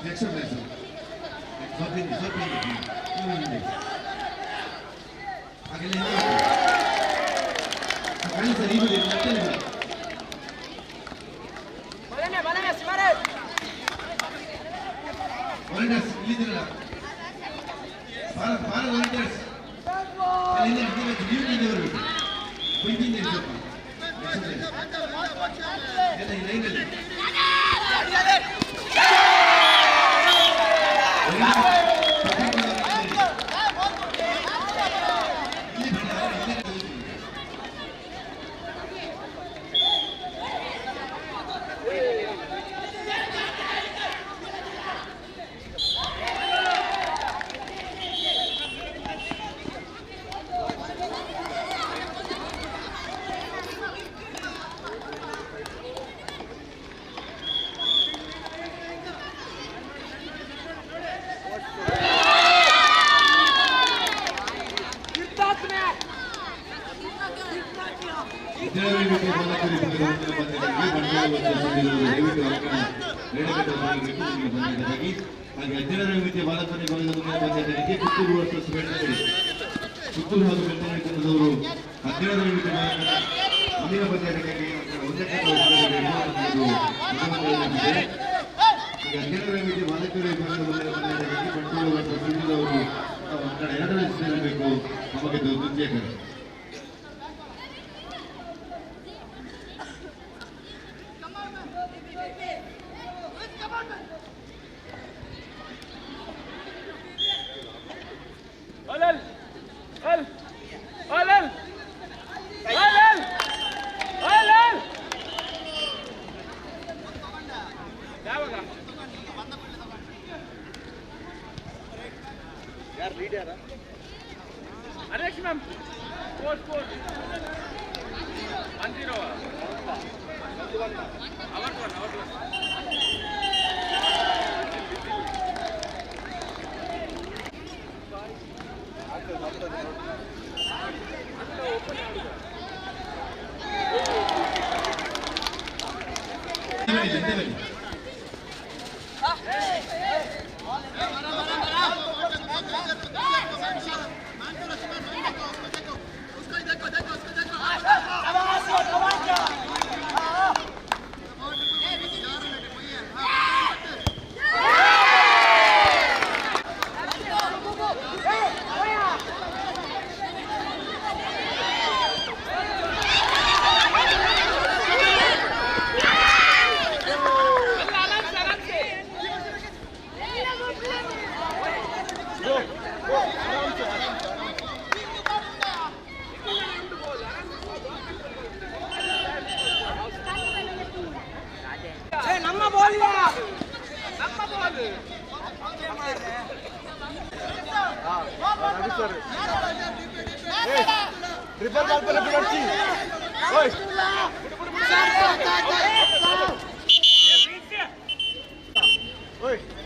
Next one, something.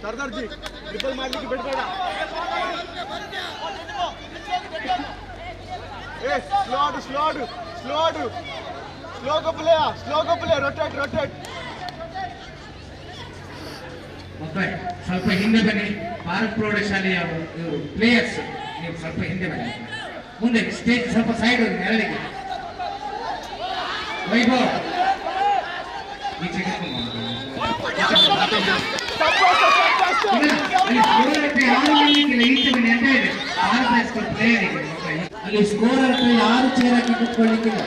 सरदार जी triple मारने की बैठ पड़ा स्लो प्ले रोटेट ಸ್ವಲ್ಪ ಹಿಂದೆ ಬನ್ನಿ. ಭಾರತ್ ಪ್ರೌಢಶಾಲೆಯ ಪ್ಲೇಯರ್ಸ್ ನೀವು ಸ್ವಲ್ಪ ಹಿಂದೆ ಬನ್ನಿ. ಮುಂದೆ ಸ್ಟೇಜ್ ಸ್ವಲ್ಪ ಸೈಡ್ ನೆರಳಿಗೆ. ವೈಭವ್ ಅಲ್ಲಿ ಸ್ಕೋರ್ ಹತ್ರ ಯಾರು ಚೇರ್ ಹಾಕಿ ಕುತ್ಕೊಳ್ಳಿಕ್ಕಿಲ್ಲ.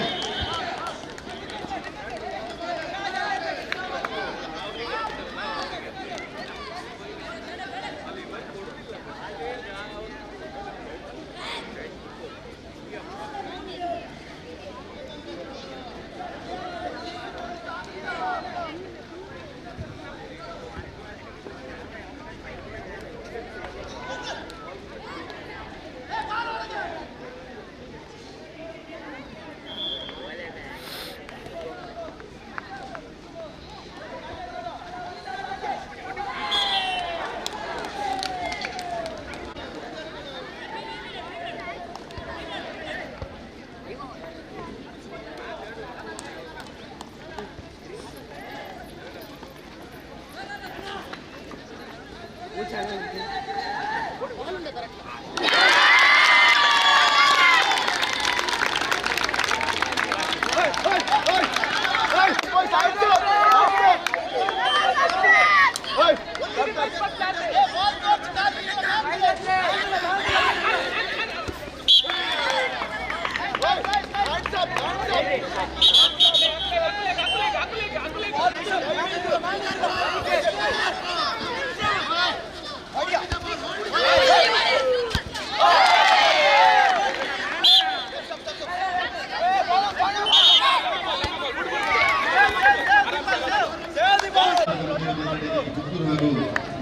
ಪುತ್ತೂರು ಹಾಗೂ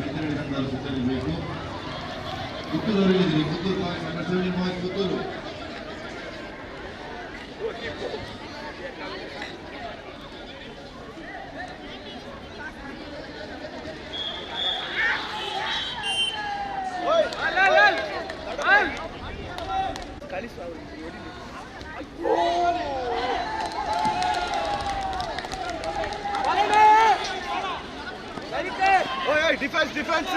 ವೆಂಕಟೇಶ್ವರ ತಂಡದ ಸುತ್ತಲಿರಬೇಕು. ಪುತ್ತೂರವರಿಗೆ Puttur boys under 17 boys Puttur. Defence defence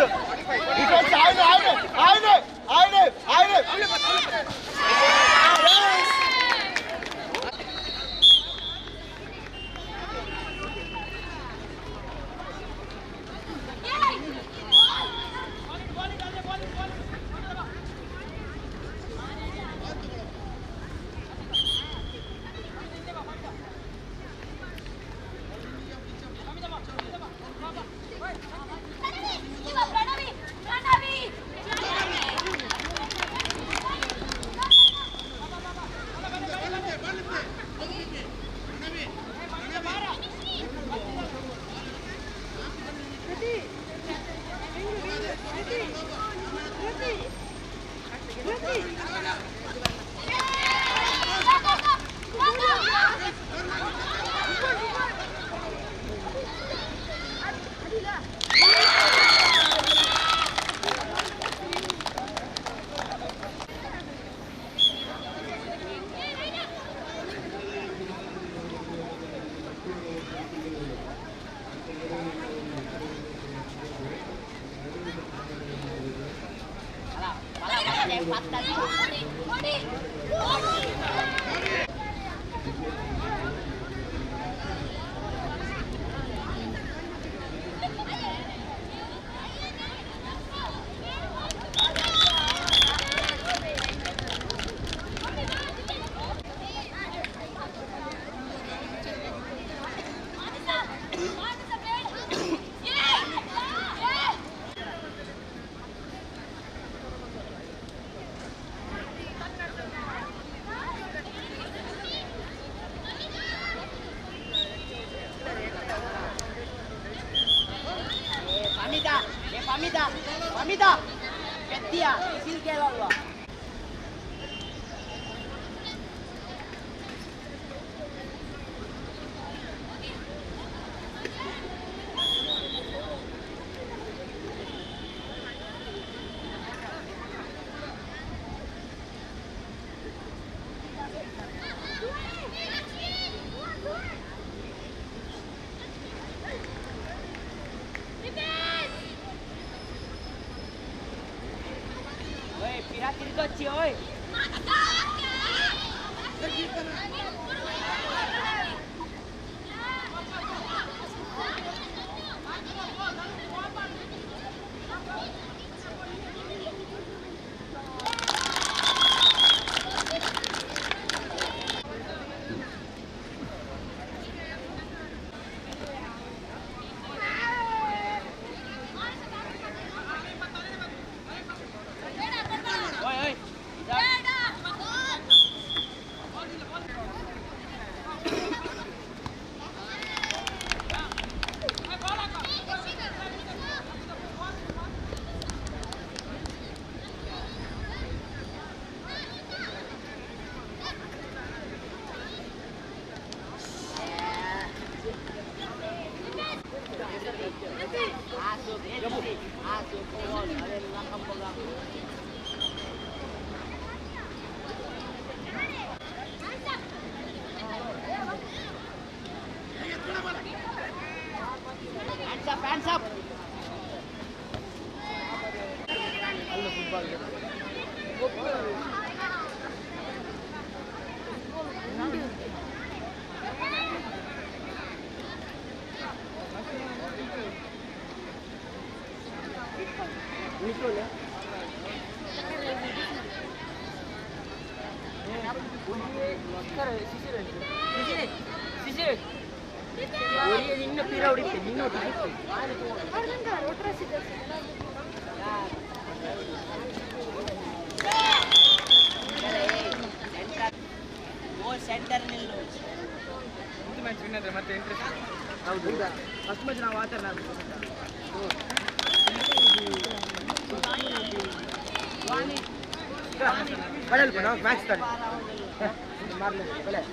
Pamita, que tía, decir que algo. Pirata de doce hoje. Hands up, hands up. Centre ನಿಲ್ಲು ಮ್ಯಾಚ್ ವಿನ್ ಆದ್ರೆ ಮತ್ತೆ ಇಂಟ್ರೆಸ್ಟ್. ಹೌದು, ಈಗ ಫಸ್ಟ್ ಮ್ಯಾಚ್ ನಾವು ಆತರ ಬರಲ್ಪ ನಾವು ಮ್ಯಾಚ್ ತಾನೆ ಮಾರ್ಲೆ ಬಲೆ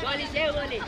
गोली से गोली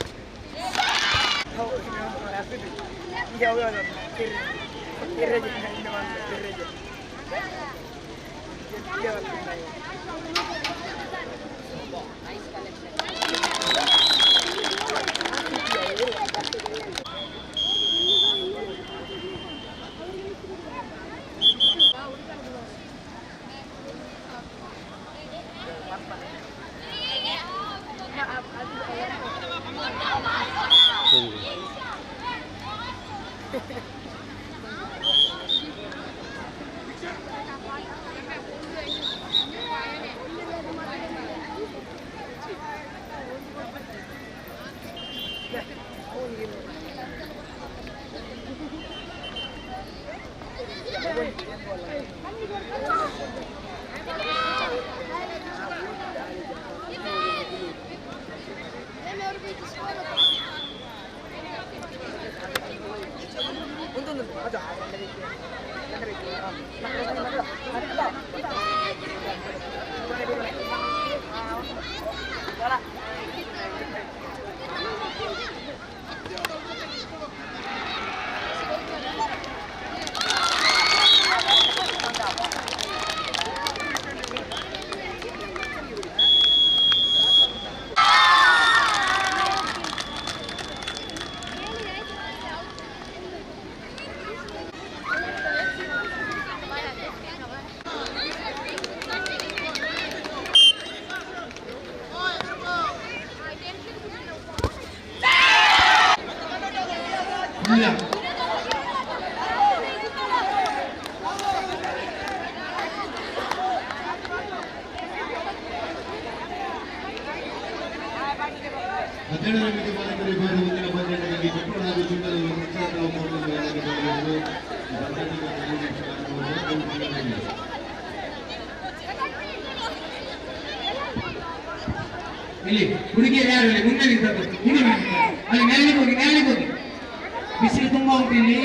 ಹದಿನೇಳನೇ ಮಾಲಕರು ಇಬ್ಬರು ಮುಂದಿನ ಪಂದ್ಯಗಳಲ್ಲಿ ಚಪ್ಪಳ ಹಾಗೂ ಚಿನ್ನದ ಉತ್ಸಾಹ ಇಲ್ಲಿ ಹುಡುಗಿಯರು ಯಾರು ಇಲ್ಲಿ ಮುಂದೆ ನಿಂತದ್ದು ಅಲ್ಲಿ ನೆರಳಿಗೆ ಹೋಗಿ ಬಿಸಿಲು ತುಂಬಾ ಉಂಟು ಇಲ್ಲಿ.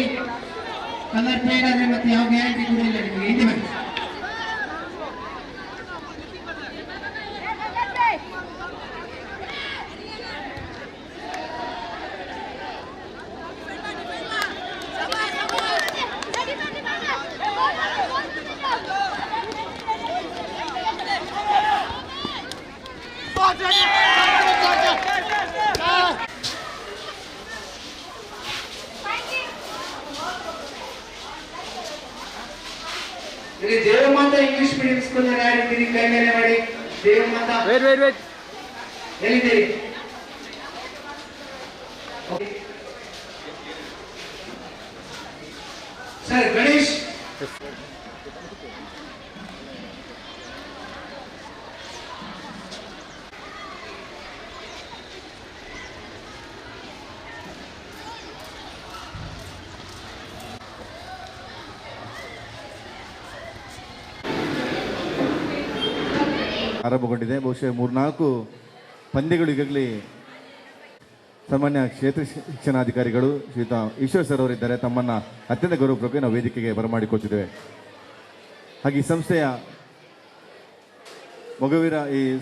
ಕಲರ್ ಫೇಡ್ ಆದ್ರೆ ಮತ್ತೆ ಯಾವ ಗ್ಯಾರಂಟಿ ಕೂಡ ಇಲ್ಲ ನಿಮಗೆ. ಹಿಂದೆ ಬನ್ನಿ. ಇಲ್ಲಿ ದೇವಮಾತಾ ಇಂಗ್ಲಿಷ್ ಮೀಡಿಯಂ ಸ್ಕೂಲ್ ಯಾರಿದ್ದೀರಿ ಕೈ ಮೇಲೆ ಮಾಡಿ. ದೇವಮಾತಾ ವೇಟ್ ಎಲ್ಲಿದ್ದೀರಿ? ಸರ್ ಗಣೇಶ್ ಆರಂಭಗೊಂಡಿದೆ. ಬಹುಶಃ 3-4 ಪಂದ್ಯಗಳು ಈಗಾಗಲೇ ಸಾಮಾನ್ಯ ಕ್ಷೇತ್ರ ಶಿಕ್ಷಣಾಧಿಕಾರಿಗಳು ಶ್ರೀಯುತ ಈಶ್ವರ್ ಸರ್ ಅವರಿದ್ದಾರೆ. ತಮ್ಮನ್ನು ಅತ್ಯಂತ ಗೌರವಪೂರ್ವಕ ನಾವು ವೇದಿಕೆಗೆ ಬರಮಾಡಿಕೊಳ್ತಿದ್ದೇವೆ. ಹಾಗೆ ಈ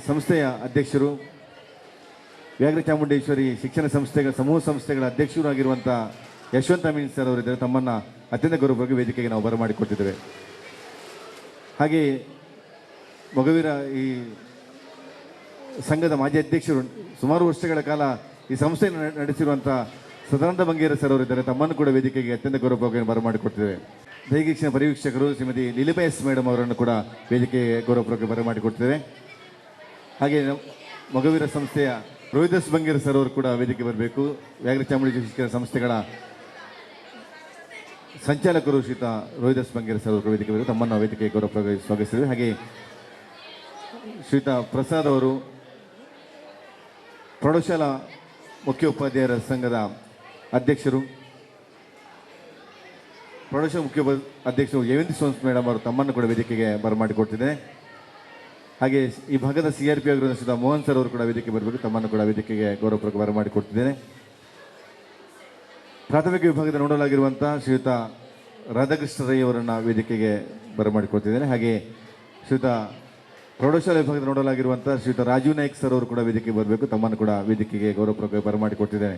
ಸಂಸ್ಥೆಯ ಅಧ್ಯಕ್ಷರು ವ್ಯಾಘ್ರ ಚಾಮುಂಡೇಶ್ವರಿ ಶಿಕ್ಷಣ ಸಂಸ್ಥೆಗಳ ಸಮೂಹ ಸಂಸ್ಥೆಗಳ ಅಧ್ಯಕ್ಷರು ಆಗಿರುವಂಥ ಯಶವಂತ ಅಮೀನ್ ಸರ್ ಅವರಿದ್ದಾರೆ. ತಮ್ಮನ್ನು ಅತ್ಯಂತ ಗೌರವವಾಗಿ ವೇದಿಕೆಗೆ ನಾವು ಬರಮಾಡಿಕೊಟ್ಟಿದ್ದೇವೆ. ಹಾಗೆ ಮೊಗವೀರ ಈ ಸಂಘದ ಮಾಜಿ ಅಧ್ಯಕ್ಷರು, ಸುಮಾರು ವರ್ಷಗಳ ಕಾಲ ಈ ಸಂಸ್ಥೆಯನ್ನು ನಡೆಸಿರುವಂಥ ಸದಾನಂದ ಬಂಗೇರ ಸರ್ ಅವರಿದ್ದಾರೆ. ತಮ್ಮನ್ನು ಕೂಡ ವೇದಿಕೆಗೆ ಅತ್ಯಂತ ಗೌರವವಾಗಿ ಬರಮಾಡಿಕೊಡ್ತೇವೆ. ದೈಹಿಕ ಶಿಕ್ಷಣ ಪರಿವೀಕ್ಷಕರು ಶ್ರೀಮತಿ ಲೀಲಿಬಾ ಎಸ್ ಮೇಡಮ್ ಅವರನ್ನು ಕೂಡ ವೇದಿಕೆಗೆ ಗೌರವವಾಗಿ ಬರಮಾಡಿಕೊಡ್ತೇವೆ. ಹಾಗೆ ಮೊಗವೀರ ಸಂಸ್ಥೆಯ ರೋಹಿದಾಸ್ ಬಂಗೇರ ಸರ್ ಅವರು ಕೂಡ ವೇದಿಕೆ ಬರಬೇಕು. ವ್ಯಾಘ್ರ ಚಾಮುಂಡೇಶ್ವರಿ ಶಿಕ್ಷಣ ಸಂಸ್ಥೆಗಳ ಸಂಚಾಲಕರು ಶ್ರೀತ ರೋಹಿದಾಸ್ ಬಂಗೇರ ಸರ್ ಅವರು ವೇದಿಕೆ ಬರಬೇಕು. ತಮ್ಮನ್ನು ವೇದಿಕೆಗೆ ಗೌರವವಾಗಿ ಸ್ವಾಗತಿಸಿದ್ದೇವೆ. ಹಾಗೆ ಶ್ರೀತ ಪ್ರಸಾದ್ ಅವರು ಪ್ರೌಢಶಾಲಾ ಮುಖ್ಯೋಪಾಧ್ಯಾಯರ ಸಂಘದ ಅಧ್ಯಕ್ಷರು, ಪ್ರೌಢಶಾಲಾ ಅಧ್ಯಕ್ಷರು ಯವೇಂದ್ರ ಸೋನ್ಸ್ ಮೇಡಮ್ ಅವರು ತಮ್ಮನ್ನು ಕೂಡ ವೇದಿಕೆಗೆ ಬರಮಾಡಿಕೊಡ್ತಿದ್ದೇನೆ. ಹಾಗೆ ಈ ಭಾಗದ CRP ಆಗಿರುವ ಶ್ರೀತ ಮೋಹನ್ ಸರ್ ಅವರು ಕೂಡ ವೇದಿಕೆ ಬರಬೇಕು. ತಮ್ಮನ್ನು ಕೂಡ ವೇದಿಕೆಗೆ ಗೌರವಪೂರ್ವಕ ಬರಮಾಡಿಕೊಡ್ತಿದ್ದೇನೆ. ಪ್ರಾಥಮಿಕ ವಿಭಾಗದ ನೋಡಲಾಗಿರುವಂಥ ಶ್ರೀಯುತ ರಾಧಾಕೃಷ್ಣ ರೈ ಅವರನ್ನು ವೇದಿಕೆಗೆ ಬರಮಾಡಿಕೊಡ್ತಿದ್ದೇನೆ. ಹಾಗೆ ಶ್ರೀಯುತ ಪ್ರೌಢಶಾಲಾ ವಿಭಾಗದ ನೋಡಲಾಗಿರುವಂಥ ಶ್ರೀಯುತ ರಾಜೀವ್ ನಾಯ್ಕ್ ಸರ್ ಅವರು ಕೂಡ ವೇದಿಕೆಗೆ ಬರಬೇಕು. ತಮ್ಮನ್ನು ಕೂಡ ವೇದಿಕೆಗೆ ಗೌರವಪೂರ್ವಕ ಬರಮಾಡಿಕೊಡ್ತಿದ್ದೇನೆ.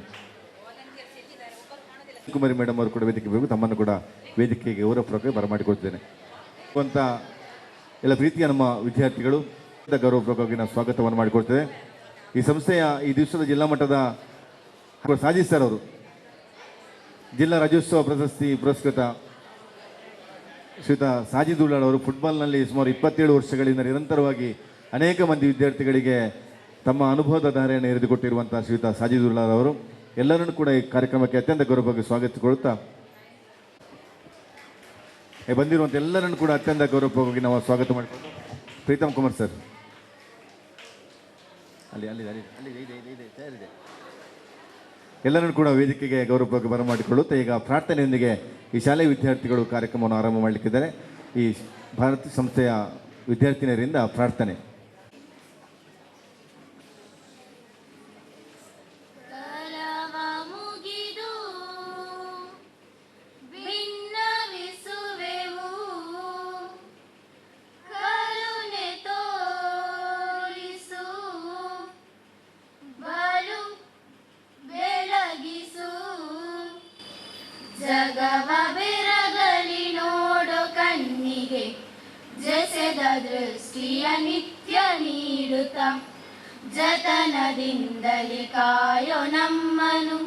ಕುಮಾರಿ ಮೇಡಮ್ ಅವರು ಕೂಡ ವೇದಿಕೆ ಬರಬೇಕು. ತಮ್ಮನ್ನು ಕೂಡ ವೇದಿಕೆಗೆ ಗೌರವಪೂರ್ವಕ ಬರಮಾಡಿಕೊಡ್ತಿದ್ದೇನೆ. ಅಂತ ಎಲ್ಲ ಪ್ರೀತಿಯ ನಮ್ಮ ವಿದ್ಯಾರ್ಥಿಗಳು ಗೌರವಪೂರ್ವಕವಾಗಿ ನಾವು ಸ್ವಾಗತವನ್ನು ಮಾಡಿಕೊಡ್ತೇವೆ. ಈ ಸಂಸ್ಥೆಯ ಈ ದಿವಸದ ಜಿಲ್ಲಾ ಮಟ್ಟದ ಸಾಜಿದ್ ಸರ್ ಅವರು ಜಿಲ್ಲಾ ರಾಜ್ಯೋತ್ಸವ ಪ್ರಶಸ್ತಿ ಪುರಸ್ಕೃತ ಶ್ರೀಯುತ ಸಾಜಿದ್ ಉಳ್ಳಾಳ್ ಅವರು ಫುಟ್ಬಾಲ್ನಲ್ಲಿ ಸುಮಾರು 27 ವರ್ಷಗಳಿಂದ ನಿರಂತರವಾಗಿ ಅನೇಕ ಮಂದಿ ವಿದ್ಯಾರ್ಥಿಗಳಿಗೆ ತಮ್ಮ ಅನುಭವದ ಧಾರೆಯನ್ನು ಎರೆದುಕೊಟ್ಟಿರುವಂಥ ಶ್ರೀಯುತ ಸಾಜಿದ್ ಉಳ್ಳಾಳ್ ಅವರು ಎಲ್ಲರನ್ನೂ ಕೂಡ ಈ ಕಾರ್ಯಕ್ರಮಕ್ಕೆ ಅತ್ಯಂತ ಗೌರವವಾಗಿ ಸ್ವಾಗತಿಸಿಕೊಳ್ಳುತ್ತಾ ಬಂದಿರುವಂಥ ಎಲ್ಲರನ್ನು ಕೂಡ ಅತ್ಯಂತ ಗೌರವವಾಗಿ ನಾವು ಸ್ವಾಗತ ಮಾಡಿಕೊಂಡು ಪ್ರೀತಮ್ ಕುಮಾರ್ ಸರ್ ಅಲ್ಲಿ ಅಲ್ಲಿ ಅಲ್ಲಿ ಅಲ್ಲಿ ಇದೆ ತಯಾರಿದೆ. ಎಲ್ಲರನ್ನು ಕೂಡ ವೇದಿಕೆಗೆ ಗೌರವವಾಗಿ ಬರಮಾಡಿಕೊಳ್ಳುತ್ತಾ ಈಗ ಪ್ರಾರ್ಥನೆಯೊಂದಿಗೆ ಈ ಶಾಲೆಯ ವಿದ್ಯಾರ್ಥಿಗಳು ಕಾರ್ಯಕ್ರಮವನ್ನು ಆರಂಭ ಮಾಡಲಿಕ್ಕಿದ್ದಾರೆ. ಈ ಭಾರತ ಸಂಸ್ಥೆಯ ವಿದ್ಯಾರ್ಥಿನಿಯರಿಂದ ಪ್ರಾರ್ಥನೆ. ಜಗವ ಬೆರಗಲಿ ನೋಡೋ ಕಣ್ಣಿಗೆ ಜಸೆದ ದೃಷ್ಟಿಯ ನಿತ್ಯ ನೀಡುತ್ತ ಜತನದಿಂದಲೇ ಕಾಯೋ ನಮ್ಮನು.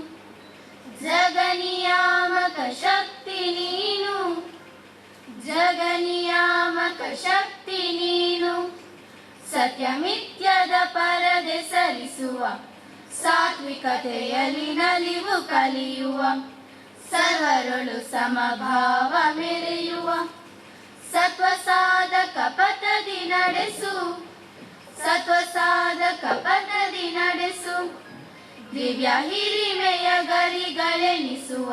ಜಗನಿಯಾಮಕ ಶಕ್ತಿ ನೀನು, ಜಗನಿಯಾಮಕ ಶಕ್ತಿ ನೀನು. ಸತ್ಯಮಿತ್ಯದ ಪರದೆ ಸರಿಸುವ ಸಾತ್ವಿಕತೆಯಲ್ಲಿ ನಲಿವು ಕಲಿಯುವ ಸರ್ವರೊಳು ಸಮಭಾವ ಮೆರೆಯುವ ಸತ್ವ ಸಾಧಕ ಪಥದಿ ನಡೆಸು, ಸತ್ವ ಸಾಧಕ ಪಥದಿ ನಡೆಸು. ದಿವ್ಯ ಹಿರಿಮೆಯ ಗರಿಗಳೆನಿಸುವ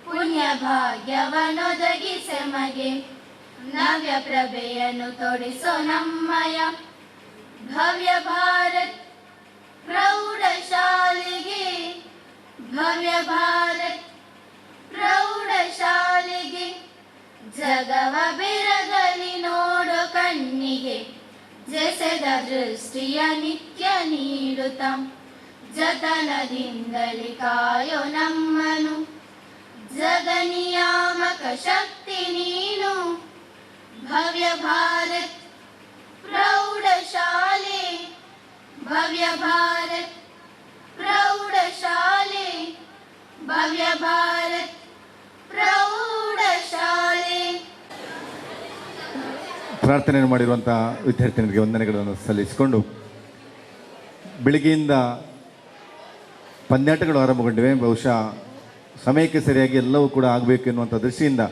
ಪುಣ್ಯ ಭಾಗ್ಯವನ್ನೊದಗಿಸೆ ಮಗೆ. ನವ್ಯ ಪ್ರಭೆಯನ್ನು ತೊಡಿಸೋ ನಮ್ಮಯ ಭವ್ಯ ಭಾರತ್ ಪ್ರೌಢಶಾಲೆಗೆ, ಭವ್ಯ ಭಾರತ್ ಪ್ರೌಢಶಾಲೆಗೆ. ಜಗವ ಬೆರಗಲಿ ನೋಡೋ ಕಣ್ಣಿಗೆ ಜಸೆದ ದೃಷ್ಟಿಯ ನಿತ್ಯ ನೀಡುತ್ತ ಜತನದಿಂದಲೇ ಕಾಯೋ ನಮ್ಮನು. ಜಗನಿಯಾಮಕ ಶಕ್ತಿ ನೀನು, ಭವ್ಯ ಭಾರತ್ ಪ್ರೌಢಶಾಲೆ, ಭವ್ಯ ಭಾರತ್ ಪ್ರೌಢಶಾಲೆ, ಭವ್ಯ ಭಾರತ್ ಪ್ರೌಢಶಾಲೆ. ಪ್ರಾರ್ಥನೆಯನ್ನು ಮಾಡಿರುವಂಥ ವಿದ್ಯಾರ್ಥಿನಿಯರಿಗೆ ವಂದನೆಗಳನ್ನು ಸಲ್ಲಿಸಿಕೊಂಡು ಬೆಳಗ್ಗೆಯಿಂದ ಪಂದ್ಯಾಟಗಳು ಆರಂಭಗೊಂಡಿವೆ. ಬಹುಶಃ ಸಮಯಕ್ಕೆ ಸರಿಯಾಗಿ ಎಲ್ಲವೂ ಕೂಡ ಆಗಬೇಕು ಎನ್ನುವಂಥ ದೃಷ್ಟಿಯಿಂದ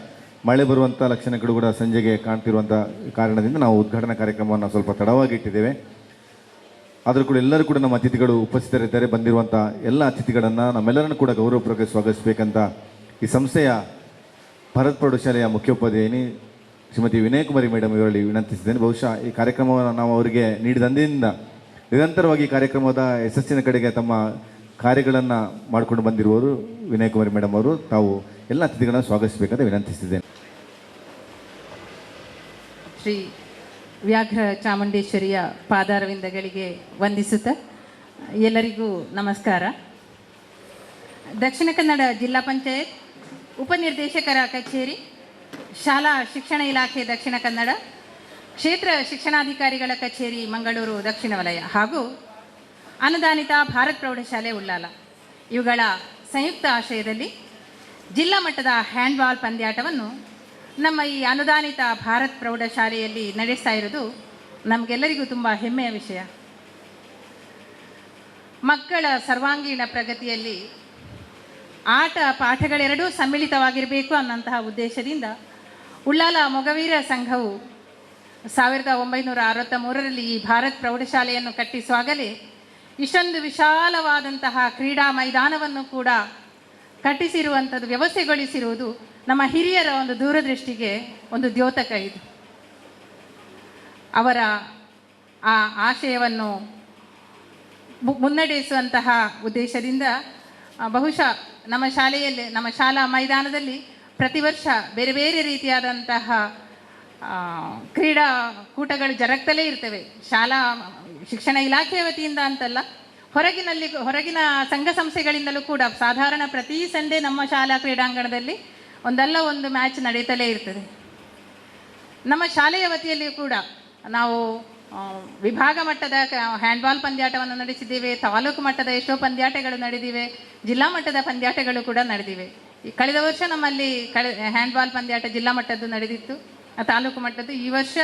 ಮಳೆ ಬರುವಂಥ ಲಕ್ಷಣಗಳು ಕೂಡ ಸಂಜೆಗೆ ಕಾಣ್ತಿರುವಂಥ ಕಾರಣದಿಂದ ನಾವು ಉದ್ಘಾಟನಾ ಕಾರ್ಯಕ್ರಮವನ್ನು ಸ್ವಲ್ಪ ತಡವಾಗಿ ಇಟ್ಟಿದ್ದೇವೆ. ಆದರೂ ಕೂಡ ಎಲ್ಲರೂ ಕೂಡ ನಮ್ಮ ಅತಿಥಿಗಳು ಉಪಸ್ಥಿತರಿದ್ದಾರೆ. ಬಂದಿರುವಂಥ ಎಲ್ಲ ಅತಿಥಿಗಳನ್ನು ನಮ್ಮೆಲ್ಲರನ್ನು ಕೂಡ ಗೌರವಪೂರ್ವಕ ಸ್ವಾಗತಿಸಬೇಕಂತ ಈ ಸಂಸ್ಥೆಯ ಭಾರತ್ ಪ್ರೌಢಶಾಲೆಯ ಮುಖ್ಯೋಪಾಧ್ಯಾಯಿನಿ ಶ್ರೀಮತಿ ವಿನಯ್ ಕುಮಾರಿ ಮೇಡಮ್ ಇವರಲ್ಲಿ ವಿನಂತಿಸಿದ್ದೇನೆ. ಬಹುಶಃ ಈ ಕಾರ್ಯಕ್ರಮವನ್ನು ನಾವು ಅವರಿಗೆ ನೀಡಿದ ಅಂದಿನಿಂದ ನಿರಂತರವಾಗಿ ಈ ಕಾರ್ಯಕ್ರಮದ ಯಶಸ್ಸಿನ ಕಡೆಗೆ ತಮ್ಮ ಕಾರ್ಯಗಳನ್ನು ಮಾಡಿಕೊಂಡು ಬಂದಿರುವವರು ವಿನಯ್ ಕುಮಾರಿ ಮೇಡಮ್ ಅವರು. ತಾವು ಎಲ್ಲ ಅತಿಥಿಗಳನ್ನು ಸ್ವಾಗತಿಸಬೇಕಂತ ವಿನಂತಿಸಿದ್ದೇನೆ. ಶ್ರೀ ವ್ಯಾಘ್ರ ಚಾಮುಂಡೇಶ್ವರಿಯ ಪಾದಾರವಿಂದಗಳಿಗೆ ವಂದಿಸುತ್ತಾ ಎಲ್ಲರಿಗೂ ನಮಸ್ಕಾರ. ದಕ್ಷಿಣ ಕನ್ನಡ ಜಿಲ್ಲಾ ಪಂಚಾಯತ್ ಉಪನಿರ್ದೇಶಕರ ಕಚೇರಿ, ಶಾಲಾ ಶಿಕ್ಷಣ ಇಲಾಖೆ ದಕ್ಷಿಣ ಕನ್ನಡ, ಕ್ಷೇತ್ರ ಶಿಕ್ಷಣಾಧಿಕಾರಿಗಳ ಕಚೇರಿ ಮಂಗಳೂರು ದಕ್ಷಿಣ ವಲಯ ಹಾಗೂ ಅನುದಾನಿತ ಭಾರತ್ ಪ್ರೌಢಶಾಲೆ ಉಳ್ಳಾಲ ಇವುಗಳ ಸಂಯುಕ್ತ ಆಶ್ರಯದಲ್ಲಿ ಜಿಲ್ಲಾ ಮಟ್ಟದ ಹ್ಯಾಂಡ್ಬಾಲ್ ಪಂದ್ಯಾಟವನ್ನು ನಮ್ಮ ಈ ಅನುದಾನಿತ ಭಾರತ್ ಪ್ರೌಢಶಾಲೆಯಲ್ಲಿ ನಡೆಸ್ತಾ ಇರೋದು ನಮಗೆಲ್ಲರಿಗೂ ತುಂಬ ಹೆಮ್ಮೆಯ ವಿಷಯ. ಮಕ್ಕಳ ಸರ್ವಾಂಗೀಣ ಪ್ರಗತಿಯಲ್ಲಿ ಆಟ ಪಾಠಗಳೆರಡೂ ಸಮ್ಮಿಳಿತವಾಗಿರಬೇಕು ಅನ್ನೋಂತಹ ಉದ್ದೇಶದಿಂದ ಉಳ್ಳಾಲ ಮೊಗವೀರ ಸಂಘವು 1963ರಲ್ಲಿ ಈ ಭಾರತ್ ಪ್ರೌಢಶಾಲೆಯನ್ನು ಕಟ್ಟಿಸುವಾಗಲೇ ಇಷ್ಟೊಂದು ವಿಶಾಲವಾದಂತಹ ಕ್ರೀಡಾ ಮೈದಾನವನ್ನು ಕೂಡ ಕಟ್ಟಿಸಿರುವಂಥದ್ದು, ವ್ಯವಸ್ಥೆಗೊಳಿಸಿರುವುದು ನಮ್ಮ ಹಿರಿಯರ ಒಂದು ದೂರದೃಷ್ಟಿಗೆ ಒಂದು ದ್ಯೋತಕ. ಇದು ಅವರ ಆ ಆಶಯವನ್ನು ಮುನ್ನಡೆಸುವಂತಹ ಉದ್ದೇಶದಿಂದ ಬಹುಶಃ ನಮ್ಮ ಶಾಲೆಯಲ್ಲಿ, ನಮ್ಮ ಶಾಲಾ ಮೈದಾನದಲ್ಲಿ ಪ್ರತಿ ವರ್ಷ ಬೇರೆ ಬೇರೆ ರೀತಿಯಾದಂತಹ ಕ್ರೀಡಾಕೂಟಗಳು ಜರುಗ್ತಲೇ ಇರ್ತವೆ. ಶಾಲಾ ಶಿಕ್ಷಣ ಇಲಾಖೆ ವತಿಯಿಂದ ಅಂತಲ್ಲ, ಹೊರಗಿನ ಸಂಘ ಸಂಸ್ಥೆಗಳಿಂದಲೂ ಕೂಡ ಸಾಧಾರಣ ಪ್ರತಿ ಸಂಡೇ ನಮ್ಮ ಶಾಲಾ ಕ್ರೀಡಾಂಗಣದಲ್ಲಿ ಒಂದಲ್ಲ ಒಂದು ಮ್ಯಾಚ್ ನಡೀತಲೇ ಇರ್ತದೆ. ನಮ್ಮ ಶಾಲೆಯ ವತಿಯಲ್ಲಿಯೂ ಕೂಡ ನಾವು ವಿಭಾಗ ಮಟ್ಟದ ಹ್ಯಾಂಡ್ಬಾಲ್ ಪಂದ್ಯಾಟವನ್ನು ನಡೆಸಿದ್ದೇವೆ, ತಾಲೂಕು ಮಟ್ಟದ ಎಷ್ಟೋ ಪಂದ್ಯಾಟಗಳು ನಡೆದಿವೆ, ಜಿಲ್ಲಾ ಮಟ್ಟದ ಪಂದ್ಯಾಟಗಳು ಕೂಡ ನಡೆದಿವೆ. ಈ ಕಳೆದ ವರ್ಷ ನಮ್ಮಲ್ಲಿ ಹ್ಯಾಂಡ್ಬಾಲ್ ಪಂದ್ಯಾಟ ಜಿಲ್ಲಾ ಮಟ್ಟದ್ದು ನಡೆದಿತ್ತು, ತಾಲೂಕು ಮಟ್ಟದ್ದು. ಈ ವರ್ಷ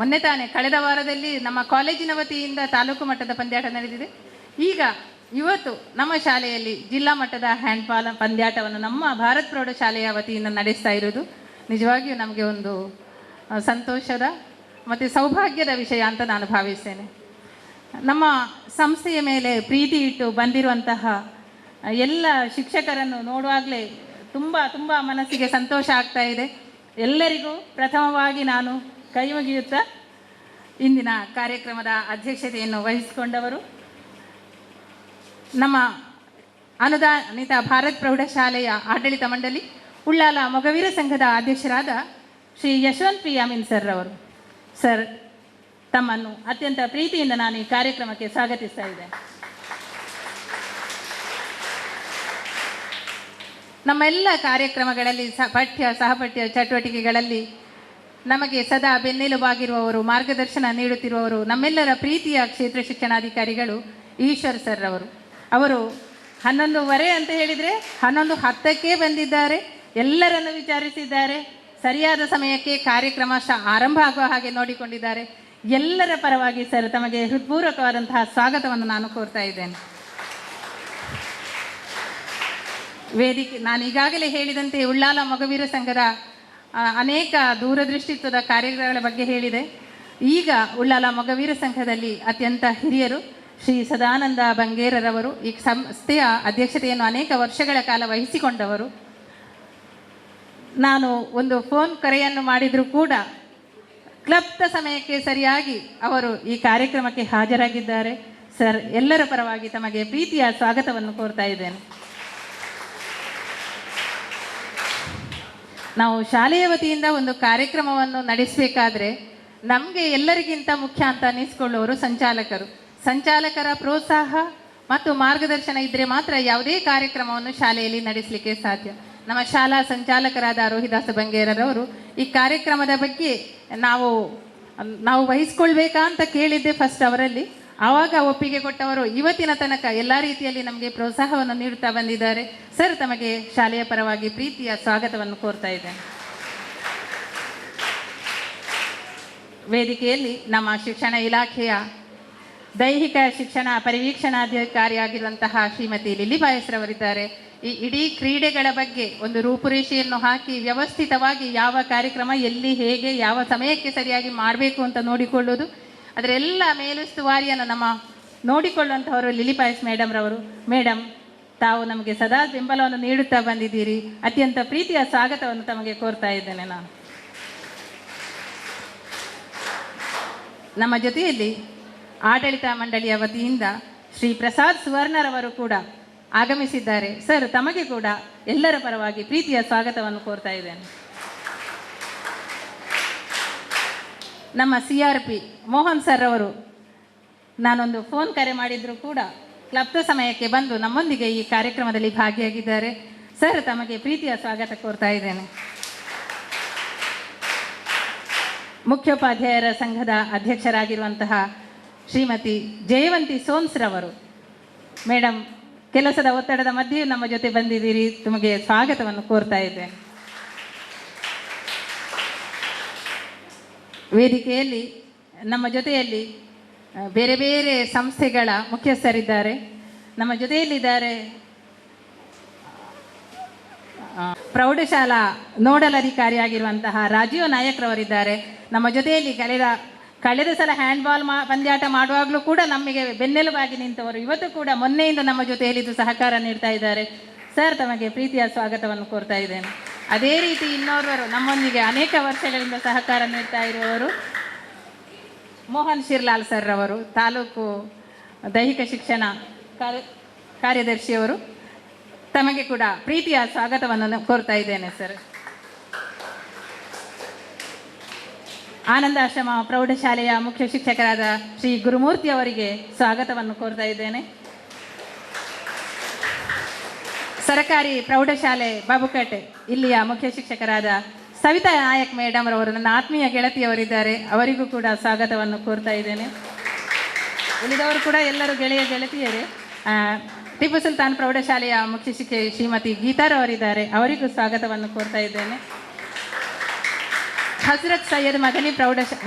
ಮೊನ್ನೆ ತಾನೇ ಕಳೆದ ವಾರದಲ್ಲಿ ನಮ್ಮ ಕಾಲೇಜಿನ ವತಿಯಿಂದ ತಾಲೂಕು ಮಟ್ಟದ ಪಂದ್ಯಾಟ ನಡೆದಿದೆ. ಈಗ ಇವತ್ತು ನಮ್ಮ ಶಾಲೆಯಲ್ಲಿ ಜಿಲ್ಲಾ ಮಟ್ಟದ ಹ್ಯಾಂಡ್ಬಾಲ್ ಪಂದ್ಯಾಟವನ್ನು ನಮ್ಮ ಭಾರತ್ ಪ್ರೌಢಶಾಲೆಯ ವತಿಯಿಂದ ನಡೆಸ್ತಾ ಇರೋದು ನಿಜವಾಗಿಯೂ ನಮಗೆ ಒಂದು ಸಂತೋಷದ ಮತ್ತು ಸೌಭಾಗ್ಯದ ವಿಷಯ ಅಂತ ನಾನು ಭಾವಿಸ್ತೇನೆ. ನಮ್ಮ ಸಂಸ್ಥೆಯ ಮೇಲೆ ಪ್ರೀತಿ ಇಟ್ಟು ಬಂದಿರುವಂತಹ ಎಲ್ಲ ಶಿಕ್ಷಕರನ್ನು ನೋಡುವಾಗಲೇ ತುಂಬ ತುಂಬ ಮನಸ್ಸಿಗೆ ಸಂತೋಷ ಆಗ್ತಾ ಇದೆ. ಎಲ್ಲರಿಗೂ ಪ್ರಥಮವಾಗಿ ನಾನು ಕೈ ಮುಗಿಯುತ್ತಾ ಇಂದಿನ ಕಾರ್ಯಕ್ರಮದ ಅಧ್ಯಕ್ಷತೆಯನ್ನು ವಹಿಸಿಕೊಂಡವರು ನಮ್ಮ ಅನುದಾನಿತ ಭಾರತ್ ಪ್ರೌಢಶಾಲೆಯ ಆಡಳಿತ ಮಂಡಳಿ ಉಳ್ಳಾಲ ಮೊಗವೀರ ಸಂಘದ ಅಧ್ಯಕ್ಷರಾದ ಶ್ರೀ ಯಶವಂತ್ ಪಿ ಅಮೀನ್ ಸರ್ ಅವರು. ಸರ್, ತಮ್ಮನ್ನು ಅತ್ಯಂತ ಪ್ರೀತಿಯಿಂದ ನಾನು ಈ ಕಾರ್ಯಕ್ರಮಕ್ಕೆ ಸ್ವಾಗತಿಸ್ತಾ ಇದ್ದೇನೆ. ನಮ್ಮೆಲ್ಲ ಕಾರ್ಯಕ್ರಮಗಳಲ್ಲಿ ಸಹಪಠ್ಯ ಚಟುವಟಿಕೆಗಳಲ್ಲಿ ನಮಗೆ ಸದಾ ಬೆನ್ನೆಲುಬಾಗಿರುವವರು, ಮಾರ್ಗದರ್ಶನ ನೀಡುತ್ತಿರುವವರು ನಮ್ಮೆಲ್ಲರ ಪ್ರೀತಿಯ ಕ್ಷೇತ್ರ ಶಿಕ್ಷಣಾಧಿಕಾರಿಗಳು ಈಶ್ವರ್ ಸರ್ ಅವರು. ಅವರು 11:15 ಅಂತ ಹೇಳಿದರೆ 11:10ಕ್ಕೆ ಬಂದಿದ್ದಾರೆ, ಎಲ್ಲರನ್ನು ವಿಚಾರಿಸಿದ್ದಾರೆ, ಸರಿಯಾದ ಸಮಯಕ್ಕೆ ಕಾರ್ಯಕ್ರಮ ಆರಂಭ ಆಗುವ ಹಾಗೆ ನೋಡಿಕೊಂಡಿದ್ದಾರೆ. ಎಲ್ಲರ ಪರವಾಗಿ ಸರ್ ತಮಗೆ ಹೃತ್ಪೂರ್ವಕವಾದಂತಹ ಸ್ವಾಗತವನ್ನು ನಾನು ಕೋರ್ತಾ ಇದ್ದೇನೆ. ವೇದಿಕೆ, ನಾನು ಈಗಾಗಲೇ ಹೇಳಿದಂತೆ ಉಳ್ಳಾಲ ಮೊಗವೀರ ಸಂಘದ ಅನೇಕ ದೂರದೃಷ್ಟಿತ್ವದ ಕಾರ್ಯಗಳ ಬಗ್ಗೆ ಹೇಳಿದೆ. ಈಗ ಉಳ್ಳಾಲ ಮೊಗವೀರ ಸಂಘದಲ್ಲಿ ಅತ್ಯಂತ ಹಿರಿಯರು ಶ್ರೀ ಸದಾನಂದ ಬಂಗೇರರವರು ಈ ಸಂಸ್ಥೆಯ ಅಧ್ಯಕ್ಷತೆಯನ್ನು ಅನೇಕ ವರ್ಷಗಳ ಕಾಲ ವಹಿಸಿಕೊಂಡವರು. ನಾನು ಒಂದು ಫೋನ್ ಕರೆಯನ್ನು ಮಾಡಿದರೂ ಕೂಡ ಕ್ಲಬ್ದ ಸಮಯಕ್ಕೆ ಸರಿಯಾಗಿ ಅವರು ಈ ಕಾರ್ಯಕ್ರಮಕ್ಕೆ ಹಾಜರಾಗಿದ್ದಾರೆ. ಸರ್, ಎಲ್ಲರ ಪರವಾಗಿ ತಮಗೆ ಪ್ರೀತಿಯ ಸ್ವಾಗತವನ್ನು ಕೋರ್ತಾ ಇದ್ದೇನೆ. ನಾವು ಶಾಲೆಯ ವತಿಯಿಂದ ಒಂದು ಕಾರ್ಯಕ್ರಮವನ್ನು ನಡೆಸಬೇಕಾದ್ರೆ ನಮಗೆ ಎಲ್ಲರಿಗಿಂತ ಮುಖ್ಯ ಅಂತ ಅನ್ನಿಸ್ಕೊಳ್ಳೋರು ಸಂಚಾಲಕರ ಪ್ರೋತ್ಸಾಹ ಮತ್ತು ಮಾರ್ಗದರ್ಶನ ಇದ್ದರೆ ಮಾತ್ರ ಯಾವುದೇ ಕಾರ್ಯಕ್ರಮವನ್ನು ಶಾಲೆಯಲ್ಲಿ ನಡೆಸಲಿಕ್ಕೆ ಸಾಧ್ಯ. ನಮ್ಮ ಶಾಲಾ ಸಂಚಾಲಕರಾದ ರೋಹಿದಾಸ ಬಂಗೇರರವರು ಈ ಕಾರ್ಯಕ್ರಮದ ಬಗ್ಗೆ ನಾವು ವಹಿಸ್ಕೊಳ್ಬೇಕಾ ಅಂತ ಕೇಳಿದ್ದೆ ಫಸ್ಟ್ ಅವರಲ್ಲಿ. ಆವಾಗ ಒಪ್ಪಿಗೆ ಕೊಟ್ಟವರು ಇವತ್ತಿನ ತನಕ ಎಲ್ಲ ರೀತಿಯಲ್ಲಿ ನಮಗೆ ಪ್ರೋತ್ಸಾಹವನ್ನು ನೀಡುತ್ತಾ ಬಂದಿದ್ದಾರೆ. ಸರ್, ತಮಗೆ ಶಾಲೆಯ ಪರವಾಗಿ ಪ್ರೀತಿಯ ಸ್ವಾಗತವನ್ನು ಕೋರ್ತಾ ಇದ್ದೇನೆ. ವೇದಿಕೆಯಲ್ಲಿ ನಮ್ಮ ಶಿಕ್ಷಣ ಇಲಾಖೆಯ ದೈಹಿಕ ಶಿಕ್ಷಣ ಪರಿವೀಕ್ಷಣಾಧಿಕಾರಿಯಾಗಿರುವಂತಹ ಶ್ರೀಮತಿ ಲಿಲಿ ಬಾಯಸ್ರವರಿದ್ದಾರೆ. ಈ ಇಡೀ ಕ್ರೀಡೆಗಳ ಬಗ್ಗೆ ಒಂದು ರೂಪುರೇಷೆಯನ್ನು ಹಾಕಿ ವ್ಯವಸ್ಥಿತವಾಗಿ ಯಾವ ಕಾರ್ಯಕ್ರಮ ಎಲ್ಲಿ ಹೇಗೆ ಯಾವ ಸಮಯಕ್ಕೆ ಸರಿಯಾಗಿ ಮಾಡಬೇಕು ಅಂತ ನೋಡಿಕೊಳ್ಳೋದು, ಅದರೆಲ್ಲ ಮೇಲುಸ್ತುವಾರಿಯನ್ನು ನಮ್ಮ ನೋಡಿಕೊಳ್ಳುವಂಥವರು ಲಿಲಿ ಬಾಯಸ್ ಮೇಡಮ್ರವರು. ಮೇಡಮ್, ತಾವು ನಮಗೆ ಸದಾ ಬೆಂಬಲವನ್ನು ನೀಡುತ್ತಾ ಬಂದಿದ್ದೀರಿ. ಅತ್ಯಂತ ಪ್ರೀತಿಯ ಸ್ವಾಗತವನ್ನು ತಮಗೆ ಕೋರ್ತಾ ಇದ್ದೇನೆ ನಾನು. ನಮ್ಮ ಜೊತೆಯಲ್ಲಿ ಆಡಳಿತ ಮಂಡಳಿಯ ವತಿಯಿಂದ ಶ್ರೀ ಪ್ರಸಾದ್ ಸುವರ್ಣರವರು ಕೂಡ ಆಗಮಿಸಿದ್ದಾರೆ. ಸರ್, ತಮಗೆ ಕೂಡ ಎಲ್ಲರ ಪರವಾಗಿ ಪ್ರೀತಿಯ ಸ್ವಾಗತವನ್ನು ಕೋರ್ತಾ ಇದ್ದೇನೆ. ನಮ್ಮ CRP ಮೋಹನ್ ಸರ್ ಅವರು ನಾನೊಂದು ಫೋನ್ ಕರೆ ಮಾಡಿದರೂ ಕೂಡ ಕ್ಲಬ್ದ ಸಮಯಕ್ಕೆ ಬಂದು ನಮ್ಮೊಂದಿಗೆ ಈ ಕಾರ್ಯಕ್ರಮದಲ್ಲಿ ಭಾಗಿಯಾಗಿದ್ದಾರೆ. ಸರ್, ತಮಗೆ ಪ್ರೀತಿಯ ಸ್ವಾಗತ ಕೋರ್ತಾ ಇದ್ದೇನೆ. ಮುಖ್ಯೋಪಾಧ್ಯಾಯರ ಸಂಘದ ಅಧ್ಯಕ್ಷರಾಗಿರುವಂತಹ ಶ್ರೀಮತಿ ಜಯವಂತಿ ಸೋನ್ಸ್ರವರು, ಮೇಡಮ್, ಕೆಲಸದ ಒತ್ತಡದ ಮಧ್ಯೆ ನಮ್ಮ ಜೊತೆ ಬಂದಿದ್ದೀರಿ, ನಿಮಗೆ ಸ್ವಾಗತವನ್ನು ಕೋರ್ತಾ ಇದ್ದೇನೆ. ವೇದಿಕೆಯಲ್ಲಿ ನಮ್ಮ ಜೊತೆಯಲ್ಲಿ ಬೇರೆ ಬೇರೆ ಸಂಸ್ಥೆಗಳ ಮುಖ್ಯಸ್ಥರಿದ್ದಾರೆ. ನಮ್ಮ ಜೊತೆಯಲ್ಲಿದ್ದಾರೆ ಪ್ರೌಢಶಾಲಾ ನೋಡಲ್ ಅಧಿಕಾರಿಯಾಗಿರುವಂತಹ ರಾಜೀವ್ ನಾಯಕ್ರವರಿದ್ದಾರೆ. ನಮ್ಮ ಜೊತೆಯಲ್ಲಿ ಕಳೆದ ಸಲ ಹ್ಯಾಂಡ್ಬಾಲ್ ಪಂದ್ಯಾಟ ಮಾಡುವಾಗಲೂ ಕೂಡ ನಮಗೆ ಬೆನ್ನೆಲುಬಾಗಿ ನಿಂತವರು, ಇವತ್ತು ಕೂಡ ಮೊನ್ನೆಯಿಂದ ನಮ್ಮ ಜೊತೆಯಲ್ಲಿದ್ದು ಸಹಕಾರ ನೀಡ್ತಾ ಇದ್ದಾರೆ. ಸರ್, ತಮಗೆ ಪ್ರೀತಿಯ ಸ್ವಾಗತವನ್ನು ಕೋರ್ತಾ ಇದ್ದೇನೆ. ಅದೇ ರೀತಿ ಇನ್ನೋರ್ವರು ನಮ್ಮೊಂದಿಗೆ ಅನೇಕ ವರ್ಷಗಳಿಂದ ಸಹಕಾರ ನೀಡ್ತಾ ಇರುವವರು ಮೋಹನ್ ಶಿರ್ಲಾಲ್ ಸರ್ ಅವರು, ತಾಲೂಕು ದೈಹಿಕ ಶಿಕ್ಷಣ ಕಾರ್ಯದರ್ಶಿಯವರು. ತಮಗೆ ಕೂಡ ಪ್ರೀತಿಯ ಸ್ವಾಗತವನ್ನು ಕೋರ್ತಾ ಇದ್ದೇನೆ ಸರ್. ಆನಂದಾಶ್ರಮ ಪ್ರೌಢಶಾಲೆಯ ಮುಖ್ಯ ಶಿಕ್ಷಕರಾದ ಶ್ರೀ ಗುರುಮೂರ್ತಿ ಅವರಿಗೆ ಸ್ವಾಗತವನ್ನು ಕೋರ್ತಾ ಇದ್ದೇನೆ. ಸರಕಾರಿ ಪ್ರೌಢಶಾಲೆ ಬಾಬುಕಟ್ಟೆ ಇಲ್ಲಿಯ ಮುಖ್ಯ ಶಿಕ್ಷಕರಾದ ಸವಿತಾ ನಾಯಕ್ ಮೇಡಮ್ ರವರು ನನ್ನ ಆತ್ಮೀಯ ಗೆಳತಿಯವರಿದ್ದಾರೆ, ಅವರಿಗೂ ಕೂಡ ಸ್ವಾಗತವನ್ನು ಕೋರ್ತಾ ಇದ್ದೇನೆ. ಉಳಿದವರು ಕೂಡ ಎಲ್ಲರೂ ಗೆಳೆಯ ಗೆಳತಿಯರೇ. ಟಿಪ್ಪು ಸುಲ್ತಾನ್ ಪ್ರೌಢಶಾಲೆಯ ಮುಖ್ಯ ಶಿಕ್ಷಕಿ ಶ್ರೀಮತಿ ಗೀತಾರವರಿದ್ದಾರೆ, ಅವರಿಗೂ ಸ್ವಾಗತವನ್ನು ಕೋರ್ತಾ ಇದ್ದೇನೆ. ಹಜರತ್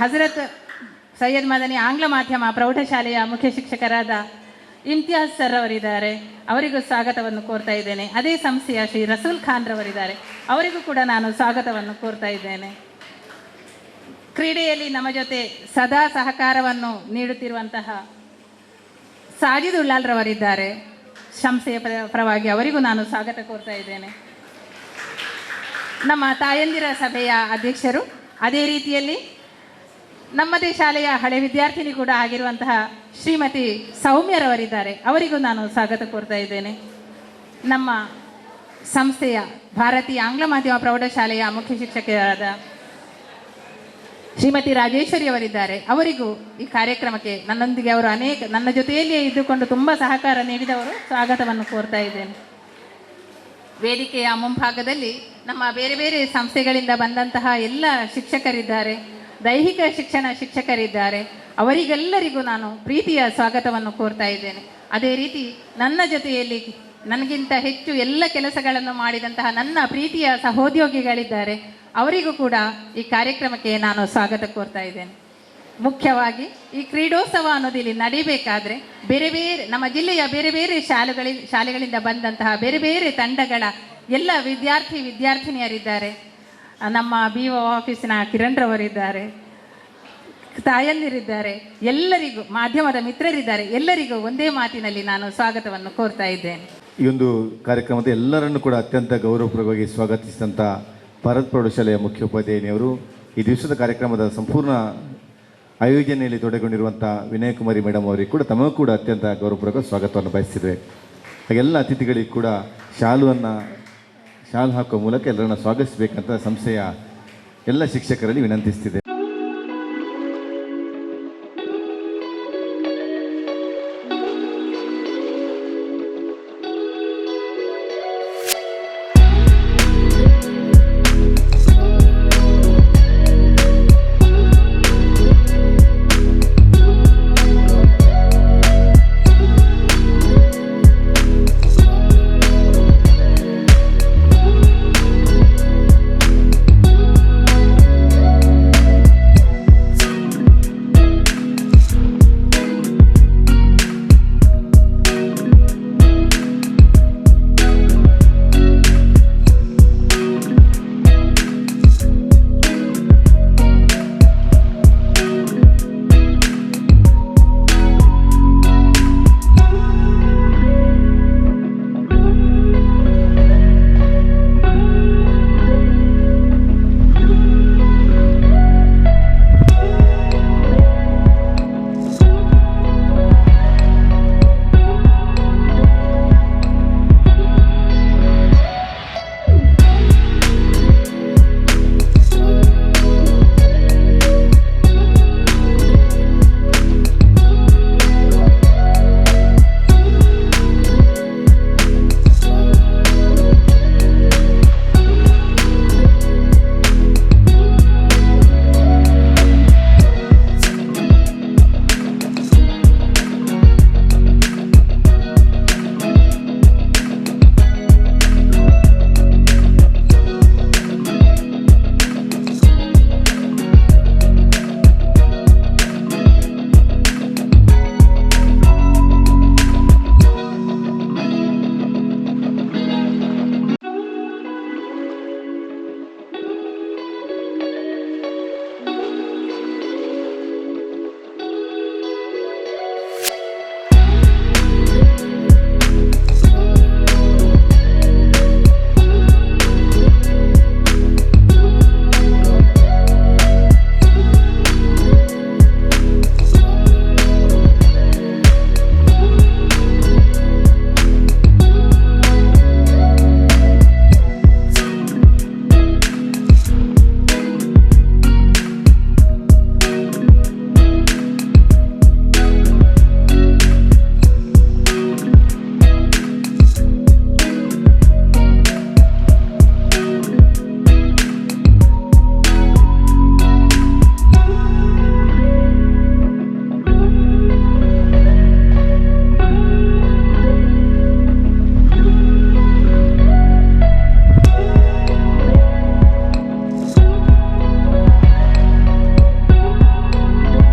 ಸೈಯದ್ ಮದನಿ ಆಂಗ್ಲ ಮಾಧ್ಯಮ ಪ್ರೌಢಶಾಲೆಯ ಮುಖ್ಯ ಶಿಕ್ಷಕರಾದ ಇಮ್ತಿಯಾಜ್ ಸರ್ ಅವರಿದ್ದಾರೆ, ಅವರಿಗೂ ಸ್ವಾಗತವನ್ನು ಕೋರ್ತಾ ಇದ್ದೇನೆ. ಅದೇ ಸಂಸ್ಥೆಯ ಶ್ರೀ ರಸೂಲ್ ಖಾನ್ ರವರಿದ್ದಾರೆ, ಅವರಿಗೂ ಕೂಡ ನಾನು ಸ್ವಾಗತವನ್ನು ಕೋರ್ತಾ ಇದ್ದೇನೆ. ಕ್ರೀಡೆಯಲ್ಲಿ ನಮ್ಮ ಜೊತೆ ಸದಾ ಸಹಕಾರವನ್ನು ನೀಡುತ್ತಿರುವಂತಹ ಸಾಜಿದ್ ಉಳ್ಳಾಲ್ ರವರಿದ್ದಾರೆ, ಸಂಸ್ಥೆಯ ಪರವಾಗಿ ಅವರಿಗೂ ನಾನು ಸ್ವಾಗತ ಕೋರ್ತಾ ಇದ್ದೇನೆ. ನಮ್ಮ ತಾಯಂದಿರ ಸಭೆಯ ಅಧ್ಯಕ್ಷರು, ಅದೇ ರೀತಿಯಲ್ಲಿ ನಮ್ಮದೇ ಶಾಲೆಯ ಹಳೆ ವಿದ್ಯಾರ್ಥಿನಿ ಕೂಡ ಆಗಿರುವಂತಹ ಶ್ರೀಮತಿ ಸೌಮ್ಯರವರಿದ್ದಾರೆ, ಅವರಿಗೂ ನಾನು ಸ್ವಾಗತ ಕೋರ್ತಾ ಇದ್ದೇನೆ. ನಮ್ಮ ಸಂಸ್ಥೆಯ ಭಾರತೀಯ ಆಂಗ್ಲ ಮಾಧ್ಯಮ ಪ್ರೌಢಶಾಲೆಯ ಮುಖ್ಯ ಶಿಕ್ಷಕರಾದ ಶ್ರೀಮತಿ ರಾಜೇಶ್ವರಿ ಅವರಿದ್ದಾರೆ, ಅವರಿಗೂ ಈ ಕಾರ್ಯಕ್ರಮಕ್ಕೆ ನನ್ನೊಂದಿಗೆ ಅವರು ನನ್ನ ಜೊತೆಯಲ್ಲಿಯೇ ಇದ್ದುಕೊಂಡು ತುಂಬ ಸಹಕಾರ ನೀಡಿದವರು, ಸ್ವಾಗತವನ್ನು ಕೋರ್ತಾ ಇದ್ದೇನೆ. ವೇದಿಕೆಯ ಮುಂಭಾಗದಲ್ಲಿ ನಮ್ಮ ಬೇರೆ ಬೇರೆ ಸಂಸ್ಥೆಗಳಿಂದ ಬಂದಂತಹ ಎಲ್ಲ ಶಿಕ್ಷಕರಿದ್ದಾರೆ, ದೈಹಿಕ ಶಿಕ್ಷಣ ಶಿಕ್ಷಕರಿದ್ದಾರೆ, ಅವರಿಗೆಲ್ಲರಿಗೂ ನಾನು ಪ್ರೀತಿಯ ಸ್ವಾಗತವನ್ನು ಕೋರ್ತಾ ಇದ್ದೇನೆ. ಅದೇ ರೀತಿ ನನ್ನ ಜೊತೆಯಲ್ಲಿ ನನಗಿಂತ ಹೆಚ್ಚು ಎಲ್ಲ ಕೆಲಸಗಳನ್ನು ಮಾಡಿದಂತಹ ನನ್ನ ಪ್ರೀತಿಯ ಸಹೋದ್ಯೋಗಿಗಳಿದ್ದಾರೆ, ಅವರಿಗೂ ಕೂಡ ಈ ಕಾರ್ಯಕ್ರಮಕ್ಕೆ ನಾನು ಸ್ವಾಗತ ಕೋರ್ತಾ ಇದ್ದೇನೆ. ಮುಖ್ಯವಾಗಿ ಈ ಕ್ರೀಡೋತ್ಸವ ಅನ್ನೋದಿಲ್ಲಿ ನಡೀಬೇಕಾದ್ರೆ ಬೇರೆ ಬೇರೆ ನಮ್ಮ ಜಿಲ್ಲೆಯ ಬೇರೆ ಬೇರೆ ಶಾಲೆಗಳಿಂದ ಬಂದಂತಹ ಬೇರೆ ಬೇರೆ ತಂಡಗಳ ಎಲ್ಲ ವಿದ್ಯಾರ್ಥಿನಿಯರಿದ್ದಾರೆ. ನಮ್ಮ BO ಆಫೀಸಿನ ಕಿರಣ್ ರವರಿದ್ದಾರೆ, ತಾಯಂದಿರಿದ್ದಾರೆ, ಎಲ್ಲರಿಗೂ ಮಾಧ್ಯಮದ ಮಿತ್ರರಿದ್ದಾರೆ, ಎಲ್ಲರಿಗೂ ಒಂದೇ ಮಾತಿನಲ್ಲಿ ನಾನು ಸ್ವಾಗತವನ್ನು ಕೋರ್ತಾ ಇದ್ದೇನೆ. ಈ ಒಂದು ಕಾರ್ಯಕ್ರಮದ ಎಲ್ಲರನ್ನೂ ಕೂಡ ಅತ್ಯಂತ ಗೌರವಪೂರ್ವಕವಾಗಿ ಸ್ವಾಗತಿಸಿದಂಥ ಭಾರತ್ ಪ್ರೌಢಶಾಲೆಯ ಮುಖ್ಯೋಪಾಧ್ಯಾಯಿನಿಯವರು, ಈ ದಿವಸದ ಕಾರ್ಯಕ್ರಮದ ಸಂಪೂರ್ಣ ಆಯೋಜನೆಯಲ್ಲಿ ತೊಡಗೊಂಡಿರುವಂಥ ವಿನಯ್ ಕುಮಾರಿ ಮೇಡಮ್ ಅವರಿಗೆ ಕೂಡ ತಮಗೂ ಕೂಡ ಅತ್ಯಂತ ಗೌರವಪೂರ್ವಕ ಸ್ವಾಗತವನ್ನು ಬಯಸ್ತಿದ್ದೇವೆ. ಹಾಗೆಲ್ಲ ಅತಿಥಿಗಳಿಗೆ ಕೂಡ ಶಾಲು ಹಾಕುವ ಮೂಲಕ ಎಲ್ಲರನ್ನ ಸ್ವಾಗತಿಸಬೇಕಂತ ಸಂಸ್ಥೆಯ ಎಲ್ಲ ಶಿಕ್ಷಕರಲ್ಲಿ ವಿನಂತಿಸ್ತಿದೆ.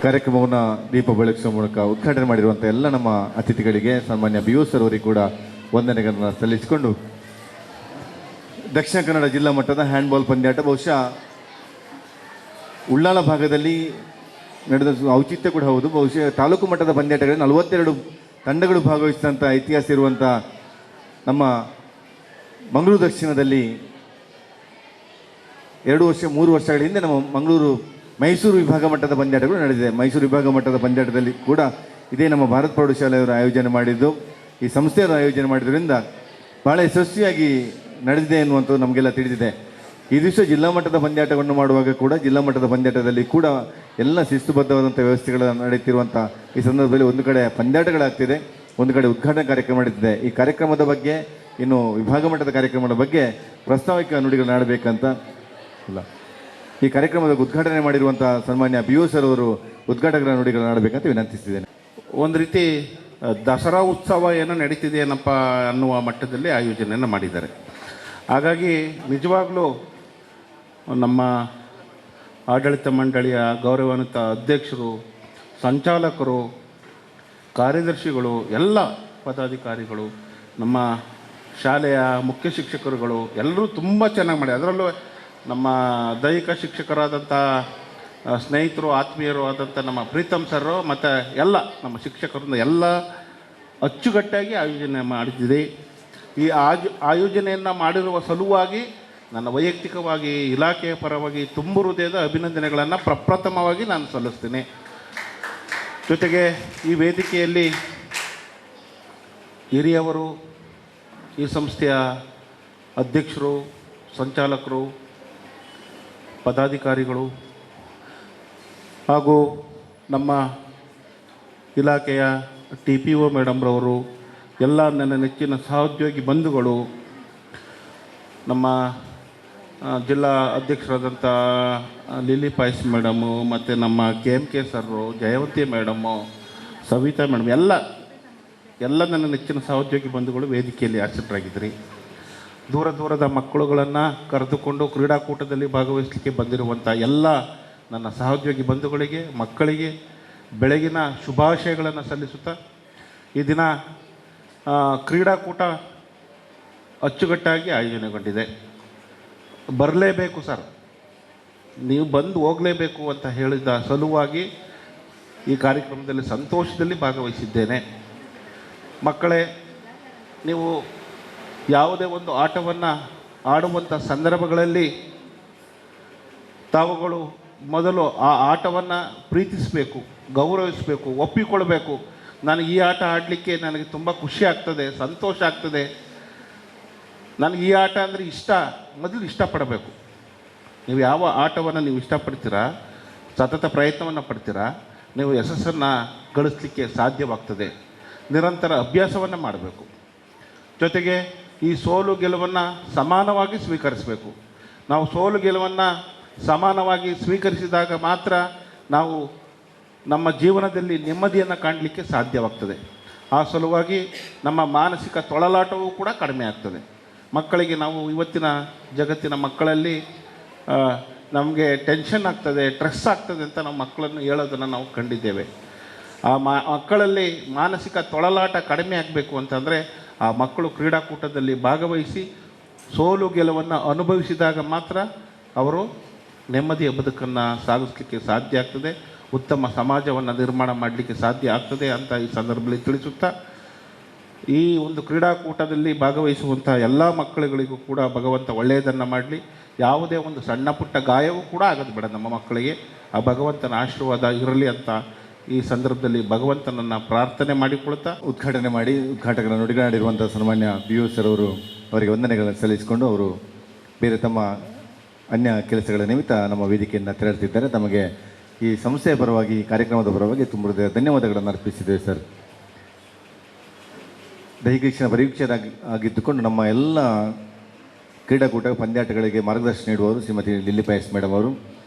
ಕಾರ್ಯಕ್ರಮವನ್ನು ದೀಪ ಬೆಳಗಿಸುವ ಮೂಲಕ ಉದ್ಘಾಟನೆ ಮಾಡಿರುವಂಥ ಎಲ್ಲ ನಮ್ಮ ಅತಿಥಿಗಳಿಗೆ ಸನ್ಮಾನ್ಯ ಬಿ ಯು ಸರ್ ಅವರಿಗೆ ಕೂಡ ವಂದನೆಗಳನ್ನು ಸಲ್ಲಿಸಿಕೊಂಡು ದಕ್ಷಿಣ ಕನ್ನಡ ಜಿಲ್ಲಾ ಮಟ್ಟದ ಹ್ಯಾಂಡ್ಬಾಲ್ ಪಂದ್ಯಾಟ ಬಹುಶಃ ಉಳ್ಳಾಲ ಭಾಗದಲ್ಲಿ ನಡೆದ ಔಚಿತ್ಯ ಕೂಡ ಹೌದು. ಬಹುಶಃ ತಾಲೂಕು ಮಟ್ಟದ ಪಂದ್ಯಾಟಗಳಲ್ಲಿ 42 ತಂಡಗಳು ಭಾಗವಹಿಸಿದಂಥ ಇತಿಹಾಸ ಇರುವಂಥ ನಮ್ಮ ಮಂಗಳೂರು ದಕ್ಷಿಣದಲ್ಲಿ 2 ವರ್ಷ 3 ವರ್ಷಗಳ ಹಿಂದೆ ನಮ್ಮ ಮೈಸೂರು ವಿಭಾಗ ಮಟ್ಟದ ಪಂದ್ಯಾಟಗಳು ನಡೆದಿದೆ. ಮೈಸೂರು ವಿಭಾಗ ಮಟ್ಟದ ಪಂದ್ಯಾಟದಲ್ಲಿ ಕೂಡ ಇದೇ ನಮ್ಮ ಭಾರತ್ ಪ್ರೌಢಶಾಲೆಯವರು ಆಯೋಜನೆ ಮಾಡಿದ್ದು, ಈ ಸಂಸ್ಥೆಯವರು ಆಯೋಜನೆ ಮಾಡಿದ್ರಿಂದ ಭಾಳ ಯಶಸ್ವಿಯಾಗಿ ನಡೆದಿದೆ ಎನ್ನುವಂಥದ್ದು ನಮಗೆಲ್ಲ ತಿಳಿದಿದೆ. ಈ ದಿವಸ ಜಿಲ್ಲಾ ಮಟ್ಟದ ಪಂದ್ಯಾಟವನ್ನು ಮಾಡುವಾಗ ಕೂಡ ಜಿಲ್ಲಾ ಮಟ್ಟದ ಪಂದ್ಯಾಟದಲ್ಲಿ ಕೂಡ ಎಲ್ಲ ಶಿಸ್ತುಬದ್ಧವಾದಂಥ ವ್ಯವಸ್ಥೆಗಳು ನಡೆಯುತ್ತಿರುವಂಥ ಈ ಸಂದರ್ಭದಲ್ಲಿ ಒಂದು ಕಡೆ ಪಂದ್ಯಾಟಗಳಾಗ್ತಿದೆ, ಒಂದು ಕಡೆ ಉದ್ಘಾಟನಾ ಕಾರ್ಯಕ್ರಮ ನಡೀತಿದೆ. ಈ ಕಾರ್ಯಕ್ರಮದ ಬಗ್ಗೆ, ಇನ್ನು ವಿಭಾಗ ಮಟ್ಟದ ಕಾರ್ಯಕ್ರಮದ ಬಗ್ಗೆ ಪ್ರಾಸ್ತಾವಿಕ ನುಡಿಗಳನ್ನ ಆಡಬೇಕಂತ ಇಲ್ಲ, ಈ ಕಾರ್ಯಕ್ರಮದ ಉದ್ಘಾಟನೆ ಮಾಡಿರುವಂಥ ಸನ್ಮಾನ್ಯ ಬಿ ಯು ಸರ್ ಅವರು ಉದ್ಘಾಟಕರ ನುಡಿಗಳನ್ನ ಆಡಬೇಕಂತ ವಿನಂತಿಸಿದ್ದೇನೆ. ಒಂದು ರೀತಿ ದಸರಾ ಉತ್ಸವ ಏನೋ ನಡೀತಿದೆ ಏನಪ್ಪ ಅನ್ನುವ ಮಟ್ಟದಲ್ಲಿ ಆಯೋಜನೆಯನ್ನು ಮಾಡಿದ್ದಾರೆ. ಹಾಗಾಗಿ ನಿಜವಾಗ್ಲೂ ನಮ್ಮ ಆಡಳಿತ ಮಂಡಳಿಯ ಗೌರವಾನ್ವಿತ ಅಧ್ಯಕ್ಷರು, ಸಂಚಾಲಕರು, ಕಾರ್ಯದರ್ಶಿಗಳು, ಎಲ್ಲ ಪದಾಧಿಕಾರಿಗಳು, ನಮ್ಮ ಶಾಲೆಯ ಮುಖ್ಯ ಶಿಕ್ಷಕರುಗಳು ಎಲ್ಲರೂ ತುಂಬ ಚೆನ್ನಾಗಿ ಮಾಡಿ, ಅದರಲ್ಲೂ ನಮ್ಮ ದೈಹಿಕ ಶಿಕ್ಷಕರಾದಂಥ ಸ್ನೇಹಿತರು, ಆತ್ಮೀಯರು ಆದಂಥ ನಮ್ಮ ಪ್ರೀತಮ್ ಸರ್ ಮತ್ತು ಎಲ್ಲ ನಮ್ಮ ಶಿಕ್ಷಕರಿಂದ ಎಲ್ಲ ಅಚ್ಚುಕಟ್ಟಾಗಿ ಆಯೋಜನೆ ಮಾಡಿದ್ದೀರಿ. ಈ ಆಯೋಜನೆಯನ್ನು ಮಾಡಿರುವ ಸಲುವಾಗಿ ನನ್ನ ವೈಯಕ್ತಿಕವಾಗಿ ಇಲಾಖೆಯ ಪರವಾಗಿ ತುಂಬ ಹೃದಯದ ಅಭಿನಂದನೆಗಳನ್ನು ಪ್ರಪ್ರಥಮವಾಗಿ ನಾನು ಸಲ್ಲಿಸ್ತೀನಿ. ಜೊತೆಗೆ ಈ ವೇದಿಕೆಯಲ್ಲಿ ಹಿರಿಯವರು, ಈ ಸಂಸ್ಥೆಯ ಅಧ್ಯಕ್ಷರು, ಸಂಚಾಲಕರು, ಪದಾಧಿಕಾರಿಗಳು ಹಾಗೂ ನಮ್ಮ ಇಲಾಖೆಯ TPO ಮೇಡಮ್ರವರು, ಎಲ್ಲ ನನ್ನ ನೆಚ್ಚಿನ ಸಹೋದ್ಯೋಗಿ ಬಂಧುಗಳು, ನಮ್ಮ ಜಿಲ್ಲಾ ಅಧ್ಯಕ್ಷರಾದಂಥ ಲಿಲಿ ಪಾಯ್ಸ್ ಮೇಡಮು ಮತ್ತು ನಮ್ಮ KMK sir, Jayavanti madam, Savitha madam, ಎಲ್ಲ ನನ್ನ ನೆಚ್ಚಿನ ಸಹೋದ್ಯೋಗಿ ಬಂಧುಗಳು ವೇದಿಕೆಯಲ್ಲಿ ಆಸಕ್ತರಾಗಿದ್ದರು. ದೂರದ ಮಕ್ಕಳುಗಳನ್ನು ಕರೆದುಕೊಂಡು ಕ್ರೀಡಾಕೂಟದಲ್ಲಿ ಭಾಗವಹಿಸಲಿಕ್ಕೆ ಬಂದಿರುವಂಥ ಎಲ್ಲ ನನ್ನ ಸಹೋದ್ಯೋಗಿ ಬಂಧುಗಳಿಗೆ, ಮಕ್ಕಳಿಗೆ ಬೆಳಗಿನ ಶುಭಾಶಯಗಳನ್ನು ಸಲ್ಲಿಸುತ್ತಾ, ಈ ದಿನ ಕ್ರೀಡಾಕೂಟ ಅಚ್ಚುಕಟ್ಟಾಗಿ ಆಯೋಜನೆಗೊಂಡಿದೆ. ಬರಲೇಬೇಕು ಸರ್, ನೀವು ಬಂದು ಹೋಗಲೇಬೇಕು ಅಂತ ಹೇಳಿದ ಸಲುವಾಗಿ ಈ ಕಾರ್ಯಕ್ರಮದಲ್ಲಿ ಸಂತೋಷದಲ್ಲಿ ಭಾಗವಹಿಸಿದ್ದೇನೆ. ಮಕ್ಕಳೇ, ನೀವು ಯಾವುದೇ ಒಂದು ಆಟವನ್ನು ಆಡುವಂಥ ಸಂದರ್ಭಗಳಲ್ಲಿ ತಾವುಗಳು ಮೊದಲು ಆ ಆಟವನ್ನು ಪ್ರೀತಿಸಬೇಕು, ಗೌರವಿಸಬೇಕು, ಒಪ್ಪಿಕೊಳ್ಬೇಕು. ನನಗೆ ಈ ಆಟ ಆಡಲಿಕ್ಕೆ ನನಗೆ ತುಂಬ ಖುಷಿ ಆಗ್ತದೆ, ಸಂತೋಷ ಆಗ್ತದೆ, ನನಗೆ ಈ ಆಟ ಅಂದರೆ ಇಷ್ಟ, ಮೊದಲು ಇಷ್ಟಪಡಬೇಕು. ನೀವು ಯಾವ ಆಟವನ್ನು ನೀವು ಇಷ್ಟಪಡ್ತೀರಾ, ಸತತ ಪ್ರಯತ್ನವನ್ನು ಪಡ್ತೀರಾ, ನೀವು ಯಶಸ್ಸನ್ನು ಗಳಿಸಲಿಕ್ಕೆ ಸಾಧ್ಯವಾಗ್ತದೆ. ನಿರಂತರ ಅಭ್ಯಾಸವನ್ನು ಮಾಡಬೇಕು. ಜೊತೆಗೆ ಈ ಸೋಲು ಗೆಲುವನ್ನು ಸಮಾನವಾಗಿ ಸ್ವೀಕರಿಸಬೇಕು. ನಾವು ಸೋಲು ಗೆಲುವನ್ನು ಸಮಾನವಾಗಿ ಸ್ವೀಕರಿಸಿದಾಗ ಮಾತ್ರ ನಾವು ನಮ್ಮ ಜೀವನದಲ್ಲಿ ನೆಮ್ಮದಿಯನ್ನು ಕಾಣಲಿಕ್ಕೆ ಸಾಧ್ಯವಾಗ್ತದೆ. ಆ ಸಲುವಾಗಿ ನಮ್ಮ ಮಾನಸಿಕ ತೊಳಲಾಟವೂ ಕೂಡ ಕಡಿಮೆ ಆಗ್ತದೆ. ಮಕ್ಕಳಿಗೆ ನಾವು ಇವತ್ತಿನ ಜಗತ್ತಿನ ಮಕ್ಕಳಲ್ಲಿ ನಮಗೆ ಟೆನ್ಷನ್ ಆಗ್ತದೆ, ಸ್ಟ್ರೆಸ್ ಆಗ್ತದೆ ಅಂತ ನಮ್ಮ ಮಕ್ಕಳನ್ನು ಹೇಳೋದನ್ನು ನಾವು ಕಂಡಿದ್ದೇವೆ. ಆ ಮಕ್ಕಳಲ್ಲಿ ಮಾನಸಿಕ ತೊಳಲಾಟ ಕಡಿಮೆ ಆಗಬೇಕು ಅಂತಂದರೆ ಆ ಮಕ್ಕಳು ಕ್ರೀಡಾಕೂಟದಲ್ಲಿ ಭಾಗವಹಿಸಿ ಸೋಲು ಗೆಲುವನ್ನು ಅನುಭವಿಸಿದಾಗ ಮಾತ್ರ ಅವರು ನೆಮ್ಮದಿಯ ಬದುಕನ್ನು ಸಾಗಿಸಲಿಕ್ಕೆ ಸಾಧ್ಯ ಆಗ್ತದೆ, ಉತ್ತಮ ಸಮಾಜವನ್ನು ನಿರ್ಮಾಣ ಮಾಡಲಿಕ್ಕೆ ಸಾಧ್ಯ ಆಗ್ತದೆ ಅಂತ ಈ ಸಂದರ್ಭದಲ್ಲಿ ತಿಳಿಸುತ್ತಾ, ಈ ಒಂದು ಕ್ರೀಡಾಕೂಟದಲ್ಲಿ ಭಾಗವಹಿಸುವಂಥ ಎಲ್ಲ ಮಕ್ಕಳುಗಳಿಗೂ ಕೂಡ ಭಗವಂತ ಒಳ್ಳೆಯದನ್ನು ಮಾಡಲಿ. ಯಾವುದೇ ಒಂದು ಸಣ್ಣ ಪುಟ್ಟ ಗಾಯವೂ ಕೂಡ ಆಗೋದು ಬೇಡ ನಮ್ಮ ಮಕ್ಕಳಿಗೆ. ಆ ಭಗವಂತನ ಆಶೀರ್ವಾದ ಇರಲಿ ಅಂತ ಈ ಸಂದರ್ಭದಲ್ಲಿ ಭಗವಂತನನ್ನು ಪ್ರಾರ್ಥನೆ ಮಾಡಿಕೊಳ್ತಾ ಉದ್ಘಾಟನೆ ಮಾಡಿ ಉದ್ಘಾಟಕರ ನುಡಿಗಳಾಡಿರುವಂಥ ಸನ್ಮಾನ್ಯ ಬಿ ಯು ಸರ್ ಅವರಿಗೆ ವಂದನೆಗಳನ್ನು ಸಲ್ಲಿಸಿಕೊಂಡು ಅವರು ಬೇರೆ ತಮ್ಮ ಅನ್ಯ ಕೆಲಸಗಳ ನಿಮಿತ್ತ ನಮ್ಮ ವೇದಿಕೆಯನ್ನು ತೆರಳುತ್ತಿದ್ದಾರೆ. ತಮಗೆ ಈ ಸಂಸ್ಥೆಯ ಪರವಾಗಿ, ಕಾರ್ಯಕ್ರಮದ ಪರವಾಗಿ ತುಂಬ ಧನ್ಯವಾದಗಳನ್ನು ಅರ್ಪಿಸಿದ್ದೇವೆ ಸರ್. ದೈಹಿಕ ಶಿಕ್ಷಣ ಪರಿವೀಕ್ಷಕರಾಗಿದ್ದುಕೊಂಡು ನಮ್ಮ ಎಲ್ಲ ಕ್ರೀಡಾಕೂಟ ಪಂದ್ಯಾಟಗಳಿಗೆ ಮಾರ್ಗದರ್ಶನ ನೀಡುವವರು ಶ್ರೀಮತಿ ಲಿಲ್ಲಿ ಪಾಯ್ಸ್ ಮೇಡಮ್ ಅವರು.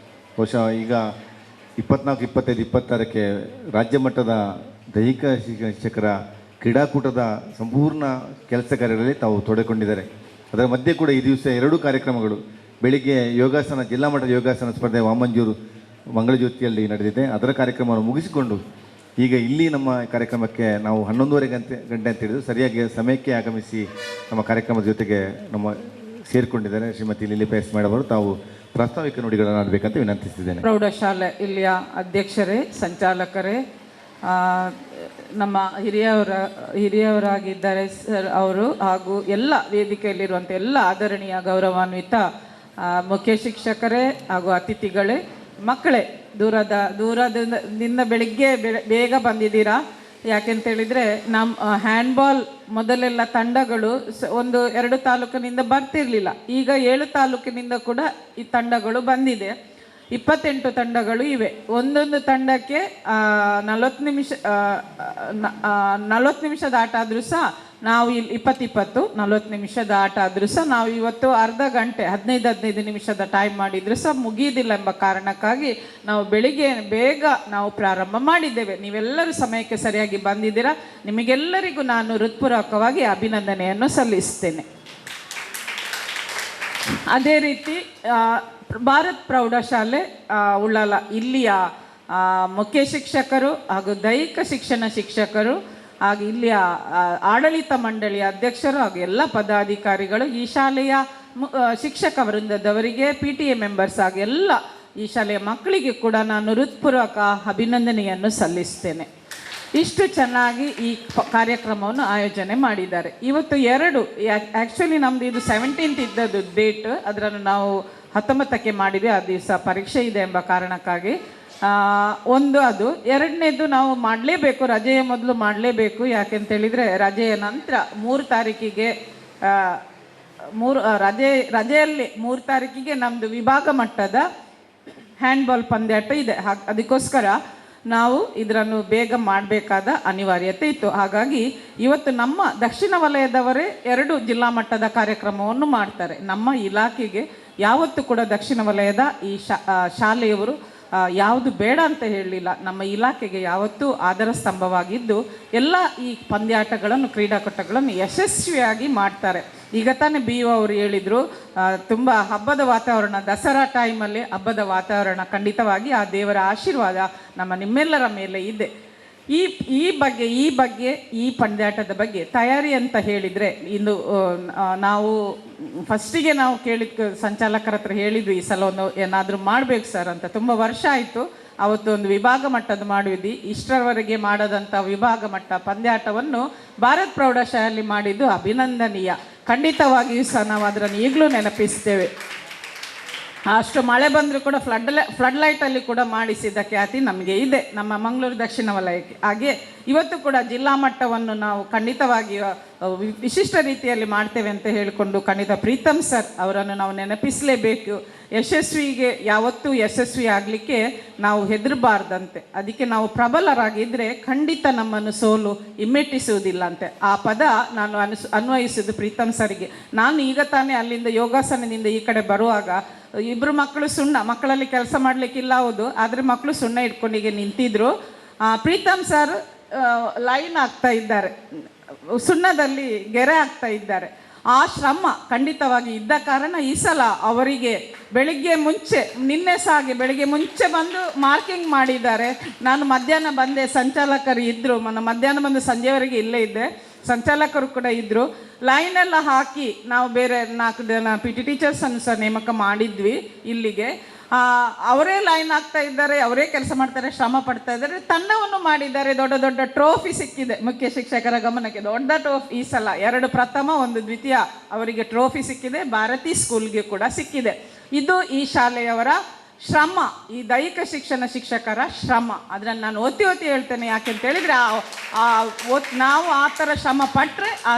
ಬಹುಶಃ ಈಗ 24, 25, 26ಕ್ಕೆ ರಾಜ್ಯ ಮಟ್ಟದ ದೈಹಿಕ ಶಿಕ್ಷಕರ ಕ್ರೀಡಾಕೂಟದ ಸಂಪೂರ್ಣ ಕೆಲಸ ಕಾರ್ಯಗಳಲ್ಲಿ ತಾವು ತೊಡಗಿಕೊಂಡಿದ್ದಾರೆ. ಅದರ ಮಧ್ಯೆ ಕೂಡ ಈ ದಿವಸ 2 ಕಾರ್ಯಕ್ರಮಗಳು, ಬೆಳಿಗ್ಗೆ ಯೋಗಾಸನ, ಜಿಲ್ಲಾ ಮಟ್ಟದ ಯೋಗಾಸನ ಸ್ಪರ್ಧೆ ವಾಮಂಜೂರು ಮಂಗಳಜ್ಯೋತಿಯಲ್ಲಿ ನಡೆದಿದೆ. ಅದರ ಕಾರ್ಯಕ್ರಮವನ್ನು ಮುಗಿಸಿಕೊಂಡು ಈಗ ಇಲ್ಲಿ ನಮ್ಮ ಕಾರ್ಯಕ್ರಮಕ್ಕೆ ನಾವು 11:30 ಗಂಟೆ ಅಂತ ಹೇಳಿದ್ರು, ಸರಿಯಾಗಿ ಸಮಯಕ್ಕೆ ಆಗಮಿಸಿ ನಮ್ಮ ಕಾರ್ಯಕ್ರಮದ ಜೊತೆಗೆ ನಮ್ಮ ಸೇರಿಕೊಂಡಿದ್ದಾರೆ ಶ್ರೀಮತಿ ಲಿಲಿ ಪೇಸ್ ಮೇಡಮ್ ಅವರು. ತಾವು ಪ್ರಾಸ್ತಾವಿಕ ನುಡಿಗಳನ್ನು ಆಡಬೇಕಂತ ವಿನಂತಿಸಿದ್ದೇನೆ. ಪ್ರೌಢಶಾಲೆ ಇಲ್ಲಿಯ ಅಧ್ಯಕ್ಷರೇ, ಸಂಚಾಲಕರೇ, ನಮ್ಮ ಹಿರಿಯವರಾಗಿದ್ದಾರೆ ಸರ್ ಅವರು, ಹಾಗೂ ಎಲ್ಲ ವೇದಿಕೆಯಲ್ಲಿರುವಂಥ ಎಲ್ಲ ಆದರಣೀಯ ಗೌರವಾನ್ವಿತ ಮುಖ್ಯ ಶಿಕ್ಷಕರೇ ಹಾಗೂ ಅತಿಥಿಗಳೇ, ಮಕ್ಕಳೇ, ದೂರದಿಂದ ಬೆಳಿಗ್ಗೆ ಬೇಗ ಬಂದಿದ್ದೀರಾ. ಯಾಕೆಂತೇಳಿದರೆ ನಮ್ಮ ಹ್ಯಾಂಡ್ಬಾಲ್ ಮೊದಲೆಲ್ಲ ತಂಡಗಳು 1-2 ತಾಲೂಕಿನಿಂದ ಬರ್ತಿರಲಿಲ್ಲ. ಈಗ 7 ತಾಲೂಕಿನಿಂದ ಕೂಡ ಈ ತಂಡಗಳು ಬಂದಿದೆ. 28 ತಂಡಗಳು ಇವೆ. ಒಂದೊಂದು ತಂಡಕ್ಕೆ 40 ನಿಮಿಷದ ಆಟ ಆದರೂ ಸಹ ನಾವು ಇಲ್ಲಿ 40 ನಿಮಿಷದ ಆಟ ಆದರೂ ಸಹ ನಾವು ಇವತ್ತು ಅರ್ಧ ಗಂಟೆ 15 ನಿಮಿಷದ ಟೈಮ್ ಮಾಡಿದರೂ ಸಹ ಮುಗಿಯುವುದಿಲ್ಲ ಎಂಬ ಕಾರಣಕ್ಕಾಗಿ ನಾವು ಬೆಳಿಗ್ಗೆ ಬೇಗ ನಾವು ಪ್ರಾರಂಭ ಮಾಡಿದ್ದೇವೆ. ನೀವೆಲ್ಲರೂ ಸಮಯಕ್ಕೆ ಸರಿಯಾಗಿ ಬಂದಿದ್ದೀರಾ. ನಿಮಗೆಲ್ಲರಿಗೂ ನಾನು ಹೃತ್ಪೂರ್ವಕವಾಗಿ ಅಭಿನಂದನೆಯನ್ನು ಸಲ್ಲಿಸ್ತೇನೆ. ಅದೇ ರೀತಿ ಭಾರತ್ ಪ್ರೌಢಶಾಲೆ ಉಳ್ಳಾಲ ಇಲ್ಲಿಯ ಮುಖ್ಯ ಶಿಕ್ಷಕರು ಹಾಗೂ ದೈಹಿಕ ಶಿಕ್ಷಣ ಶಿಕ್ಷಕರು ಹಾಗೂ ಇಲ್ಲಿಯ ಆಡಳಿತ ಮಂಡಳಿಯ ಅಧ್ಯಕ್ಷರು ಹಾಗೂ ಎಲ್ಲ ಪದಾಧಿಕಾರಿಗಳು, ಈ ಶಾಲೆಯ ಶಿಕ್ಷಕ ವೃಂದದವರಿಗೆ, PTA ಮೆಂಬರ್ಸ್ ಹಾಗೂ ಎಲ್ಲ ಈ ಶಾಲೆಯ ಮಕ್ಕಳಿಗೆ ಕೂಡ ನಾನು ಹೃತ್ಪೂರ್ವಕ ಅಭಿನಂದನೆಯನ್ನು ಸಲ್ಲಿಸ್ತೇನೆ. ಇಷ್ಟು ಚೆನ್ನಾಗಿ ಈ ಕಾರ್ಯಕ್ರಮವನ್ನು ಆಯೋಜನೆ ಮಾಡಿದ್ದಾರೆ. ಇವತ್ತು 2 ಆ್ಯಕ್ಚುಲಿ ನಮ್ಮದು ಇದು 17th ಇದ್ದದ್ದು ಡೇಟ್, ಅದನ್ನು ನಾವು 19ಕ್ಕೆ ಮಾಡಿದ್ವಿ. ಆ ದಿವಸ ಪರೀಕ್ಷೆ ಇದೆ ಎಂಬ ಕಾರಣಕ್ಕಾಗಿ ಒಂದು ಅದು. ಎರಡನೇದು ನಾವು ಮಾಡಲೇಬೇಕು, ರಜೆಯ ಮೊದಲು ಮಾಡಲೇಬೇಕು. ಯಾಕೆಂತೇಳಿದರೆ ರಜೆಯ ನಂತರ 3 ತಾರೀಕಿಗೆ ರಜೆಯಲ್ಲಿ 3 ತಾರೀಕಿಗೆ ನಮ್ಮದು ವಿಭಾಗ ಮಟ್ಟದ ಹ್ಯಾಂಡ್ಬಾಲ್ ಪಂದ್ಯಾಟ ಇದೆ. ಅದಕ್ಕೋಸ್ಕರ ನಾವು ಇದನ್ನು ಬೇಗ ಮಾಡಬೇಕಾದ ಅನಿವಾರ್ಯತೆ ಇತ್ತು. ಹಾಗಾಗಿ ಇವತ್ತು ನಮ್ಮ ದಕ್ಷಿಣ ವಲಯದವರೇ 2 ಜಿಲ್ಲಾ ಮಟ್ಟದ ಕಾರ್ಯಕ್ರಮವನ್ನು ಮಾಡ್ತಾರೆ. ನಮ್ಮ ಇಲಾಖೆಗೆ ಯಾವತ್ತೂ ಕೂಡ ದಕ್ಷಿಣ ವಲಯದ ಈ ಶಾಲೆಯವರು ಯಾವುದು ಬೇಡ ಅಂತ ಹೇಳಲಿಲ್ಲ. ನಮ್ಮ ಇಲಾಖೆಗೆ ಯಾವತ್ತೂ ಆಧಾರ ಸ್ತಂಭವಾಗಿದ್ದು ಎಲ್ಲ ಈ ಪಂದ್ಯಾಟಗಳನ್ನು, ಕ್ರೀಡಾಕೂಟಗಳನ್ನು ಯಶಸ್ವಿಯಾಗಿ ಮಾಡ್ತಾರೆ. ಈಗ ತಾನೇ BO ಅವರು ಹೇಳಿದರು, ತುಂಬ ಹಬ್ಬದ ವಾತಾವರಣ, ದಸರಾ ಟೈಮಲ್ಲಿ ಹಬ್ಬದ ವಾತಾವರಣ. ಖಂಡಿತವಾಗಿ ಆ ದೇವರ ಆಶೀರ್ವಾದ ನಿಮ್ಮೆಲ್ಲರ ಮೇಲೆ ಇದೆ. ಈ ಬಗ್ಗೆ ಈ ಪಂದ್ಯಾಟದ ಬಗ್ಗೆ ತಯಾರಿ ಅಂತ ಹೇಳಿದರೆ, ಇಂದು ನಾವು ಫಸ್ಟಿಗೆ ನಾವು ಸಂಚಾಲಕರ ಹತ್ರ ಹೇಳಿದ್ವಿ, ಈ ಸಲ ಏನಾದರೂ ಮಾಡಬೇಕು ಸರ್ ಅಂತ. ತುಂಬ ವರ್ಷ ಆಯಿತು. ಅವತ್ತು ಒಂದು ವಿಭಾಗ ಮಟ್ಟದ ಮಾಡಿದ್ವಿ. ಇಷ್ಟರವರೆಗೆ ಮಾಡದಂಥ ವಿಭಾಗ ಮಟ್ಟ ಪಂದ್ಯಾಟವನ್ನು ಭಾರತ್ ಪ್ರೌಢಶಾಲೆಯಲ್ಲಿ ಮಾಡಿದ್ದು ಅಭಿನಂದನೀಯ. ಖಂಡಿತವಾಗಿಯೂ ಸಹ ನಾವು ಅದನ್ನು ಈಗಲೂ ನೆನಪಿಸ್ತೇವೆ. ಅಷ್ಟು ಮಳೆ ಬಂದರೂ ಕೂಡ ಫ್ಲಡ್ ಲೈಟಲ್ಲಿ ಕೂಡ ಮಾಡಿಸಿದ ಖ್ಯಾತಿ ನಮಗೆ ಇದೆ, ನಮ್ಮ ಮಂಗಳೂರು ದಕ್ಷಿಣ ವಲಯಕ್ಕೆ. ಹಾಗೆ ಇವತ್ತು ಕೂಡ ಜಿಲ್ಲಾ ಮಟ್ಟವನ್ನು ನಾವು ಖಂಡಿತವಾಗಿಯೂ ವಿಶಿಷ್ಟ ರೀತಿಯಲ್ಲಿ ಮಾಡ್ತೇವೆ ಅಂತ ಹೇಳಿಕೊಂಡು ಖಂಡಿತ ಪ್ರೀತಮ್ ಸರ್ ಅವರನ್ನು ನಾವು ನೆನಪಿಸಲೇಬೇಕು. ಯಶಸ್ವಿಗೆ ಯಾವತ್ತೂ ಯಶಸ್ವಿ ಆಗಲಿಕ್ಕೆ ನಾವು ಹೆದರಬಾರ್ದಂತೆ. ಅದಕ್ಕೆ ನಾವು ಪ್ರಬಲರಾಗಿದ್ದರೆ ಖಂಡಿತ ನಮ್ಮನ್ನು ಸೋಲು ಹಿಮ್ಮೆಟ್ಟಿಸುವುದಿಲ್ಲ ಅಂತೆ. ಆ ಪದ ನಾನು ಅನ್ವಯಿಸಿದ್ದು ಪ್ರೀತಮ್ ಸರಿಗೆ. ನಾನು ಈಗ ತಾನೇ ಅಲ್ಲಿಂದ ಯೋಗಾಸನದಿಂದ ಈ ಕಡೆ ಬರುವಾಗ 2 ಮಕ್ಕಳಲ್ಲಿ ಕೆಲಸ ಮಾಡಲಿಕ್ಕಿಲ್ಲ, ಹೌದು, ಆದರೆ ಮಕ್ಕಳು ಸುಣ್ಣ ಇಟ್ಕೊಂಡಿಗೆ ನಿಂತಿದ್ರು. ಪ್ರೀತಮ್ ಸರ್ ಲೈನ್ ಆಗ್ತಾ ಇದ್ದಾರೆ, ಸುಣ್ಣದಲ್ಲಿ ಗೆರೆ ಆಗ್ತಾ ಇದ್ದಾರೆ. ಆ ಶ್ರಮ ಖಂಡಿತವಾಗಿ ಇದ್ದ ಕಾರಣ ಈ ಸಲ ಅವರಿಗೆ ನಿನ್ನೆ ಸಹ ಹಾಗೆ ಬೆಳಿಗ್ಗೆ ಮುಂಚೆ ಬಂದು ಮಾರ್ಕಿಂಗ್ ಮಾಡಿದ್ದಾರೆ. ನಾನು ಮಧ್ಯಾಹ್ನ ಬಂದೆ, ಸಂಚಾಲಕರು ಇದ್ದರು, ಮಧ್ಯಾಹ್ನ ಬಂದು ಸಂಜೆವರೆಗೆ ಇಲ್ಲೇ ಇದ್ದೆ, ಸಂಚಾಲಕರು ಕೂಡ ಇದ್ದರು. ಲೈನೆಲ್ಲ ಹಾಕಿ ನಾವು ಬೇರೆ 4 ಜನ PT ಟೀಚರ್ಸನ್ನು ಸಹ ನೇಮಕ ಮಾಡಿದ್ವಿ ಇಲ್ಲಿಗೆ. ಅವರೇ ಲೈನ್ ಆಗ್ತಾ ಇದ್ದಾರೆ, ಅವರೇ ಕೆಲಸ ಮಾಡ್ತಾರೆ, ಶ್ರಮ ಪಡ್ತಾ ಇದ್ದಾರೆ, ತಂಡವನ್ನು ಮಾಡಿದ್ದಾರೆ. ದೊಡ್ಡ ಟ್ರೋಫಿ ಸಿಕ್ಕಿದೆ ಮುಖ್ಯ ಶಿಕ್ಷಕರ ಗಮನಕ್ಕೆ. ದೊಡ್ಡ ಟ್ರೋಫಿ ಈ ಸಲ 2 ಪ್ರಥಮ 1 ದ್ವಿತೀಯ ಅವರಿಗೆ ಟ್ರೋಫಿ ಸಿಕ್ಕಿದೆ. ಭಾರತೀ ಸ್ಕೂಲ್ಗೆ ಕೂಡ ಸಿಕ್ಕಿದೆ. ಇದು ಈ ಶಾಲೆಯವರ ಶ್ರಮ, ಈ ದೈಹಿಕ ಶಿಕ್ಷಣ ಶಿಕ್ಷಕರ ಶ್ರಮ. ಅದನ್ನು ನಾನು ಒತ್ತಿ ಹೇಳ್ತೇನೆ. ಯಾಕೆಂತೇಳಿದರೆ ನಾವು ಆ ಥರ ಶ್ರಮ ಪಟ್ಟರೆ ಆ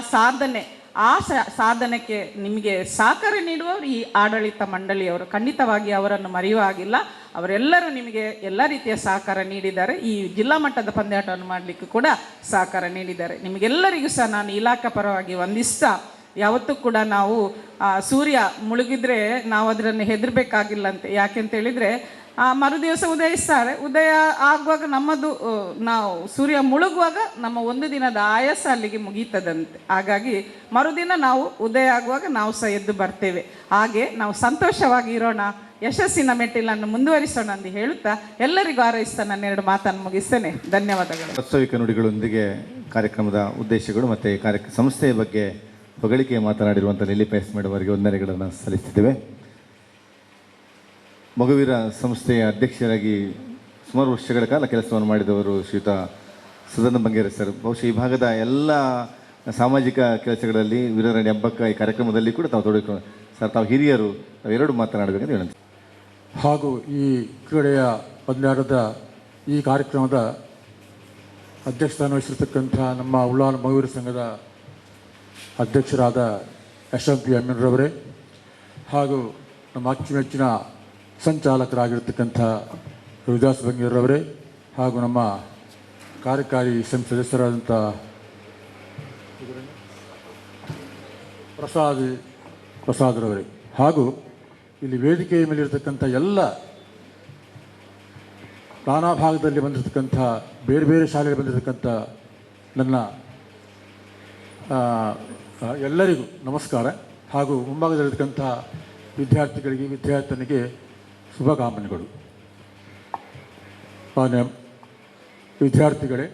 ಸಾಧನೆಗೆ ನಿಮಗೆ ಸಹಕಾರ ನೀಡುವವರು ಈ ಆಡಳಿತ ಮಂಡಳಿಯವರು. ಖಂಡಿತವಾಗಿ ಅವರನ್ನು ಮರೆಯುವ ಹಾಗಿಲ್ಲ. ಅವರೆಲ್ಲರೂ ನಿಮಗೆ ಎಲ್ಲ ರೀತಿಯ ಸಹಕಾರ ನೀಡಿದ್ದಾರೆ. ಈ ಜಿಲ್ಲಾ ಮಟ್ಟದ ಪಂದ್ಯಾಟವನ್ನು ಮಾಡಲಿಕ್ಕೆ ಕೂಡ ಸಹಕಾರ ನೀಡಿದ್ದಾರೆ. ನಿಮಗೆಲ್ಲರಿಗೂ ಸಹ ನಾನು ಇಲಾಖೆ ಪರವಾಗಿ ವಂದಿಸ್ತಾ, ಯಾವತ್ತೂ ಕೂಡ ನಾವು ಸೂರ್ಯ ಮುಳುಗಿದ್ರೆ ನಾವು ಅದನ್ನು ಹೆದರಬೇಕಾಗಿಲ್ಲಂತೆ. ಯಾಕೆಂತೇಳಿದರೆ ಮರುದಿವಸ ಉದಯಿಸ್ತಾರೆ. ಉದಯ ಆಗುವಾಗ ನಮ್ಮದು ನಾವು ಸೂರ್ಯ ಮುಳುಗುವಾಗ ನಮ್ಮ ಒಂದು ದಿನದ ಆಯಾಸ ಅಲ್ಲಿಗೆ ಮುಗೀತದಂತೆ. ಹಾಗಾಗಿ ಮರುದಿನ ನಾವು ಉದಯ ಆಗುವಾಗ ನಾವು ಸಹ ಎದ್ದು ಬರ್ತೇವೆ. ಹಾಗೆ ನಾವು ಸಂತೋಷವಾಗಿ ಇರೋಣ, ಯಶಸ್ಸಿನ ಮೆಟ್ಟಿಲನ್ನು ಮುಂದುವರಿಸೋಣ ಅಂತ ಹೇಳುತ್ತಾ ಎಲ್ಲರಿಗೂ ಹಾರೈಸ್ತಾ ನನ್ನ 2 ಮಾತನ್ನು ಮುಗಿಸ್ತೇನೆ. ಧನ್ಯವಾದಗಳು. ವಾಸ್ತವಿಕ ನುಡಿಗಳೊಂದಿಗೆ ಕಾರ್ಯಕ್ರಮದ ಉದ್ದೇಶಗಳು ಮತ್ತು ಸಂಸ್ಥೆಯ ಬಗ್ಗೆ ಹೊಗಳಿಕೆ ಮಾತನಾಡಿರುವಂಥ ಲಿಲ್ಲಿ ಪೈಸ್ ಮೇಡಮ್ ಅವರಿಗೆ ವಂದನೆಗಳನ್ನು ಸಲ್ಲಿಸ್ತಿದ್ದೇವೆ. ಮಗುವೀರ ಸಂಸ್ಥೆಯ ಅಧ್ಯಕ್ಷರಾಗಿ ಸುಮಾರು ವರ್ಷಗಳ ಕಾಲ ಕೆಲಸವನ್ನು ಮಾಡಿದವರು ಶ್ರೀಯುತ ಸದಾನಂದ ಬಂಗೇರಿ ಸರ್. ಬಹುಶಃ ಈ ಭಾಗದ ಎಲ್ಲ ಸಾಮಾಜಿಕ ಕೆಲಸಗಳಲ್ಲಿ ವೀರರಾಣಿ ಹಬ್ಬಕ್ಕ ಈ ಕಾರ್ಯಕ್ರಮದಲ್ಲಿ ಕೂಡ ತಾವು ತೊಡಗಿಕೊಂಡು ಸರ್, ತಾವು ಹಿರಿಯರು, ತಾವೆರಡು ಮಾತನಾಡಬೇಕಂತ ಹೇಳಂತ. ಹಾಗೂ ಈ ಕ್ರೀಡೆಯ ಪಂದ್ಯಾಟದ ಈ ಕಾರ್ಯಕ್ರಮದ ಅಧ್ಯಕ್ಷಸ್ಥಾನ ವಹಿಸಿರ್ತಕ್ಕಂಥ ನಮ್ಮ ಉಳ್ಳಾಲ ಮಗುವೀರ ಸಂಘದ ಅಧ್ಯಕ್ಷರಾದ ಯಶವಂತ್ ಪಿ ಅಮ್ಮನರವರೇ, ಹಾಗೂ ನಮ್ಮ ಅಚ್ಚುಮೆಚ್ಚಿನ ಸಂಚಾಲಕರಾಗಿರ್ತಕ್ಕಂಥ ರವಿದಾಸ್ ಬಂಗೇರವರೇ, ಹಾಗೂ ನಮ್ಮ ಕಾರ್ಯಕಾರಿ ಸದಸ್ಯರಾದಂಥ ಪ್ರಸಾದ್ರವರೇ, ಹಾಗೂ ಇಲ್ಲಿ ವೇದಿಕೆಯ ಮೇಲಿರ್ತಕ್ಕಂಥ ಎಲ್ಲ ನಾನಾ ಭಾಗದಲ್ಲಿ ಬಂದಿರತಕ್ಕಂಥ ಬೇರೆ ಬೇರೆ ಶಾಲೆಗೆ ಬಂದಿರತಕ್ಕಂಥ ನನ್ನ ಎಲ್ಲರಿಗೂ ನಮಸ್ಕಾರ. ಹಾಗೂ ಮುಂಭಾಗದಲ್ಲಿರ್ತಕ್ಕಂಥ ವಿದ್ಯಾರ್ಥಿನಿಗೆ ಶುಭಕಾಮನೆಗಳು. ವಿದ್ಯಾರ್ಥಿಗಳೇ,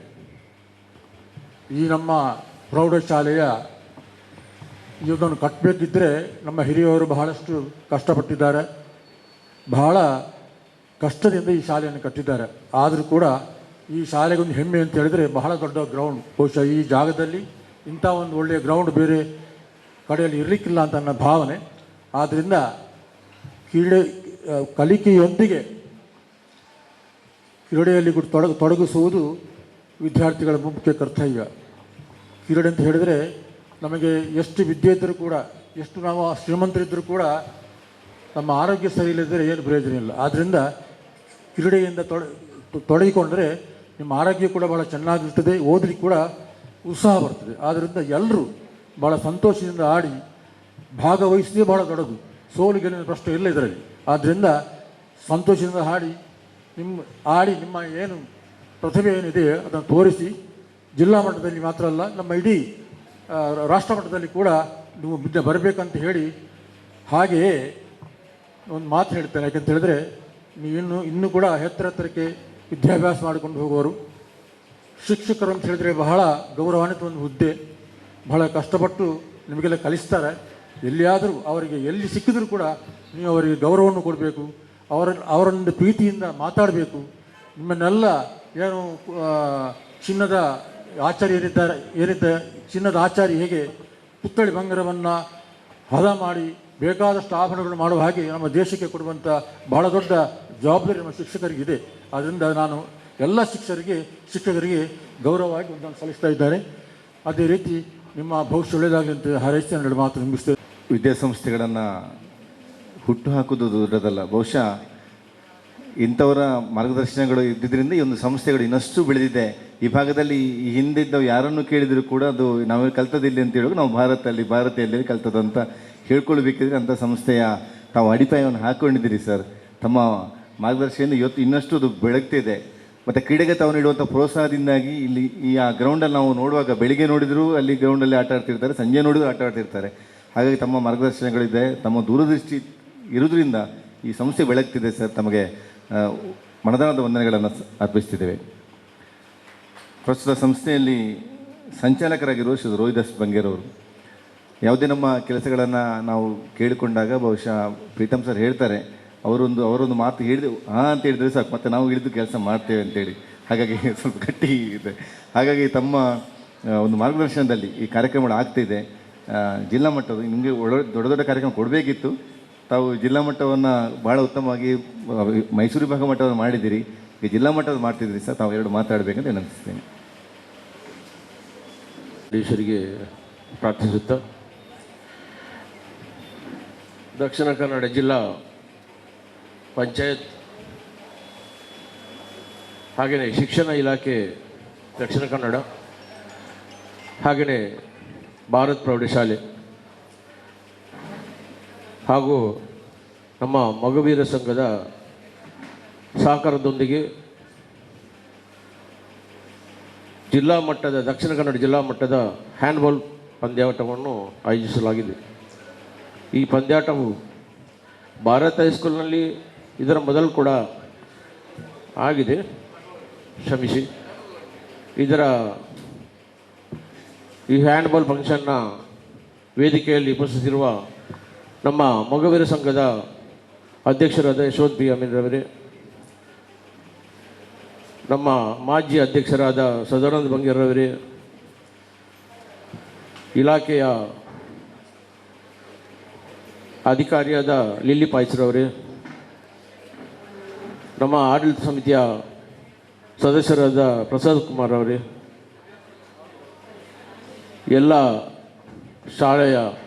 ಈ ನಮ್ಮ ಪ್ರೌಢಶಾಲೆಯ ಇದನ್ನು ಕಟ್ಟಬೇಕಿದ್ದರೆ ನಮ್ಮ ಹಿರಿಯವರು ಬಹಳಷ್ಟು ಕಷ್ಟಪಟ್ಟಿದ್ದಾರೆ. ಬಹಳ ಕಷ್ಟದಿಂದ ಈ ಶಾಲೆಯನ್ನು ಕಟ್ಟಿದ್ದಾರೆ. ಆದರೂ ಕೂಡ ಈ ಶಾಲೆಗೊಂದು ಹೆಮ್ಮೆ ಅಂತ ಹೇಳಿದರೆ ಬಹಳ ದೊಡ್ಡ ಗ್ರೌಂಡ್. ಬಹುಶಃ ಈ ಜಾಗದಲ್ಲಿ ಇಂಥ ಒಂದು ಒಳ್ಳೆಯ ಗ್ರೌಂಡ್ ಬೇರೆ ಕಡೆಯಲ್ಲಿ ಇರಲಿಕ್ಕಿಲ್ಲ ಅಂತ ನನ್ನ ಭಾವನೆ. ಆದ್ದರಿಂದ ಕಲಿಕೆಯೊಂದಿಗೆ ಕ್ರೀಡೆಯಲ್ಲಿ ಕೂಡ ತೊಡಗಿಸುವುದು ವಿದ್ಯಾರ್ಥಿಗಳ ಮುಖ್ಯ ಕರ್ತವ್ಯ. ಕ್ರೀಡೆ ಅಂತ ಹೇಳಿದರೆ ನಮಗೆ ಎಷ್ಟು ವಿದ್ಯೆ ಇದ್ದರೂ ಕೂಡ, ಎಷ್ಟು ನಾವು ಶ್ರೀಮಂತರಿದ್ದರೂ ಕೂಡ ನಮ್ಮ ಆರೋಗ್ಯ ಸರಿ ಇಲ್ಲದಿದ್ದರೆ ಏನು ಪ್ರಯೋಜನ ಇಲ್ಲ. ಆದ್ದರಿಂದ ಕ್ರೀಡೆಯಿಂದ ತೊಡಗಿಕೊಂಡರೆ ನಿಮ್ಮ ಆರೋಗ್ಯ ಕೂಡ ಭಾಳ ಚೆನ್ನಾಗಿರ್ತದೆ, ಓದಲಿಕ್ಕೆ ಕೂಡ ಉತ್ಸಾಹ ಬರ್ತದೆ. ಆದ್ದರಿಂದ ಎಲ್ಲರೂ ಭಾಳ ಸಂತೋಷದಿಂದ ಆಡಿ ಭಾಗವಹಿಸಿದೇ ಭಾಳ ದೊಡ್ಡದು. ಸೋಲು ಗೆಲುವಿನ ಪ್ರಶ್ನೆ ಇಲ್ಲ ಇದರಲ್ಲಿ. ಆದ್ದರಿಂದ ಸಂತೋಷದಿಂದ ಆಡಿ ನಿಮ್ಮ ಏನು ಪ್ರತಿಭೆ ಏನಿದೆ ಅದನ್ನು ತೋರಿಸಿ ಜಿಲ್ಲಾ ಮಟ್ಟದಲ್ಲಿ ಮಾತ್ರ ಅಲ್ಲ, ನಮ್ಮ ಇಡೀ ರಾಷ್ಟ್ರ ಮಟ್ಟದಲ್ಲಿ ಕೂಡ ನೀವು ಬರಬೇಕಂತ ಹೇಳಿ, ಹಾಗೆಯೇ ಒಂದು ಮಾತು ಹೇಳ್ತೇನೆ. ಯಾಕೆಂತ ಹೇಳಿದ್ರೆ ನೀವು ಇನ್ನೂ ಕೂಡ ಎತ್ತರಕ್ಕೆ ವಿದ್ಯಾಭ್ಯಾಸ ಮಾಡಿಕೊಂಡು ಹೋಗುವವರು. ಶಿಕ್ಷಕರು ಅಂತ ಹೇಳಿದರೆ ಬಹಳ ಗೌರವಾನ್ವಿತ ಒಂದು ಹುದ್ದೆ. ಬಹಳ ಕಷ್ಟಪಟ್ಟು ನಿಮಗೆಲ್ಲ ಕಲಿಸ್ತಾರೆ. ಎಲ್ಲಿಯಾದರೂ ಅವರಿಗೆ ಎಲ್ಲಿ ಸಿಕ್ಕಿದರೂ ಕೂಡ ನೀವು ಅವರಿಗೆ ಗೌರವವನ್ನು ಕೊಡಬೇಕು, ಅವರನ್ನು ಪ್ರೀತಿಯಿಂದ ಮಾತಾಡಬೇಕು. ನಿಮ್ಮನ್ನೆಲ್ಲ ಏನು ಚಿನ್ನದ ಆಚಾರ್ಯ ಏನಿದ್ದ ಚಿನ್ನದ ಆಚಾರ್ಯ ಹೇಗೆ ಪುತ್ಥಳಿ ಬಂಗಾರವನ್ನು ಹದ ಮಾಡಿ ಬೇಕಾದಷ್ಟು ಆಭರಣಗಳು ಮಾಡುವ ಹಾಗೆ ನಮ್ಮ ದೇಶಕ್ಕೆ ಕೊಡುವಂಥ ಬಹಳ ದೊಡ್ಡ ಜವಾಬ್ದಾರಿ ನಮ್ಮ ಶಿಕ್ಷಕರಿಗಿದೆ. ಆದ್ದರಿಂದ ನಾನು ಎಲ್ಲ ಶಿಕ್ಷಕರಿಗೆ ಗೌರವವಾಗಿ ಒಂದನ್ನು ಸಲ್ಲಿಸ್ತಾ ಇದ್ದಾರೆ. ಅದೇ ರೀತಿ ನಿಮ್ಮ ಭವಿಷ್ಯ ಒಳ್ಳೆಯದಾಗಲಿ ಅಂತ ಹಾರೈಸಿ 2 ಮಾತು ಮುಗಿಸ್ತೇವೆ. ವಿದ್ಯಾಸಂಸ್ಥೆಗಳನ್ನು ಹುಟ್ಟು ಹಾಕೋದು ದೊಡ್ಡದಲ್ಲ. ಬಹುಶಃ ಇಂಥವರ ಮಾರ್ಗದರ್ಶನಗಳು ಇದ್ದಿದ್ದರಿಂದ ಈ ಒಂದು ಸಂಸ್ಥೆಗಳು ಇನ್ನಷ್ಟು ಬೆಳೆದಿದೆ. ಈ ಭಾಗದಲ್ಲಿ ಈ ಹಿಂದಿದ್ದವು ಯಾರನ್ನು ಕೇಳಿದರೂ ಕೂಡ ಅದು ನಾವು ಕಲ್ತದಿಲ್ಲ ಅಂತ ಹೇಳುವಾಗ ನಾವು ಭಾರತೀಯಲ್ಲಿ ಕಲ್ತದಂತ ಹೇಳ್ಕೊಳ್ಬೇಕಿದ್ರೆ ಅಂಥ ಸಂಸ್ಥೆಯ ತಾವು ಅಡಿಪಾಯವನ್ನು ಹಾಕ್ಕೊಂಡಿದ್ದೀರಿ ಸರ್. ತಮ್ಮ ಮಾರ್ಗದರ್ಶನದಿಂದ ಇವತ್ತು ಇನ್ನಷ್ಟು ಅದು ಬೆಳಗ್ತಿದೆ. ಮತ್ತು ಕ್ರೀಡೆಗೆ ತಾವು ನೀಡುವಂಥ ಪ್ರೋತ್ಸಾಹದಿಂದಾಗಿ ಇಲ್ಲಿ ಆ ಗ್ರೌಂಡಲ್ಲಿ ನಾವು ನೋಡುವಾಗ ಬೆಳಿಗ್ಗೆ ನೋಡಿದರೂ ಅಲ್ಲಿ ಗ್ರೌಂಡಲ್ಲಿ ಆಟ ಆಡ್ತಿರ್ತಾರೆ, ಸಂಜೆ ನೋಡಿದರೂ ಆಟ ಆಡ್ತಿರ್ತಾರೆ. ಹಾಗಾಗಿ ತಮ್ಮ ಮಾರ್ಗದರ್ಶನಗಳಿದೆ, ತಮ್ಮ ದೂರದೃಷ್ಟಿ ಇರೋದ್ರಿಂದ ಈ ಸಂಸ್ಥೆ ಬೆಳಗ್ತಿದೆ ಸರ್. ತಮಗೆ ಮನದಾಳದ ವಂದನೆಗಳನ್ನು ಅರ್ಪಿಸ್ತಿದ್ದೇವೆ. ಪ್ರಸ್ತುತ ಸಂಸ್ಥೆಯಲ್ಲಿ ಸಂಚಾಲಕರಾಗಿರುವ ಶ್ರೀ ರೋಹಿದಾಸ್ ಬಂಗೇರವರು ಯಾವುದೇ ನಮ್ಮ ಕೆಲಸಗಳನ್ನು ನಾವು ಕೇಳಿಕೊಂಡಾಗ ಬಹುಶಃ ಪ್ರೀತಮ್ ಸರ್ ಹೇಳ್ತಾರೆ, ಅವರೊಂದು ಮಾತು ಹೇಳಿದೆ ಅಂತ ಹೇಳಿದ್ರೆ ಸಾಕು, ಮತ್ತು ನಾವು ಹಿಡಿದು ಕೆಲಸ ಮಾಡ್ತೇವೆ ಅಂತೇಳಿ. ಹಾಗಾಗಿ ಸ್ವಲ್ಪ ಗಟ್ಟಿ ಇದೆ. ಹಾಗಾಗಿ ತಮ್ಮ ಒಂದು ಮಾರ್ಗದರ್ಶನದಲ್ಲಿ ಈ ಕಾರ್ಯಕ್ರಮಗಳು ಆಗ್ತಿದೆ. ಜಿಲ್ಲಾ ಮಟ್ಟದ ನಿಮಗೆ ದೊಡ್ಡ ದೊಡ್ಡ ಕಾರ್ಯಕ್ರಮ ಕೊಡಬೇಕಿತ್ತು. ತಾವು ಜಿಲ್ಲಾ ಮಟ್ಟವನ್ನು ಭಾಳ ಉತ್ತಮವಾಗಿ ಮೈಸೂರು ವಿಭಾಗ ಮಟ್ಟವನ್ನು ಮಾಡಿದ್ದೀರಿ. ಈಗ ಜಿಲ್ಲಾ ಮಟ್ಟದ ಮಾಡ್ತಿದ್ದೀರಿ ಸರ್. ತಾವು 2 ಮಾತಾಡಬೇಕಂತ ವಿನಂತಿಸ್ತೇನೆ. ಈಶ್ವರಿಗೆ ಪ್ರಾರ್ಥಿಸುತ್ತಾ ದಕ್ಷಿಣ ಕನ್ನಡ ಜಿಲ್ಲಾ ಪಂಚಾಯತ್ ಹಾಗೆಯೇ ಶಿಕ್ಷಣ ಇಲಾಖೆ ದಕ್ಷಿಣ ಕನ್ನಡ ಹಾಗೆಯೇ ಭಾರತ್ ಪ್ರೌಢಶಾಲೆ ಹಾಗೂ ನಮ್ಮ ಮಗುವೀರ ಸಂಘದ ಸಹಕಾರದೊಂದಿಗೆ ಜಿಲ್ಲಾ ಮಟ್ಟದ ದಕ್ಷಿಣ ಕನ್ನಡ ಜಿಲ್ಲಾ ಮಟ್ಟದ ಹ್ಯಾಂಡ್ಬಾಲ್ ಪಂದ್ಯಾಟವನ್ನು ಆಯೋಜಿಸಲಾಗಿದೆ. ಈ ಪಂದ್ಯಾಟವು ಭಾರತ್ ಹೈಸ್ಕೂಲ್ನಲ್ಲಿ ಇದರ ಮೊದಲು ಕೂಡ ಆಗಿದೆ, ಕ್ಷಮಿಸಿ. ಇದರ ಈ ಹ್ಯಾಂಡ್ಬಾಲ್ ಫಂಕ್ಷನ್ನ ವೇದಿಕೆಯಲ್ಲಿ ಉಪಸ್ಥಿತಿರುವ ನಮ್ಮ ಮೊಗವೀರ ಸಂಘದ ಅಧ್ಯಕ್ಷರಾದ ಯಶವಂತ್ ಬಿ ಅಮೀನ್ರವರೇ, ನಮ್ಮ ಮಾಜಿ ಅಧ್ಯಕ್ಷರಾದ ಸದಾನಂದ ಬಂಗೇರವರೇ, ಇಲಾಖೆಯ ಅಧಿಕಾರಿಯಾದ ಲಿಲ್ಲಿ ಪಾಯ್ಸರವರೇ, ನಮ್ಮ ಆಡಳಿತ ಸಮಿತಿಯ ಸದಸ್ಯರಾದ ಪ್ರಸಾದ್ ಕುಮಾರ್ ಅವರೇ, ಎಲ್ಲ ಶಾಲೆಯ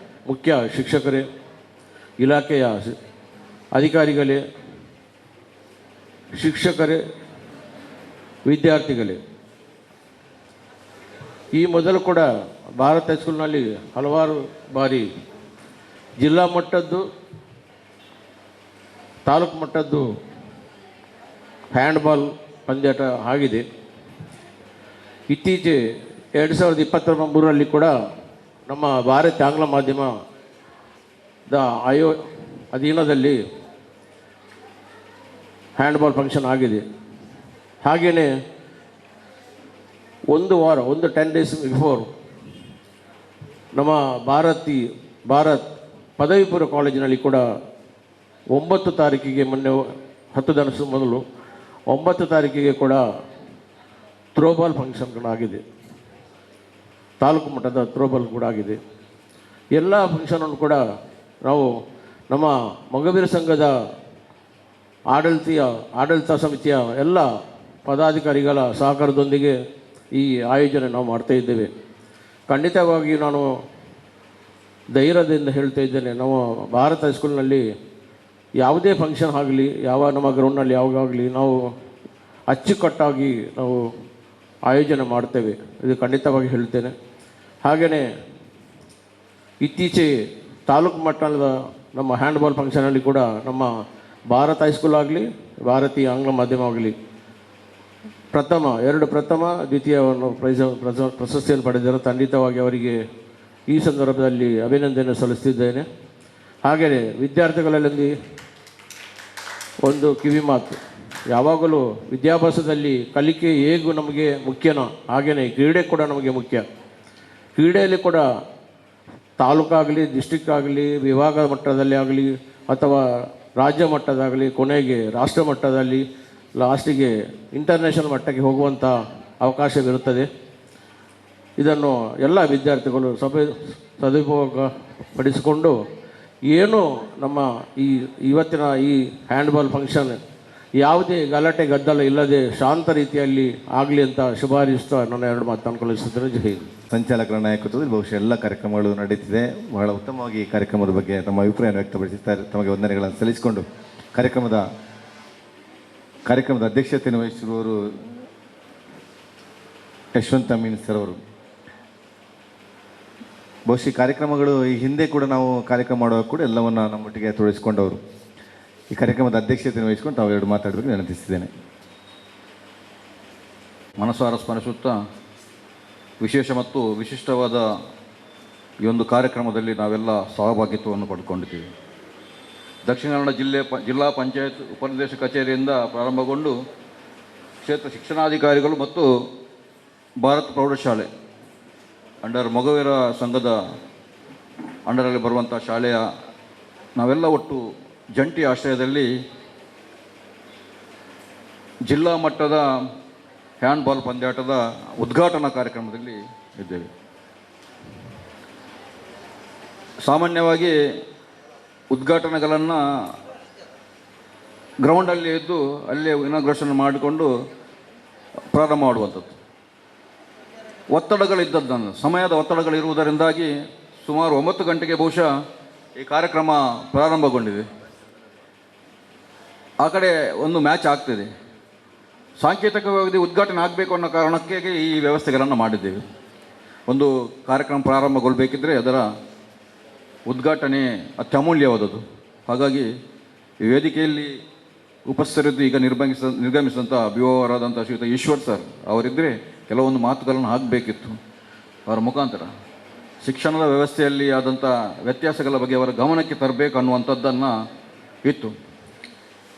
ಮುಖ್ಯ ಶಿಕ್ಷಕರೇ, ಇಲಾಖೆಯ ಅಧಿಕಾರಿಗಳೇ, ಶಿಕ್ಷಕರೇ, ವಿದ್ಯಾರ್ಥಿಗಳೇ, ಈ ಮೊದಲು ಕೂಡ ಭಾರತ್ ಹೈಸ್ಕೂಲ್ನಲ್ಲಿ ಹಲವಾರು ಬಾರಿ ಜಿಲ್ಲಾ ಮಟ್ಟದ್ದು, ತಾಲೂಕು ಮಟ್ಟದ್ದು ಹ್ಯಾಂಡ್ಬಾಲ್ ಪಂದ್ಯಾಟ ಆಗಿದೆ. ಇತ್ತೀಚೆ 2023ರಲ್ಲಿ ಕೂಡ ನಮ್ಮ ಭಾರತೀಯ ಆಂಗ್ಲ ಮಾಧ್ಯಮದ ಅಧೀನದಲ್ಲಿ ಹ್ಯಾಂಡ್ಬಾಲ್ ಫಂಕ್ಷನ್ ಆಗಿದೆ. ಹಾಗೆಯೇ ಒಂದು 10 ಡೇಸ್ ಬಿಫೋರ್ ನಮ್ಮ ಭಾರತ್ ಪದವಿ ಪೂರ್ವ ಕಾಲೇಜಿನಲ್ಲಿ ಕೂಡ 9 ತಾರೀಕಿಗೆ, ಮೊನ್ನೆ 10 ದಿನ ಮೊದಲು 9 ತಾರೀಕಿಗೆ ಕೂಡ ಥ್ರೋಬಾಲ್ ಫಂಕ್ಷನ್ ಆಗಿದೆ, ತಾಲೂಕು ಮಟ್ಟದ ಥ್ರೋಬಾಲ್ ಕೂಡ ಆಗಿದೆ. ಎಲ್ಲ ಫಂಕ್ಷನನ್ನು ಕೂಡ ನಾವು ನಮ್ಮ ಮೊಗವೀರ ಸಂಘದ ಆಡಳಿತ ಸಮಿತಿಯ ಎಲ್ಲ ಪದಾಧಿಕಾರಿಗಳ ಸಹಕಾರದೊಂದಿಗೆ ಈ ಆಯೋಜನೆ ನಾವು ಮಾಡ್ತಾ ಇದ್ದೇವೆ. ಖಂಡಿತವಾಗಿ ನಾನು ಧೈರ್ಯದಿಂದ ಹೇಳ್ತಾ ಇದ್ದೇನೆ, ನಾವು ಭಾರತ್ ಹೈಸ್ಕೂಲ್ನಲ್ಲಿ ಯಾವುದೇ ಫಂಕ್ಷನ್ ಆಗಲಿ, ನಮ್ಮ ಗ್ರೌಂಡ್ನಲ್ಲಿ ಯಾವಾಗಲಿ ನಾವು ಅಚ್ಚುಕಟ್ಟಾಗಿ ನಾವು ಆಯೋಜನೆ ಮಾಡ್ತೇವೆ, ಇದು ಖಂಡಿತವಾಗಿ ಹೇಳ್ತೇನೆ. ಹಾಗೆಯೇ ಇತ್ತೀಚೆಗೆ ತಾಲೂಕು ಮಟ್ಟದ ನಮ್ಮ ಹ್ಯಾಂಡ್ಬಾಲ್ ಫಂಕ್ಷನಲ್ಲಿ ಕೂಡ ನಮ್ಮ ಭಾರತ್ ಹೈಸ್ಕೂಲ್ ಆಗಲಿ, ಭಾರತೀಯ ಆಂಗ್ಲ ಮಾಧ್ಯಮ ಆಗಲಿ ಪ್ರಥಮ ದ್ವಿತೀಯವನ್ನು ಪ್ರಶಸ್ತಿಯನ್ನು ಪಡೆದರು. ಖಂಡಿತವಾಗಿ ಅವರಿಗೆ ಈ ಸಂದರ್ಭದಲ್ಲಿ ಅಭಿನಂದನೆ ಸಲ್ಲಿಸ್ತಿದ್ದೇನೆ. ಹಾಗೆಯೇ ವಿದ್ಯಾರ್ಥಿಗಳಲ್ಲಿ ಒಂದು ಕಿವಿ ಮಾತು, ಯಾವಾಗಲೂ ವಿದ್ಯಾಭ್ಯಾಸದಲ್ಲಿ ಕಲಿಕೆ ಹೇಗೂ ನಮಗೆ ಮುಖ್ಯನೋ ಹಾಗೆಯೇ ಕ್ರೀಡೆ ಕೂಡ ನಮಗೆ ಮುಖ್ಯ. ಕ್ರೀಡೆಯಲ್ಲಿ ಕೂಡ ತಾಲೂಕಾಗಲಿ, ಡಿಸ್ಟಿಕ್ ಆಗಲಿ, ವಿಭಾಗ ಮಟ್ಟದಲ್ಲಿ ಆಗಲಿ ಅಥವಾ ರಾಜ್ಯ ಮಟ್ಟದಾಗಲಿ, ಕೊನೆಗೆ ರಾಷ್ಟ್ರ ಮಟ್ಟದಲ್ಲಿ, ಲಾಸ್ಟಿಗೆ ಇಂಟರ್ನ್ಯಾಷನಲ್ ಮಟ್ಟಕ್ಕೆ ಹೋಗುವಂಥ ಅವಕಾಶವಿರುತ್ತದೆ. ಇದನ್ನು ಎಲ್ಲ ವಿದ್ಯಾರ್ಥಿಗಳು ಸದುಪಯೋಗಪಡಿಸಿಕೊಂಡು ಏನು ನಮ್ಮ ಇವತ್ತಿನ ಈ ಹ್ಯಾಂಡ್ಬಾಲ್ ಫಂಕ್ಷನ್ ಯಾವುದೇ ಗಲಾಟೆ ಗದ್ದಲ ಇಲ್ಲದೆ ಶಾಂತ ರೀತಿಯಲ್ಲಿ ಆಗಲಿ ಅಂತ ಶುಭಾರಿಸ್ತಾ ನನ್ನ 2 ಮಾತು ಅನುಕೂಲಿಸುತ್ತೇನೆ. ಜೈ ಹಿಂದ್. ಸಂಚಾಲಕರ ನಾಯಕತ್ವದಲ್ಲಿ ಬಹುಶಃ ಎಲ್ಲ ಕಾರ್ಯಕ್ರಮಗಳು ನಡೀತಿದೆ. ಬಹಳ ಉತ್ತಮವಾಗಿ ಈ ಕಾರ್ಯಕ್ರಮದ ಬಗ್ಗೆ ತಮ್ಮ ಅಭಿಪ್ರಾಯವನ್ನು ವ್ಯಕ್ತಪಡಿಸುತ್ತಾರೆ. ತಮಗೆ ವಂದನೆಗಳನ್ನು ಸಲ್ಲಿಸಿಕೊಂಡು ಕಾರ್ಯಕ್ರಮದ ಅಧ್ಯಕ್ಷತೆಯನ್ನು ವಹಿಸಿರುವವರು ಯಶವಂತ್ ಅಮೀನ್ ಸರ್ ಅವರು. ಬಹುಶಃ ಕಾರ್ಯಕ್ರಮಗಳು ಈ ಹಿಂದೆ ಕೂಡ ನಾವು ಕಾರ್ಯಕ್ರಮ ಮಾಡುವಾಗ ಕೂಡ ಎಲ್ಲವನ್ನು ನಮ್ಮೊಟ್ಟಿಗೆ ತೊಡಗಿಸಿಕೊಂಡವರು. ಈ ಕಾರ್ಯಕ್ರಮದ ಅಧ್ಯಕ್ಷತೆಯನ್ನು ವಹಿಸಿಕೊಂಡು ತಾವು 2 ಮಾತಾಡಬೇಕು ವಿನಂತಿಸಿದ್ದೇನೆ. ಮನಸಾರ ಸ್ಮರಿಸುತ್ತಾ ವಿಶೇಷ ಮತ್ತು ವಿಶಿಷ್ಟವಾದ ಈ ಒಂದು ಕಾರ್ಯಕ್ರಮದಲ್ಲಿ ನಾವೆಲ್ಲ ಸಹಭಾಗಿತ್ವವನ್ನು ಪಡ್ಕೊಂಡಿದ್ದೀವಿ. ದಕ್ಷಿಣ ಕನ್ನಡ ಜಿಲ್ಲಾ ಪಂಚಾಯತ್ ಉಪನಿರ್ದೇಶಕ ಕಚೇರಿಯಿಂದ ಪ್ರಾರಂಭಗೊಂಡು ಕ್ಷೇತ್ರ ಶಿಕ್ಷಣಾಧಿಕಾರಿಗಳು ಮತ್ತು ಭಾರತ್ ಪ್ರೌಢಶಾಲೆ ಅಂಡರ್ ಮೊಗವೀರ ಸಂಘದ ಅಂಡರಲ್ಲಿ ಬರುವಂಥ ಶಾಲೆಯ ನಾವೆಲ್ಲ ಒಟ್ಟು ಜಂಟಿ ಆಶ್ರಯದಲ್ಲಿ ಜಿಲ್ಲಾ ಮಟ್ಟದ ಹ್ಯಾಂಡ್ಬಾಲ್ ಪಂದ್ಯಾಟದ ಉದ್ಘಾಟನಾ ಕಾರ್ಯಕ್ರಮದಲ್ಲಿ ಇದ್ದೇವೆ. ಸಾಮಾನ್ಯವಾಗಿ ಉದ್ಘಾಟನೆಗಳನ್ನು ಗ್ರೌಂಡಲ್ಲಿ ಇದ್ದು ಅಲ್ಲೇ ಇನಾಗ್ರೇಷನ್ ಮಾಡಿಕೊಂಡು ಪ್ರಾರಂಭ ಮಾಡುವಂಥದ್ದು. ಒತ್ತಡಗಳಿದ್ದದ್ದನ್ನು ಸಮಯದ ಒತ್ತಡಗಳಿರುವುದರಿಂದಾಗಿ ಸುಮಾರು 9 ಗಂಟೆಗೆ ಬಹುಶಃ ಈ ಕಾರ್ಯಕ್ರಮ ಪ್ರಾರಂಭಗೊಂಡಿದೆ. ಆ ಕಡೆ ಒಂದು ಮ್ಯಾಚ್ ಆಗ್ತಿದೆ. ಸಾಂಕೇತಿಕವಾಗಿ ಉದ್ಘಾಟನೆ ಆಗಬೇಕು ಅನ್ನೋ ಕಾರಣಕ್ಕೆ ಈ ವ್ಯವಸ್ಥೆಗಳನ್ನು ಮಾಡಿದ್ದೇವೆ. ಒಂದು ಕಾರ್ಯಕ್ರಮ ಪ್ರಾರಂಭಗೊಳ್ಳಬೇಕಿದ್ರೆ ಅದರ ಉದ್ಘಾಟನೆ ಅತ್ಯಮೂಲ್ಯವಾದದ್ದು. ಹಾಗಾಗಿ ಈ ವೇದಿಕೆಯಲ್ಲಿ ಉಪಸ್ಥಿತರಿದ್ದು ಈಗ ನಿರ್ಗಮಿಸಿದಂಥ ಬಿಒರಾದಂಥ ಶ್ರೀಯುತ ಈಶ್ವರ್ ಸರ್ ಅವರಿದ್ದರೆ ಕೆಲವೊಂದು ಮಾತುಗಳನ್ನು ಹಾಕಬೇಕಿತ್ತು. ಅವರ ಮುಖಾಂತರ ಶಿಕ್ಷಣದ ವ್ಯವಸ್ಥೆಯಲ್ಲಿ ಆದಂಥ ವ್ಯತ್ಯಾಸಗಳ ಬಗ್ಗೆ ಅವರ ಗಮನಕ್ಕೆ ತರಬೇಕು ಅನ್ನುವಂಥದ್ದನ್ನು ಇತ್ತು.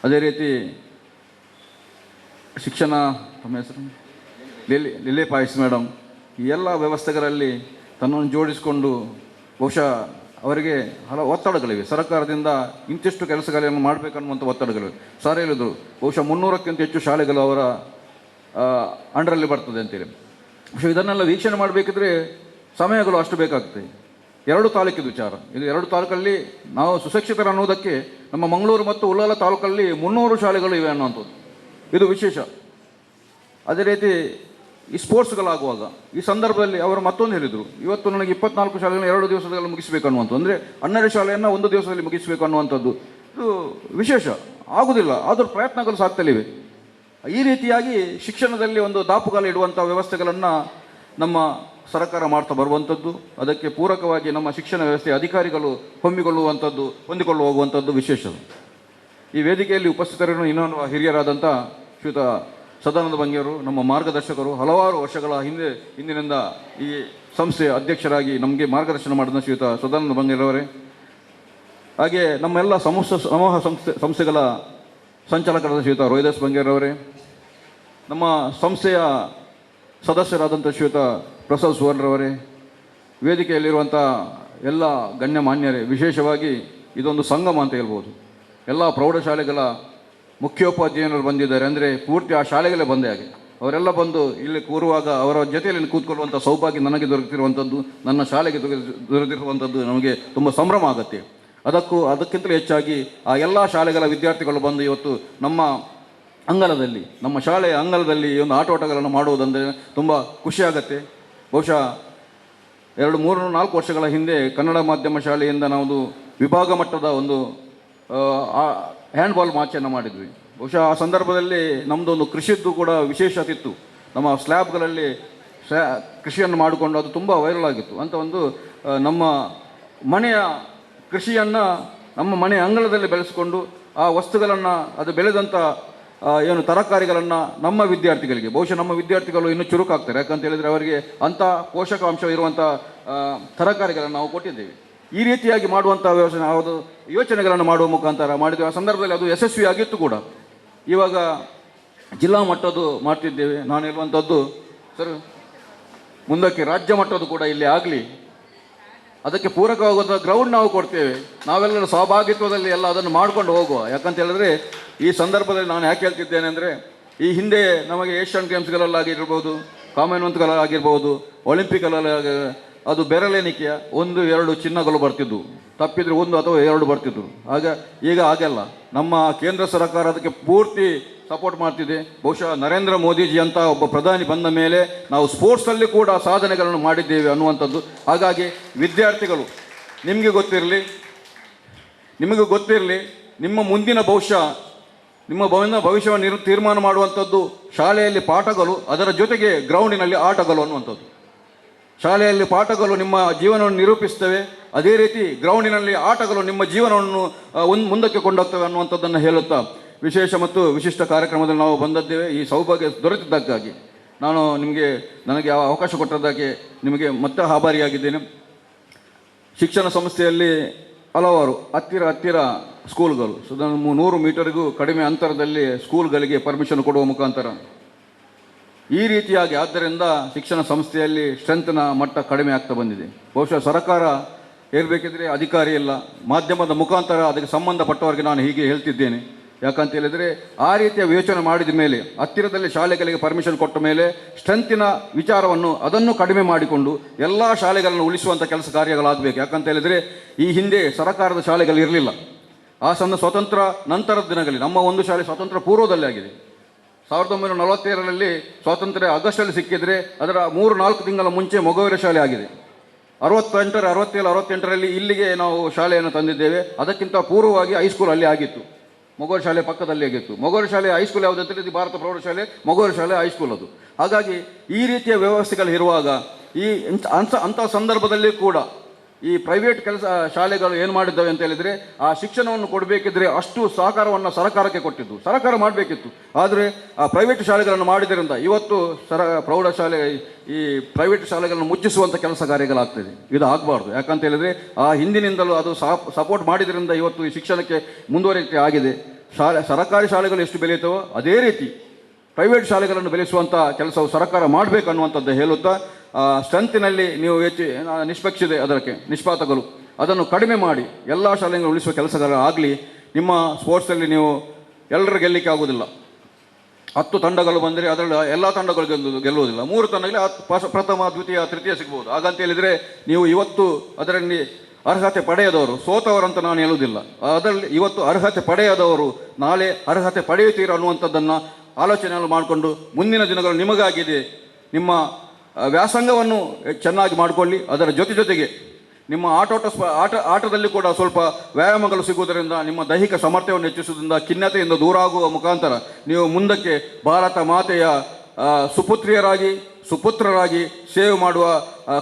ಅದೇ ರೀತಿ ಶಿಕ್ಷಣ, ತಮ್ಮ ಹೆಸರು ಲಿಲೆ ಪಾಯ್ಸ್ ಮೇಡಮ್, ಈ ಎಲ್ಲ ವ್ಯವಸ್ಥೆಗಳಲ್ಲಿ ತನ್ನನ್ನು ಜೋಡಿಸಿಕೊಂಡು ಬಹುಶಃ ಅವರಿಗೆ ಹಲವು ಒತ್ತಡಗಳಿವೆ. ಸರ್ಕಾರದಿಂದ ಇಂತಿಷ್ಟು ಕೆಲಸಗಳನ್ನು ಮಾಡಬೇಕನ್ನುವಂಥ ಒತ್ತಡಗಳಿವೆ. ಸರ್ ಹೇಳಿದರು ಬಹುಶಃ 300ಕ್ಕಿಂತ ಹೆಚ್ಚು ಶಾಲೆಗಳು ಅವರ ಅಂಡರಲ್ಲಿ ಬರ್ತದೆ ಅಂತೇಳಿ. ಬಹುಶಃ ಇದನ್ನೆಲ್ಲ ವೀಕ್ಷಣೆ ಮಾಡಬೇಕಿದ್ರೆ ಸಮಯಗಳು ಅಷ್ಟು ಬೇಕಾಗ್ತದೆ. 2 ತಾಲೂಕಿದ ವಿಚಾರ ಇದು. 2 ತಾಲೂಕಲ್ಲಿ ನಾವು ಸುಶಿಕ್ಷಿತರು ಅನ್ನೋದಕ್ಕೆ ನಮ್ಮ ಮಂಗಳೂರು ಮತ್ತು ಉಳ್ಳಾಲ ತಾಲೂಕಲ್ಲಿ 300 ಶಾಲೆಗಳು ಇವೆ ಅನ್ನುವಂಥದ್ದು ಇದು ವಿಶೇಷ. ಅದೇ ರೀತಿ ಈ ಸ್ಪೋರ್ಟ್ಸ್ಗಳಾಗುವಾಗ ಈ ಸಂದರ್ಭದಲ್ಲಿ ಅವರು ಮತ್ತೊಂದು ಹೇಳಿದರು, ಇವತ್ತು ನನಗೆ 24 ಶಾಲೆಗಳನ್ನು 2 ದಿವಸದಲ್ಲಿ ಮುಗಿಸಬೇಕು ಅನ್ನುವಂಥದ್ದು, ಅಂದರೆ 12 ಶಾಲೆಯನ್ನು 1 ದಿವಸದಲ್ಲಿ ಮುಗಿಸಬೇಕು ಅನ್ನುವಂಥದ್ದು ಇದು ವಿಶೇಷ. ಆಗುವುದಿಲ್ಲ, ಆದರೂ ಪ್ರಯತ್ನಗಳು ಸಾಗ್ತಲಿವೆ. ಈ ರೀತಿಯಾಗಿ ಶಿಕ್ಷಣದಲ್ಲಿ ಒಂದು ದಾಪುಗಾಲ ಇಡುವಂಥ ವ್ಯವಸ್ಥೆಗಳನ್ನು ನಮ್ಮ ಸರ್ಕಾರ ಮಾಡ್ತಾ ಬರುವಂಥದ್ದು, ಅದಕ್ಕೆ ಪೂರಕವಾಗಿ ನಮ್ಮ ಶಿಕ್ಷಣ ವ್ಯವಸ್ಥೆಯ ಅಧಿಕಾರಿಗಳು ಹೊಂದಿಕೊಳ್ಳು ಹೋಗುವಂಥದ್ದು ವಿಶೇಷ. ಈ ವೇದಿಕೆಯಲ್ಲಿ ಉಪಸ್ಥಿತರನ್ನು ಇನ್ನೊಂದು ಹಿರಿಯರಾದಂಥ ಶ್ರೀಯುತ ಸದಾನಂದ ಬಂಗಿಯವರು, ನಮ್ಮ ಮಾರ್ಗದರ್ಶಕರು, ಹಲವಾರು ವರ್ಷಗಳ ಹಿಂದಿನಿಂದ ಈ ಸಂಸ್ಥೆಯ ಅಧ್ಯಕ್ಷರಾಗಿ ನಮಗೆ ಮಾರ್ಗದರ್ಶನ ಮಾಡಿದ ಶ್ರೀಯುತ ಸದಾನಂದ ಬಂಗಿಯರವರೇ, ಹಾಗೆ ನಮ್ಮೆಲ್ಲ ಸಮೂಹ ಸಂಸ್ಥೆಗಳ ಸಂಚಾಲಕರಾದ ಶ್ರೀಯುತ ರೋಹಿದಾಸ್ ಬಂಗೇರವರೇ, ನಮ್ಮ ಸಂಸ್ಥೆಯ ಸದಸ್ಯರಾದಂಥ ಶ್ರೀಯುತ ಪ್ರಸಾದ್ ಸುವರ್ಣರವರೇ, ವೇದಿಕೆಯಲ್ಲಿರುವಂಥ ಎಲ್ಲ ಗಣ್ಯಮಾನ್ಯರೇ, ವಿಶೇಷವಾಗಿ ಇದೊಂದು ಸಂಗಮ ಅಂತ ಹೇಳ್ಬೋದು. ಎಲ್ಲ ಪ್ರೌಢಶಾಲೆಗಳ ಮುಖ್ಯೋಪಾಧ್ಯಾಯರು ಬಂದಿದ್ದಾರೆ, ಅಂದರೆ ಪೂರ್ತಿ ಆ ಶಾಲೆಗಳೇ ಬಂದೇ ಹಾಗೆ. ಅವರೆಲ್ಲ ಬಂದು ಇಲ್ಲಿ ಕೂರುವಾಗ ಅವರ ಜೊತೆಯಲ್ಲಿ ಕೂತ್ಕೊಳ್ಳುವಂಥ ಸೌಭಾಗ್ಯ ನನಗೆ ದೊರೆತಿರುವಂಥದ್ದು, ನನ್ನ ಶಾಲೆಗೆ ದೊರೆತಿರುವಂಥದ್ದು ನಮಗೆ ತುಂಬ ಸಂಭ್ರಮ ಆಗುತ್ತೆ. ಅದಕ್ಕಿಂತಲೂ ಹೆಚ್ಚಾಗಿ ಆ ಎಲ್ಲ ಶಾಲೆಗಳ ವಿದ್ಯಾರ್ಥಿಗಳು ಬಂದು ಇವತ್ತು ನಮ್ಮ ಅಂಗಳದಲ್ಲಿ, ನಮ್ಮ ಶಾಲೆಯ ಅಂಗಳದಲ್ಲಿ ಈ ಒಂದು ಆಟೋಟಗಳನ್ನು ಮಾಡುವುದಂದರೆ ತುಂಬ ಖುಷಿಯಾಗತ್ತೆ. ಬಹುಶಃ 2, 3, 4 ವರ್ಷಗಳ ಹಿಂದೆ ಕನ್ನಡ ಮಾಧ್ಯಮ ಶಾಲೆಯಿಂದ ನಾವು ವಿಭಾಗ ಮಟ್ಟದ ಒಂದು ಹ್ಯಾಂಡ್ಬಾಲ್ ಮ್ಯಾಚನ್ನು ಮಾಡಿದ್ವಿ. ಬಹುಶಃ ಆ ಸಂದರ್ಭದಲ್ಲಿ ನಮ್ಮದೊಂದು ಕೃಷಿದ್ದು ಕೂಡ ವಿಶೇಷತೆ ಇತ್ತು. ನಮ್ಮ ಸ್ಲ್ಯಾಬ್ಗಳಲ್ಲಿ ಕೃಷಿಯನ್ನು ಮಾಡಿಕೊಂಡು ಅದು ತುಂಬ ವೈರಲ್ ಆಗಿತ್ತು. ಅಂತ ಒಂದು ನಮ್ಮ ಮನೆಯ ಕೃಷಿಯನ್ನು ನಮ್ಮ ಮನೆಯ ಅಂಗಳದಲ್ಲಿ ಬೆಳೆಸಿಕೊಂಡು ಆ ವಸ್ತುಗಳನ್ನು, ಅದು ಬೆಳೆದಂಥ ಏನು ತರಕಾರಿಗಳನ್ನು ನಮ್ಮ ವಿದ್ಯಾರ್ಥಿಗಳಿಗೆ, ಬಹುಶಃ ನಮ್ಮ ವಿದ್ಯಾರ್ಥಿಗಳು ಇನ್ನೂ ಚುರುಕಾಗ್ತಾರೆ. ಯಾಕಂತ ಹೇಳಿದರೆ ಅವರಿಗೆ ಅಂಥ ಪೋಷಕಾಂಶ ಇರುವಂಥ ತರಕಾರಿಗಳನ್ನು ನಾವು ಕೊಟ್ಟಿದ್ದೇವೆ. ಈ ರೀತಿಯಾಗಿ ಮಾಡುವಂಥ ಯೋಚನೆಗಳನ್ನು ಮಾಡುವ ಮುಖಾಂತರ ಮಾಡಿದ್ದೇವೆ. ಆ ಸಂದರ್ಭದಲ್ಲಿ ಅದು ಯಶಸ್ವಿಯಾಗಿತ್ತು ಕೂಡ. ಇವಾಗ ಜಿಲ್ಲಾ ಮಟ್ಟದ್ದು ಮಾಡ್ತಿದ್ದೇವೆ. ನಾನು ಹೇಳುವಂಥದ್ದು ಸರ್, ಮುಂದಕ್ಕೆ ರಾಜ್ಯ ಮಟ್ಟದ್ದು ಕೂಡ ಇಲ್ಲಿ ಆಗಲಿ, ಅದಕ್ಕೆ ಪೂರಕವಾಗುವಂಥ ಗ್ರೌಂಡ್ ನಾವು ಕೊಡ್ತೇವೆ. ನಾವೆಲ್ಲರೂ ಸಹಭಾಗಿತ್ವದಲ್ಲಿ ಎಲ್ಲ ಅದನ್ನು ಮಾಡಿಕೊಂಡು ಹೋಗುವ. ಯಾಕಂತ ಹೇಳಿದ್ರೆ ಈ ಸಂದರ್ಭದಲ್ಲಿ ನಾನು ಯಾಕೆ ಹೇಳ್ತಿದ್ದೇನೆ ಅಂದರೆ, ಈ ಹಿಂದೆ ನಮಗೆ ಏಷ್ಯನ್ ಗೇಮ್ಸ್ಗಳಲ್ಲಾಗಿರ್ಬೋದು, ಕಾಮನ್ವೆಲ್ತ್ಗಳಾಗಿರ್ಬೋದು, ಒಲಿಂಪಿಕ್ಗಳಲ್ಲಿ ಅದು ಬೆರಳೆಣಿಕೆಯ 1-2 ಚಿನ್ನಗಳು ಬರ್ತಿದ್ವು, ತಪ್ಪಿದ್ರೆ 1 ಅಥವಾ 2 ಬರ್ತಿದ್ವು. ಈಗ ಹಾಗೆಲ್ಲ ನಮ್ಮ ಕೇಂದ್ರ ಸರ್ಕಾರ ಅದಕ್ಕೆ ಪೂರ್ತಿ ಸಪೋರ್ಟ್ ಮಾಡ್ತಿದೆ. ಬಹುಶಃ ನರೇಂದ್ರ ಮೋದಿಜಿ ಅಂತ ಒಬ್ಬ ಪ್ರಧಾನಿ ಬಂದ ಮೇಲೆ ನಾವು ಸ್ಪೋರ್ಟ್ಸಲ್ಲಿ ಕೂಡ ಸಾಧನೆಗಳನ್ನು ಮಾಡಿದ್ದೇವೆ ಅನ್ನುವಂಥದ್ದು. ಹಾಗಾಗಿ ವಿದ್ಯಾರ್ಥಿಗಳು ನಿಮಗೆ ಗೊತ್ತಿರಲಿ, ನಿಮ್ಮ ಮುಂದಿನ ಭವಿಷ್ಯವನ್ನು ತೀರ್ಮಾನ ಮಾಡುವಂಥದ್ದು ಶಾಲೆಯಲ್ಲಿ ಪಾಠಗಳು, ಅದರ ಜೊತೆಗೆ ಗ್ರೌಂಡಿನಲ್ಲಿ ಆಟಗಳು ಅನ್ನುವಂಥದ್ದು. ಶಾಲೆಯಲ್ಲಿ ಪಾಠಗಳು ನಿಮ್ಮ ಜೀವನವನ್ನು ನಿರೂಪಿಸ್ತವೆ, ಅದೇ ರೀತಿ ಗ್ರೌಂಡಿನಲ್ಲಿ ಆಟಗಳು ನಿಮ್ಮ ಜೀವನವನ್ನು ಮುಂದಕ್ಕೆ ಕೊಂಡೋಗ್ತವೆ ಅನ್ನುವಂಥದ್ದನ್ನು ಹೇಳುತ್ತಾ ವಿಶೇಷ ಮತ್ತು ವಿಶಿಷ್ಟ ಕಾರ್ಯಕ್ರಮದಲ್ಲಿ ನಾವು ಬಂದದ್ದೇವೆ. ಈ ಸೌಭಾಗ್ಯ ದೊರೆತಿದ್ದಕ್ಕಾಗಿ ನನಗೆ ಅವಕಾಶ ಕೊಟ್ಟದ್ದಕ್ಕೆ ನಿಮಗೆ ಮತ್ತೆ ಆಭಾರಿಯಾಗಿದ್ದೇನೆ. ಶಿಕ್ಷಣ ಸಂಸ್ಥೆಯಲ್ಲಿ ಹಲವಾರು ಹತ್ತಿರ ಸ್ಕೂಲ್ಗಳು, 100 ಮೀಟರ್ಗೂ ಕಡಿಮೆ ಅಂತರದಲ್ಲಿ ಸ್ಕೂಲ್ಗಳಿಗೆ ಪರ್ಮಿಷನ್ ಕೊಡುವ ಮುಖಾಂತರ ಈ ರೀತಿಯಾಗಿ, ಆದ್ದರಿಂದ ಶಿಕ್ಷಣ ಸಂಸ್ಥೆಯಲ್ಲಿ ಸ್ಟ್ರೆಂತ್ನ ಮಟ್ಟ ಕಡಿಮೆ ಆಗ್ತಾ ಬಂದಿದೆ. ಬಹುಶಃ ಸರ್ಕಾರ ಹೇಳಬೇಕಿದ್ರೆ ಅಧಿಕಾರಿ ಇಲ್ಲ, ಮಾಧ್ಯಮದ ಮುಖಾಂತರ ಅದಕ್ಕೆ ಸಂಬಂಧಪಟ್ಟವರಿಗೆ ನಾನು ಹೀಗೆ ಹೇಳ್ತಿದ್ದೇನೆ. ಯಾಕಂತ ಹೇಳಿದರೆ ಆ ರೀತಿಯ ಯೋಚನೆ ಮಾಡಿದ ಮೇಲೆ, ಹತ್ತಿರದಲ್ಲಿ ಶಾಲೆಗಳಿಗೆ ಪರ್ಮಿಷನ್ ಕೊಟ್ಟ ಮೇಲೆ ಸ್ಟ್ರೆಂತಿನ ವಿಚಾರವನ್ನು ಅದನ್ನು ಕಡಿಮೆ ಮಾಡಿಕೊಂಡು ಎಲ್ಲ ಶಾಲೆಗಳನ್ನು ಉಳಿಸುವಂಥ ಕೆಲಸ ಕಾರ್ಯಗಳಾಗಬೇಕು. ಯಾಕಂತ ಹೇಳಿದರೆ ಈ ಹಿಂದೆ ಸರ್ಕಾರದ ಶಾಲೆಗಳು ಇರಲಿಲ್ಲ. ಆ ಸ್ವತಂತ್ರ ನಂತರದ ದಿನಗಳಲ್ಲಿ ನಮ್ಮ ಒಂದು ಶಾಲೆ ಸ್ವಾತಂತ್ರ್ಯ ಪೂರ್ವದಲ್ಲಿ ಆಗಿದೆ. 1947ರಲ್ಲಿ ಸ್ವಾತಂತ್ರ್ಯ ಆಗಸ್ಟಲ್ಲಿ ಸಿಕ್ಕಿದರೆ ಅದರ 3-4 ತಿಂಗಳ ಮುಂಚೆ ಮೊಗವೀರ ಶಾಲೆ ಆಗಿದೆ. 67-68ರಲ್ಲಿ ಇಲ್ಲಿಗೆ ನಾವು ಶಾಲೆಯನ್ನು ತಂದಿದ್ದೇವೆ. ಅದಕ್ಕಿಂತ ಪೂರ್ವವಾಗಿ ಹೈಸ್ಕೂಲ್ ಅಲ್ಲಿ ಆಗಿತ್ತು, ಮೊಗವೀರ ಶಾಲೆ ಪಕ್ಕದಲ್ಲಿ ಆಗಿತ್ತು. ಮೊಗವೀರ ಶಾಲೆ ಹೈಸ್ಕೂಲ್ ಯಾವುದಂತ ಹೇಳಿದ್ರೆ ಭಾರತ ಪ್ರೌಢಶಾಲೆ, ಮೊಗವೀರ ಶಾಲೆ ಹೈಸ್ಕೂಲ್ ಅದು. ಹಾಗಾಗಿ ಈ ರೀತಿಯ ವ್ಯವಸ್ಥೆಗಳು ಇರುವಾಗ ಅಂಥ ಸಂದರ್ಭದಲ್ಲಿ ಕೂಡ ಈ ಪ್ರೈವೇಟ್ ಶಾಲೆಗಳು ಏನು ಮಾಡಿದ್ದಾವೆ ಅಂತ ಹೇಳಿದರೆ, ಆ ಶಿಕ್ಷಣವನ್ನು ಕೊಡಬೇಕಿದ್ರೆ ಅಷ್ಟು ಸಹಕಾರವನ್ನು ಸರ್ಕಾರಕ್ಕೆ ಕೊಟ್ಟಿದ್ದು, ಸರ್ಕಾರ ಮಾಡಬೇಕಿತ್ತು. ಆದರೆ ಆ ಪ್ರೈವೇಟ್ ಶಾಲೆಗಳನ್ನು ಮಾಡಿದ್ದರಿಂದ ಇವತ್ತು ಪ್ರೌಢಶಾಲೆ ಈ ಪ್ರೈವೇಟ್ ಶಾಲೆಗಳನ್ನು ಮುಚ್ಚಿಸುವಂಥ ಕೆಲಸ ಕಾರ್ಯಗಳಾಗ್ತದೆ. ಇದು ಆಗಬಾರ್ದು. ಯಾಕಂತ ಹೇಳಿದರೆ ಆ ಹಿಂದಿನಿಂದಲೂ ಅದು ಸಪೋರ್ಟ್ ಮಾಡಿದ್ರಿಂದ ಇವತ್ತು ಈ ಶಿಕ್ಷಣಕ್ಕೆ ಮುಂದುವರಿಕೆ ಆಗಿದೆ. ಸರ್ಕಾರಿ ಶಾಲೆಗಳು ಎಷ್ಟು ಬೆಳೆಯುತ್ತವೋ ಅದೇ ರೀತಿ ಪ್ರೈವೇಟ್ ಶಾಲೆಗಳನ್ನು ಬೆಳೆಸುವಂಥ ಕೆಲಸವು ಸರ್ಕಾರ ಮಾಡಬೇಕನ್ನುವಂಥದ್ದು ಹೇಳುತ್ತಾ, ಸ್ಟ್ರೆಂತಿನಲ್ಲಿ ನೀವು ನಿಷ್ಪಕ್ಷತೆ ಅದಕ್ಕೆ ನಿಷ್ಪಾತಗಳು ಅದನ್ನು ಕಡಿಮೆ ಮಾಡಿ ಎಲ್ಲ ಶಾಲೆಗಳನ್ನು ಉಳಿಸುವ ಕೆಲಸಗಳಾಗಲಿ. ನಿಮ್ಮ ಸ್ಪೋರ್ಟ್ಸಲ್ಲಿ ನೀವು ಎಲ್ಲರೂ ಗೆಲ್ಲಲಿಕ್ಕೆ ಆಗೋದಿಲ್ಲ. 10 ತಂಡಗಳು ಬಂದರೆ ಅದರಲ್ಲಿ ಎಲ್ಲ ತಂಡಗಳು ಗೆಲ್ಲುವುದಿಲ್ಲ. 3 ತಂಡಗಳಿಗೆ ಪ್ರಥಮ, ದ್ವಿತೀಯ, ತೃತೀಯ ಸಿಗ್ಬೋದು. ಹಾಗಂತ ಹೇಳಿದರೆ ನೀವು ಇವತ್ತು ಅದರಲ್ಲಿ ಅರ್ಹತೆ ಪಡೆಯದವರು ಸೋತವರಂತ ನಾನು ಹೇಳುವುದಿಲ್ಲ. ಅದರಲ್ಲಿ ಇವತ್ತು ಅರ್ಹತೆ ಪಡೆಯದವರು ನಾಳೆ ಅರ್ಹತೆ ಪಡೆಯುತ್ತೀರ ಅನ್ನುವಂಥದ್ದನ್ನು ಆಲೋಚನೆಯನ್ನು ಮಾಡಿಕೊಂಡು ಮುಂದಿನ ದಿನಗಳು ನಿಮಗಾಗಿದೆ. ನಿಮ್ಮ ವ್ಯಾಸಂಗವನ್ನು ಚೆನ್ನಾಗಿ ಮಾಡಿಕೊಳ್ಳಿ. ಅದರ ಜೊತೆಗೆ ನಿಮ್ಮ ಆಟದಲ್ಲಿ ಕೂಡ ಸ್ವಲ್ಪ ವ್ಯಾಯಾಮಗಳು ಸಿಗುವುದರಿಂದ ನಿಮ್ಮ ದೈಹಿಕ ಸಾಮರ್ಥ್ಯವನ್ನು ಹೆಚ್ಚಿಸುವುದರಿಂದ ಖಿನ್ನತೆಯಿಂದ ದೂರ ಆಗುವ ಮುಖಾಂತರ ನೀವು ಮುಂದಕ್ಕೆ ಭಾರತ ಮಾತೆಯ ಸುಪುತ್ರರಾಗಿ ಸೇವೆ ಮಾಡುವ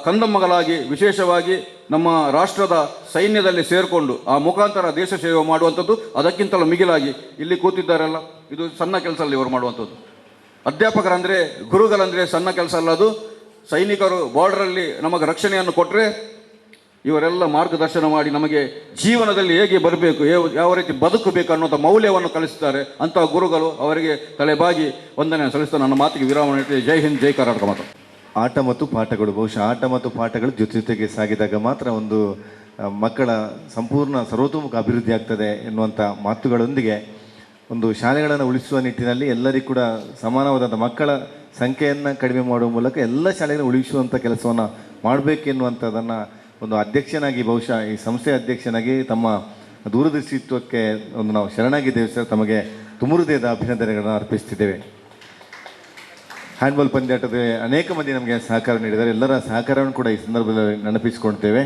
ಕಂದಮ್ಮಗಳಾಗಿ, ವಿಶೇಷವಾಗಿ ನಮ್ಮ ರಾಷ್ಟ್ರದ ಸೈನ್ಯದಲ್ಲಿ ಸೇರಿಕೊಂಡು ಆ ಮುಖಾಂತರ ದೇಶ ಸೇವೆ ಮಾಡುವಂಥದ್ದು. ಅದಕ್ಕಿಂತಲೂ ಮಿಗಿಲಾಗಿ ಇಲ್ಲಿ ಕೂತಿದ್ದಾರಲ್ಲ, ಇದು ಸಣ್ಣ ಕೆಲಸ ಅಲ್ಲ ಇವರು ಮಾಡುವಂಥದ್ದು. ಅಧ್ಯಾಪಕರಂದರೆ, ಗುರುಗಳಂದರೆ ಸಣ್ಣ ಕೆಲಸ ಅಲ್ಲ ಅದು. ಸೈನಿಕರು ಬಾರ್ಡರಲ್ಲಿ ನಮಗೆ ರಕ್ಷಣೆಯನ್ನು ಕೊಟ್ಟರೆ ಇವರೆಲ್ಲ ಮಾರ್ಗದರ್ಶನ ಮಾಡಿ ನಮಗೆ ಜೀವನದಲ್ಲಿ ಹೇಗೆ ಬರಬೇಕು, ಯಾವ ರೀತಿ ಬದುಕಬೇಕು ಅನ್ನುವಂಥ ಮೌಲ್ಯವನ್ನು ಕಲಿಸ್ತಾರೆ. ಅಂತಹ ಗುರುಗಳು, ಅವರಿಗೆ ತಲೆಬಾಗಿ ವಂದನೆ ಸಲ್ಲಿಸ್ತಾ ನನ್ನ ಮಾತಿಗೆ ವಿರಾಮ ನೀಡ್ತೀವಿ. ಜೈ ಹಿಂದ್, ಜೈ ಕರ್ನಾಟಕ ಮಾತು. ಆಟ ಮತ್ತು ಪಾಠಗಳು, ಬಹುಶಃ ಆಟ ಮತ್ತು ಪಾಠಗಳು ಜೊತೆಗೆ ಸಾಗಿದಾಗ ಮಾತ್ರ ಒಂದು ಮಕ್ಕಳ ಸಂಪೂರ್ಣ ಸರ್ವತೋಮುಖ ಅಭಿವೃದ್ಧಿ ಆಗ್ತದೆ ಎನ್ನುವಂಥ ಮಾತುಗಳೊಂದಿಗೆ ಒಂದು ಶಾಲೆಗಳನ್ನು ಉಳಿಸುವ ನಿಟ್ಟಿನಲ್ಲಿ ಎಲ್ಲರಿಗೂ ಕೂಡ ಸಮಾನವಾದಂಥ ಮಕ್ಕಳ ಸಂಖ್ಯೆಯನ್ನು ಕಡಿಮೆ ಮಾಡುವ ಮೂಲಕ ಎಲ್ಲ ಶಾಲೆಗಳನ್ನು ಉಳಿಸುವಂಥ ಕೆಲಸವನ್ನು ಮಾಡಬೇಕೆನ್ನುವಂಥದ್ದನ್ನು ಒಂದು ಅಧ್ಯಕ್ಷನಾಗಿ, ಬಹುಶಃ ಈ ಸಂಸ್ಥೆಯ ಅಧ್ಯಕ್ಷನಾಗಿ ತಮ್ಮ ದೂರದರ್ಶಿತ್ವಕ್ಕೆ ಒಂದು ನಾವು ಶರಣಾಗಿದ್ದೇವೆ ಸರ್. ತಮಗೆ ತುಂಬ ಹೃದಯದ ಅಭಿನಂದನೆಗಳನ್ನು ಅರ್ಪಿಸ್ತಿದ್ದೇವೆ. ಹ್ಯಾಂಡ್ಬಾಲ್ ಪಂದ್ಯಾಟದ ಅನೇಕ ಮಂದಿ ನಮಗೆ ಸಹಕಾರ ನೀಡಿದ್ದಾರೆ. ಎಲ್ಲರ ಸಹಕಾರವನ್ನು ಕೂಡ ಈ ಸಂದರ್ಭದಲ್ಲಿ ನೆನಪಿಸಿಕೊಳ್ತೇವೆ.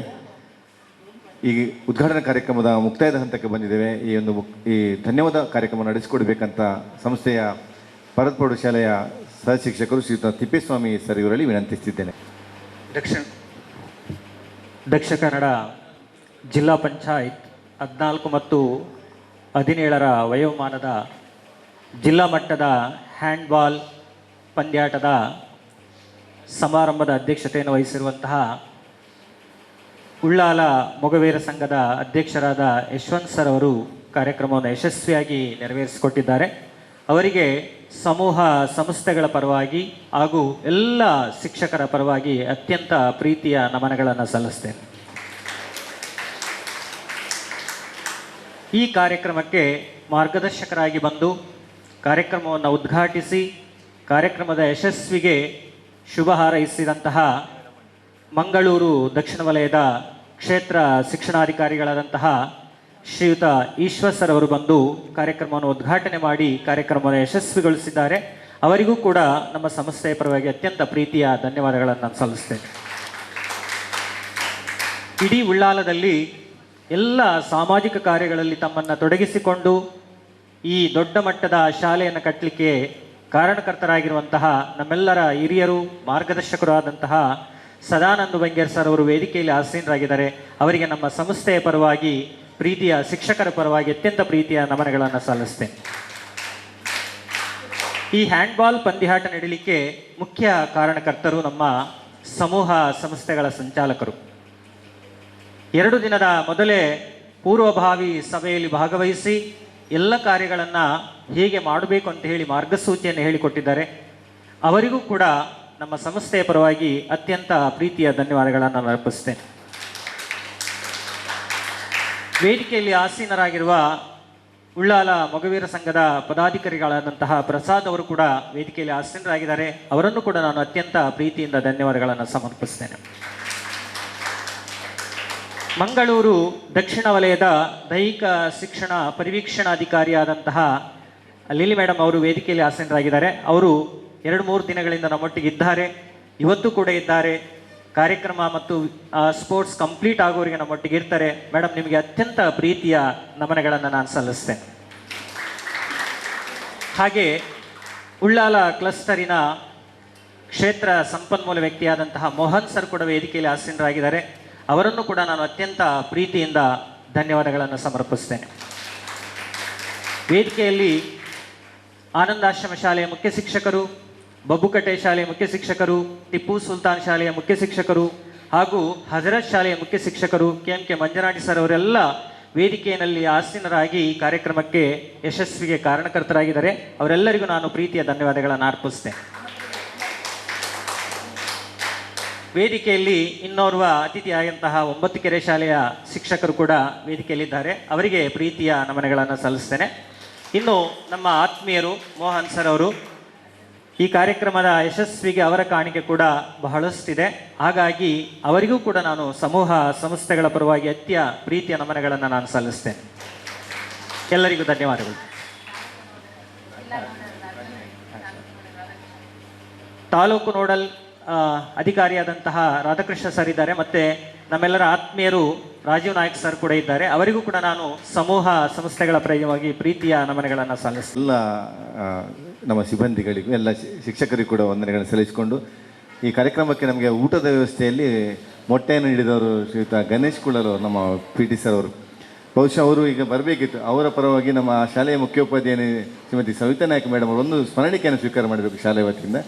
ಈ ಉದ್ಘಾಟನಾ ಕಾರ್ಯಕ್ರಮದ ಮುಕ್ತಾಯದ ಹಂತಕ್ಕೆ ಬಂದಿದ್ದೇವೆ. ಈ ಧನ್ಯವಾದ ಕಾರ್ಯಕ್ರಮ ನಡೆಸಿಕೊಡ್ಬೇಕಂತ ಸಂಸ್ಥೆಯ ಭಾರತ್ ಪ್ರೌಢಶಾಲೆಯ ಸಹ ಶಿಕ್ಷಕರು ಶ್ರೀಯುತ ತಿಪ್ಪೇಸ್ವಾಮಿ ಸರ್ ಇವರಲ್ಲಿ ವಿನಂತಿಸುತ್ತಿದ್ದೇನೆ. ದಕ್ಷಿಣ ಕನ್ನಡ ಜಿಲ್ಲಾ ಪಂಚಾಯತ್ 14 ಮತ್ತು 17ರ ವಯೋಮಾನದ ಜಿಲ್ಲಾ ಮಟ್ಟದ ಹ್ಯಾಂಡ್ಬಾಲ್ ಪಂದ್ಯಾಟದ ಸಮಾರಂಭದ ಅಧ್ಯಕ್ಷತೆಯನ್ನು ವಹಿಸಿರುವಂತಹ ಉಳ್ಳಾಲ ಮೊಗವೀರ ಸಂಘದ ಅಧ್ಯಕ್ಷರಾದ ಯಶವಂತ್ ಸರ್ ಅವರು ಕಾರ್ಯಕ್ರಮವನ್ನು ಯಶಸ್ವಿಯಾಗಿ ನೆರವೇರಿಸಿಕೊಟ್ಟಿದ್ದಾರೆ. ಅವರಿಗೆ ಸಮೂಹ ಸಂಸ್ಥೆಗಳ ಪರವಾಗಿ ಹಾಗೂ ಎಲ್ಲ ಶಿಕ್ಷಕರ ಪರವಾಗಿ ಅತ್ಯಂತ ಪ್ರೀತಿಯ ನಮನಗಳನ್ನು ಸಲ್ಲಿಸ್ತೇನೆ. ಈ ಕಾರ್ಯಕ್ರಮಕ್ಕೆ ಮಾರ್ಗದರ್ಶಕರಾಗಿ ಬಂದು ಕಾರ್ಯಕ್ರಮವನ್ನು ಉದ್ಘಾಟಿಸಿ ಕಾರ್ಯಕ್ರಮದ ಯಶಸ್ವಿಗೆ ಶುಭ ಹಾರೈಸಿದಂತಹ ಮಂಗಳೂರು ದಕ್ಷಿಣ ವಲಯದ ಕ್ಷೇತ್ರ ಶಿಕ್ಷಣಾಧಿಕಾರಿಗಳಾದಂತಹ ಶ್ರೀಯುತ ಈಶ್ವರ್ ಸರ್ ಅವರು ಬಂದು ಕಾರ್ಯಕ್ರಮವನ್ನು ಉದ್ಘಾಟನೆ ಮಾಡಿ ಕಾರ್ಯಕ್ರಮವನ್ನು ಯಶಸ್ವಿಗೊಳಿಸಿದ್ದಾರೆ. ಅವರಿಗೂ ಕೂಡ ನಮ್ಮ ಸಂಸ್ಥೆಯ ಪರವಾಗಿ ಅತ್ಯಂತ ಪ್ರೀತಿಯ ಧನ್ಯವಾದಗಳನ್ನು ಸಲ್ಲಿಸ್ತೇನೆ. ಇಡೀ ಉಳ್ಳಾಲದಲ್ಲಿ ಎಲ್ಲ ಸಾಮಾಜಿಕ ಕಾರ್ಯಗಳಲ್ಲಿ ತಮ್ಮನ್ನು ತೊಡಗಿಸಿಕೊಂಡು ಈ ದೊಡ್ಡ ಮಟ್ಟದ ಶಾಲೆಯನ್ನು ಕಟ್ಟಲಿಕ್ಕೆ ಕಾರಣಕರ್ತರಾಗಿರುವಂತಹ ನಮ್ಮೆಲ್ಲರ ಹಿರಿಯರು, ಮಾರ್ಗದರ್ಶಕರು ಆದಂತಹ ಸದಾನಂದ ಬಂಗೇರ್ ಸರ್ ಅವರು ವೇದಿಕೆಯಲ್ಲಿ ಆಸೀನರಾಗಿದ್ದಾರೆ. ಅವರಿಗೆ ನಮ್ಮ ಸಂಸ್ಥೆಯ ಪರವಾಗಿ, ಪ್ರೀತಿಯ ಶಿಕ್ಷಕರ ಪರವಾಗಿ ಅತ್ಯಂತ ಪ್ರೀತಿಯ ನಮನಗಳನ್ನು ಸಲ್ಲಿಸ್ತೇನೆ. ಈ ಹ್ಯಾಂಡ್ಬಾಲ್ ಪಂದ್ಯಾಟ ನಡೀಲಿಕ್ಕೆ ಮುಖ್ಯ ಕಾರಣಕರ್ತರು ನಮ್ಮ ಸಮೂಹ ಸಂಸ್ಥೆಗಳ ಸಂಚಾಲಕರು. 2 ದಿನದ ಮೊದಲೇ ಪೂರ್ವಭಾವಿ ಸಭೆಯಲ್ಲಿ ಭಾಗವಹಿಸಿ ಎಲ್ಲ ಕಾರ್ಯಗಳನ್ನು ಹೇಗೆ ಮಾಡಬೇಕು ಅಂತ ಹೇಳಿ ಮಾರ್ಗಸೂಚಿಯನ್ನು ಹೇಳಿಕೊಟ್ಟಿದ್ದಾರೆ. ಅವರಿಗೂ ಕೂಡ ನಮ್ಮ ಸಂಸ್ಥೆಯ ಪರವಾಗಿ ಅತ್ಯಂತ ಪ್ರೀತಿಯ ಧನ್ಯವಾದಗಳನ್ನು ನಾನು ಅರ್ಪಿಸ್ತೇನೆ. ವೇದಿಕೆಯಲ್ಲಿ ಆಸೀನರಾಗಿರುವ ಉಳ್ಳಾಲ ಮೊಗವೀರ ಸಂಘದ ಪದಾಧಿಕಾರಿಗಳಾದಂತಹ ಪ್ರಸಾದ್ ಅವರು ಕೂಡ ವೇದಿಕೆಯಲ್ಲಿ ಆಸೀನರಾಗಿದ್ದಾರೆ. ಅವರನ್ನು ಕೂಡ ನಾನು ಅತ್ಯಂತ ಪ್ರೀತಿಯಿಂದ ಧನ್ಯವಾದಗಳನ್ನು ಸಮರ್ಪಿಸ್ತೇನೆ. ಮಂಗಳೂರು ದಕ್ಷಿಣ ವಲಯದ ದೈಹಿಕ ಶಿಕ್ಷಣ ಪರಿವೀಕ್ಷಣಾಧಿಕಾರಿಯಾದಂತಹ ಲಿಲಿ ಮೇಡಮ್ ಅವರು ವೇದಿಕೆಯಲ್ಲಿ ಆಸೀನರಾಗಿದ್ದಾರೆ. ಅವರು 2-3 ದಿನಗಳಿಂದ ನಮ್ಮೊಟ್ಟಿಗೆ ಇದ್ದಾರೆ, ಇವತ್ತು ಕೂಡ ಇದ್ದಾರೆ. ಕಾರ್ಯಕ್ರಮ ಮತ್ತು ಸ್ಪೋರ್ಟ್ಸ್ ಕಂಪ್ಲೀಟ್ ಆಗೋರಿಗೆ ನಮ್ಮೊಟ್ಟಿಗೆ ಇರ್ತಾರೆ. ಮೇಡಮ್, ನಿಮಗೆ ಅತ್ಯಂತ ಪ್ರೀತಿಯ ನಮನಗಳನ್ನು ನಾನು ಸಲ್ಲಿಸ್ತೇನೆ. ಹಾಗೆ ಉಳ್ಳಾಲ ಕ್ಲಸ್ಟರಿನ ಕ್ಷೇತ್ರ ಸಂಪನ್ಮೂಲ ವ್ಯಕ್ತಿಯಾದಂತಹ ಮೋಹನ್ ಸರ್ ಕೂಡ ವೇದಿಕೆಯಲ್ಲಿ ಆಸೀನರಾಗಿದ್ದಾರೆ. ಅವರನ್ನು ಕೂಡ ನಾನು ಅತ್ಯಂತ ಪ್ರೀತಿಯಿಂದ ಧನ್ಯವಾದಗಳನ್ನು ಸಮರ್ಪಿಸ್ತೇನೆ. ವೇದಿಕೆಯಲ್ಲಿ ಆನಂದಾಶ್ರಮ ಶಾಲೆಯ ಮುಖ್ಯ ಶಿಕ್ಷಕರು, ಬಬ್ಬುಕಟ್ಟೆ ಶಾಲೆಯ ಮುಖ್ಯ ಶಿಕ್ಷಕರು, ಟಿಪ್ಪು ಸುಲ್ತಾನ್ ಶಾಲೆಯ ಮುಖ್ಯ ಶಿಕ್ಷಕರು ಹಾಗೂ ಹಜರತ್ ಶಾಲೆಯ ಮುಖ್ಯ ಶಿಕ್ಷಕರು KMK ಮಂಜನಾಡಿ ಸರ್ ಅವರೆಲ್ಲ ವೇದಿಕೆಯಲ್ಲಿ ಆಸೀನರಾಗಿ ಈ ಕಾರ್ಯಕ್ರಮಕ್ಕೆ ಯಶಸ್ವಿಗೆ ಕಾರಣಕರ್ತರಾಗಿದ್ದಾರೆ. ಅವರೆಲ್ಲರಿಗೂ ನಾನು ಪ್ರೀತಿಯ ಧನ್ಯವಾದಗಳನ್ನು ಅರ್ಪಿಸ್ತೇನೆ. ವೇದಿಕೆಯಲ್ಲಿ ಇನ್ನೋರ್ವ ಅತಿಥಿಯಾದಂತಹ 9 ಕೆರೆ ಶಾಲೆಯ ಶಿಕ್ಷಕರು ಕೂಡ ವೇದಿಕೆಯಲ್ಲಿದ್ದಾರೆ. ಅವರಿಗೆ ಪ್ರೀತಿಯ ನಮನಗಳನ್ನು ಸಲ್ಲಿಸ್ತೇನೆ. ಇನ್ನು ನಮ್ಮ ಆತ್ಮೀಯರು ಮೋಹನ್ ಸರ್ ಅವರು, ಈ ಕಾರ್ಯಕ್ರಮದ ಯಶಸ್ವಿಗೆ ಅವರ ಕಾಣಿಕೆ ಕೂಡ ಬಹಳಷ್ಟಿದೆ. ಹಾಗಾಗಿ ಅವರಿಗೂ ಕೂಡ ನಾನು ಸಮೂಹ ಸಂಸ್ಥೆಗಳ ಪರವಾಗಿ ಪ್ರೀತಿಯ ನಮನಗಳನ್ನು ನಾನು ಸಲ್ಲಿಸ್ತೇನೆ. ಎಲ್ಲರಿಗೂ ಧನ್ಯವಾದಗಳು. ತಾಲೂಕು ನೋಡಲ್ ಅಧಿಕಾರಿಯಾದಂತಹ ರಾಧಾಕೃಷ್ಣ ಸರ್ ಇದ್ದಾರೆ, ಮತ್ತು ನಮ್ಮೆಲ್ಲರ ಆತ್ಮೀಯರು ರಾಜೀವ್ ನಾಯಕ್ ಸರ್ ಕೂಡ ಇದ್ದಾರೆ. ಅವರಿಗೂ ಕೂಡ ನಾನು ಸಮೂಹ ಸಂಸ್ಥೆಗಳ ಪರವಾಗಿ ಪ್ರೀತಿಯ ನಮನಗಳನ್ನು ಸಲ್ಲಿಸ್ತೇನೆ. ಎಲ್ಲ ನಮ್ಮ ಸಿಬ್ಬಂದಿಗಳಿಗೂ ಎಲ್ಲ ಶಿಕ್ಷಕರಿಗೂ ಕೂಡ ವಂದನೆಗಳನ್ನು ಸಲ್ಲಿಸಿಕೊಂಡು ಈ ಕಾರ್ಯಕ್ರಮಕ್ಕೆ ನಮಗೆ ಊಟದ ವ್ಯವಸ್ಥೆಯಲ್ಲಿ ಮೊಟ್ಟೆಯನ್ನು ನೀಡಿದವರು ಶ್ರೀಯುತ ಗಣೇಶ್ ಕುಳಲು, ನಮ್ಮ PT ಸರ್ ಅವರು. ಬಹುಶಃ ಅವರು ಈಗ ಬರಬೇಕಿತ್ತು. ಅವರ ಪರವಾಗಿ ನಮ್ಮ ಶಾಲೆಯ ಮುಖ್ಯೋಪಾಧ್ಯಾಯನಿ ಶ್ರೀಮತಿ ಸವಿತಾ ನಾಯಕ್ ಮೇಡಮ್ ಅವರು ಒಂದು ಸ್ಮರಣಿಕೆಯನ್ನು ಸ್ವೀಕಾರ ಮಾಡಬೇಕು ಶಾಲೆಯ ವತಿಯಿಂದ.